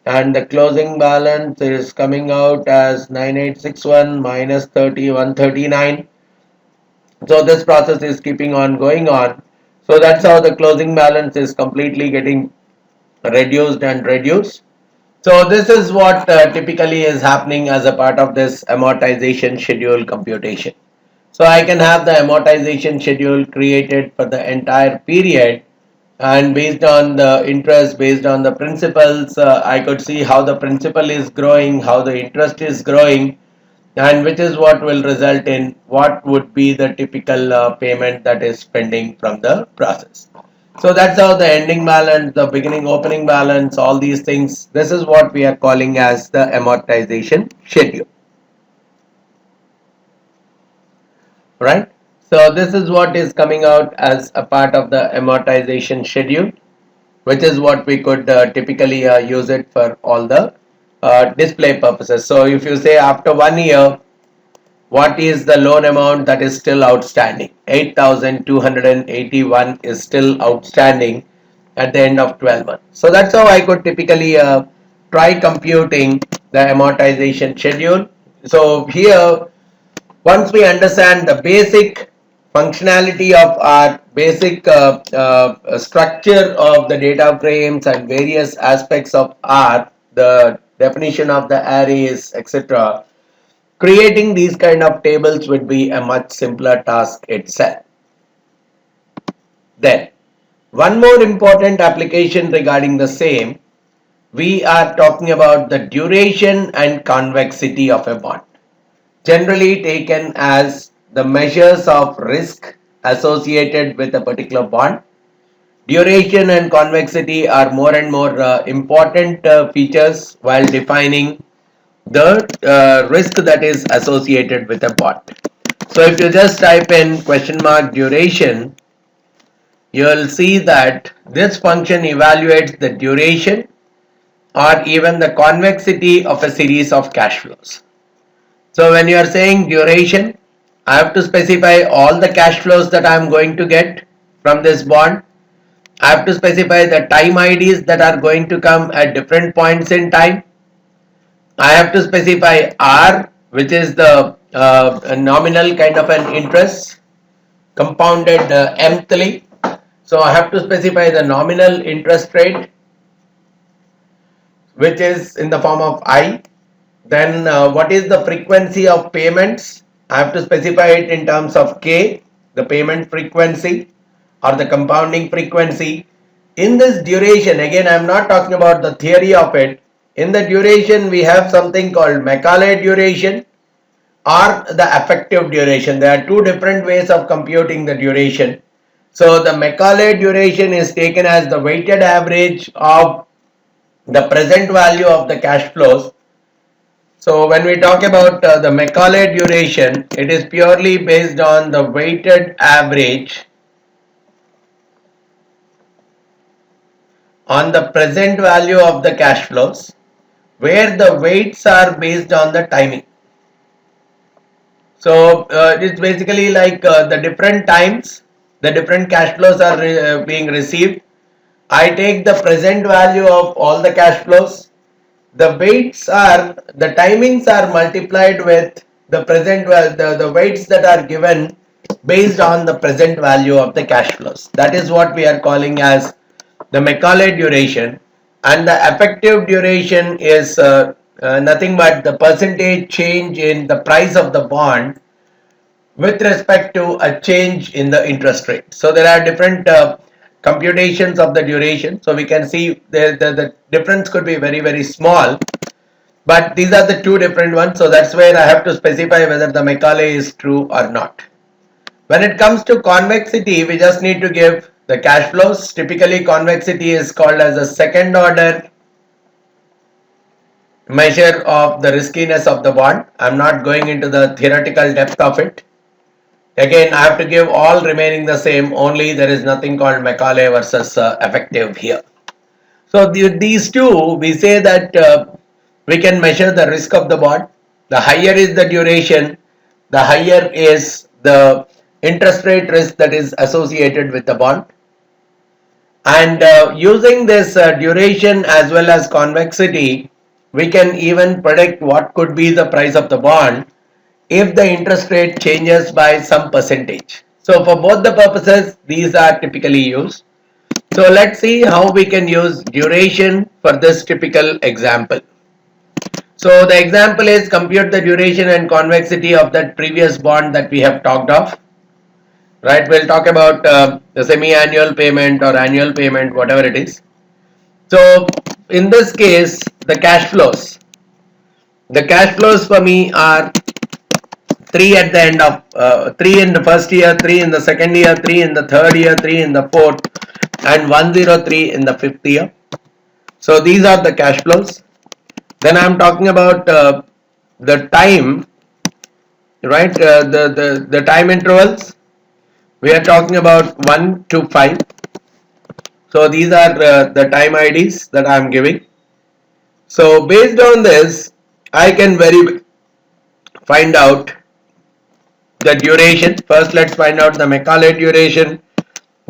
and the closing balance is coming out as 9861 minus 3139. So this process is keeping on going on. So that's how the closing balance is completely getting reduced and reduced. So this is what typically is happening as a part of this amortization schedule computation. So I can have the amortization schedule created for the entire period, and based on the interest, based on the principals, I could see how the principal is growing, how the interest is growing, and which is what will result in what would be the typical payment that is pending from the process. So that's how the ending balance, the beginning opening balance, all these things, this is what we are calling as the amortization schedule, right? So this is what is coming out as a part of the amortization schedule, which is what we could typically use it for all the display purposes. So if you say after 1 year, what is the loan amount that is still outstanding? 8,281 is still outstanding at the end of 12 months. So that's how I could typically try computing the amortization schedule. So here, once we understand the basic functionality of our basic structure of the data frames and various aspects of R, the definition of the arrays, etc., creating these kind of tables would be a much simpler task itself. Then, one more important application regarding the same, we are talking about the duration and convexity of a bond, generally taken as the measures of risk associated with a particular bond. Duration and convexity are more and more important features while defining the risk that is associated with a bond. So if you just type in question mark duration, you will see that this function evaluates the duration or even the convexity of a series of cash flows. So when you are saying duration, I have to specify all the cash flows that I am going to get from this bond. I have to specify the time IDs that are going to come at different points in time. I have to specify R, which is the nominal kind of an interest compounded mthly. So I have to specify the nominal interest rate, which is in the form of I. Then what is the frequency of payments? I have to specify it in terms of K, the payment frequency or the compounding frequency. In this duration, again, I am not talking about the theory of it. In the duration, we have something called Macaulay duration or the effective duration. There are two different ways of computing the duration. So the Macaulay duration is taken as the weighted average of the present value of the cash flows. So when we talk about the Macaulay duration, it is purely based on the weighted average on the present value of the cash flows, where the weights are based on the timing. So it's basically like the different times, the different cash flows are being received. I take the present value of all the cash flows. The weights are, the timings are multiplied with the present, the weights that are given based on the present value of the cash flows. That is what we are calling as the Macaulay duration, and the effective duration is nothing but the percentage change in the price of the bond with respect to a change in the interest rate. So there are different computations of the duration. So we can see the difference could be very, very small, but these are the two different ones. So that's where I have to specify whether the Macaulay is true or not. When it comes to convexity, we just need to give the cash flows. Typically, convexity is called as a second order measure of the riskiness of the bond. I'm not going into the theoretical depth of it. Again, I have to give all remaining the same, only there is nothing called Macaulay versus effective here. So these two, we say that we can measure the risk of the bond. The higher is the duration, the higher is the interest rate risk that is associated with the bond. And using this duration as well as convexity, we can even predict what could be the price of the bond if the interest rate changes by some percentage. So for both the purposes, these are typically used. So let's see how we can use duration for this typical example. So the example is compute the duration and convexity of that previous bond that we have talked of. Right, we'll talk about the semi-annual payment or annual payment, whatever it is. So in this case, the cash flows for me are 3 at the end of 3 in the first year, 3 in the second year, 3 in the third year, 3 in the fourth, and 103 in the fifth year. So these are the cash flows. Then I'm talking about the time, right? The time intervals. We are talking about 1 to 5. So these are the time IDs that I'm giving. So based on this, I can find out the duration. First, let's find out the Macaulay duration.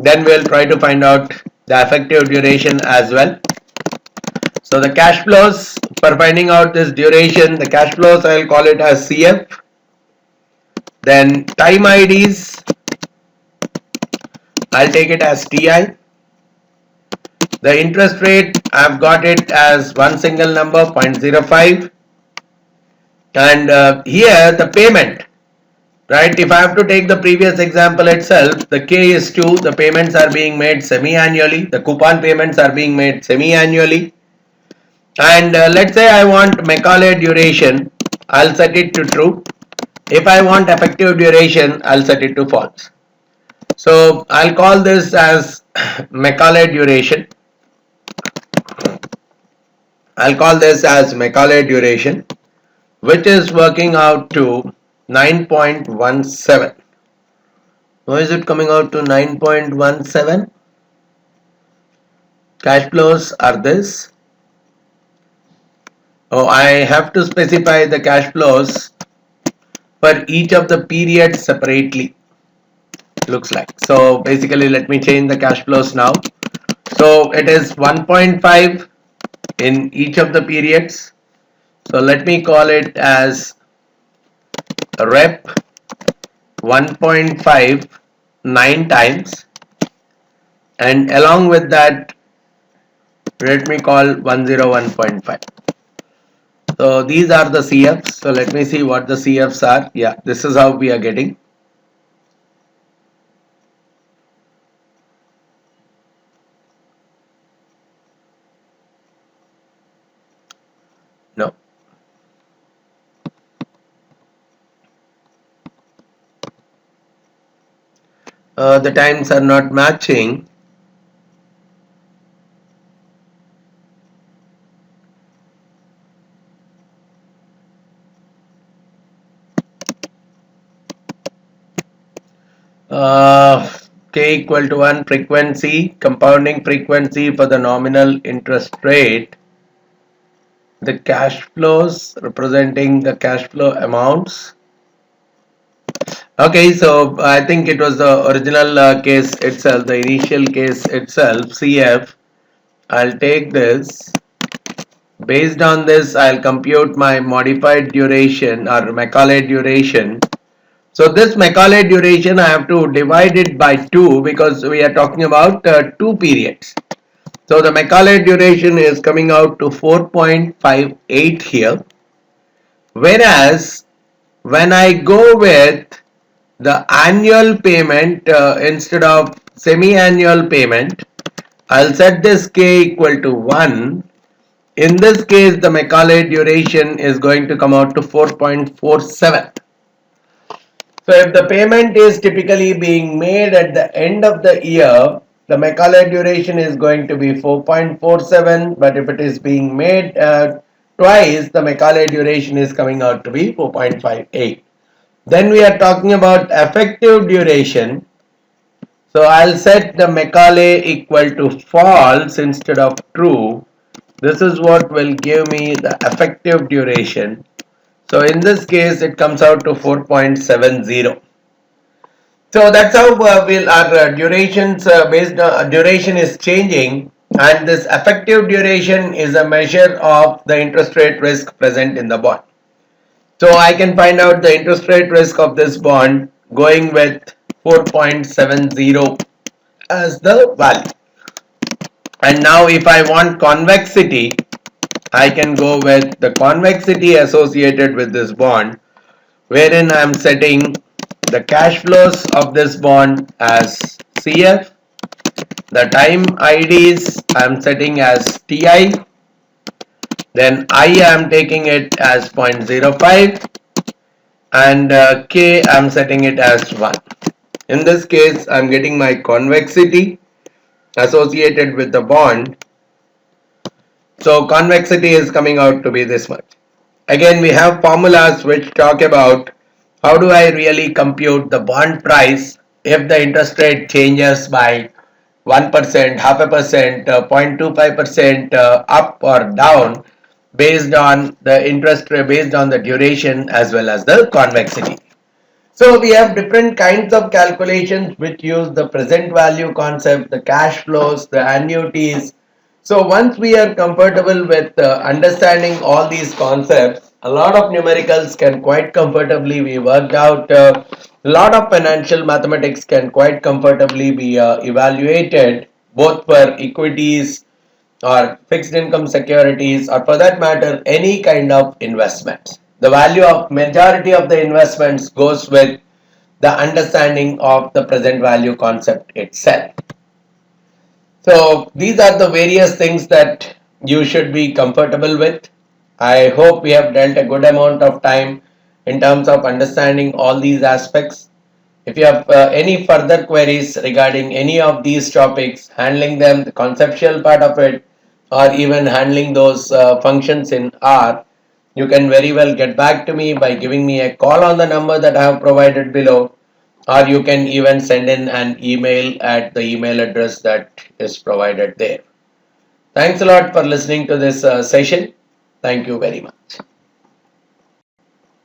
Then we'll try to find out the effective duration as well. So the cash flows, for finding out this duration, the cash flows I'll call it as CF. Then time IDs, I'll take it as TI. The interest rate, I've got it as one single number, 0.05. And here the payment, right? If I have to take the previous example itself, the K is 2, the payments are being made semi-annually, the coupon payments are being made semi-annually. And let's say I want Macaulay duration, I'll set it to true. If I want effective duration, I'll set it to false. So I'll call this as Macaulay duration. I'll call this as Macaulay duration, which is working out to 9.17. Why is it coming out to 9.17? Cash flows are this. Oh, I have to specify the cash flows for each of the periods separately. Looks like. So basically, let me change the cash flows now. So it is 1.5 in each of the periods. So let me call it as rep 1.5 9 times, and along with that let me call 101.5. So these are the CFs. So let me see what the CFs are. Yeah, this is how we are getting. No. The times are not matching. K equal to 1 frequency, compounding frequency for the nominal interest rate. The cash flows representing the cash flow amounts. Okay, so I think it was the original case itself, the initial case itself, CF. I'll take this. Based on this, I'll compute my modified duration or Macaulay duration. So this Macaulay duration, I have to divide it by 2 because we are talking about 2 periods. So the Macaulay duration is coming out to 4.58 here. Whereas when I go with the annual payment instead of semi-annual payment, I'll set this K equal to 1. In this case, the Macaulay duration is going to come out to 4.47. So if the payment is typically being made at the end of the year, the Macaulay duration is going to be 4.47, but if it is being made twice, the Macaulay duration is coming out to be 4.58. Then we are talking about effective duration. So I'll set the Macaulay equal to false instead of true. This is what will give me the effective duration. So in this case, it comes out to 4.70. So that's how our durations based on duration is changing, and this effective duration is a measure of the interest rate risk present in the bond. So I can find out the interest rate risk of this bond going with 4.70 as the value. And now if I want convexity, I can go with the convexity associated with this bond, wherein I am setting the cash flows of this bond as CF, the time IDs I am setting as TI, then I am taking it as 0.05, and K I am setting it as 1. In this case, I am getting my convexity associated with the bond. So convexity is coming out to be this much. Again, we have formulas which talk about how do I really compute the bond price if the interest rate changes by 1%, half a percent, 0.25% up or down based on the interest rate, based on the duration as well as the convexity. So we have different kinds of calculations which use the present value concept, the cash flows, the annuities. So once we are comfortable with understanding all these concepts, a lot of numericals can quite comfortably be worked out. A lot of financial mathematics can quite comfortably be evaluated both for equities or fixed income securities, or for that matter any kind of investments. The value of majority of the investments goes with the understanding of the present value concept itself. So these are the various things that you should be comfortable with. I hope we have dealt a good amount of time in terms of understanding all these aspects. If you have any further queries regarding any of these topics, handling them, the conceptual part of it, or even handling those functions in R, you can very well get back to me by giving me a call on the number that I have provided below, or you can even send in an email at the email address that is provided there. Thanks a lot for listening to this session. Thank you very much.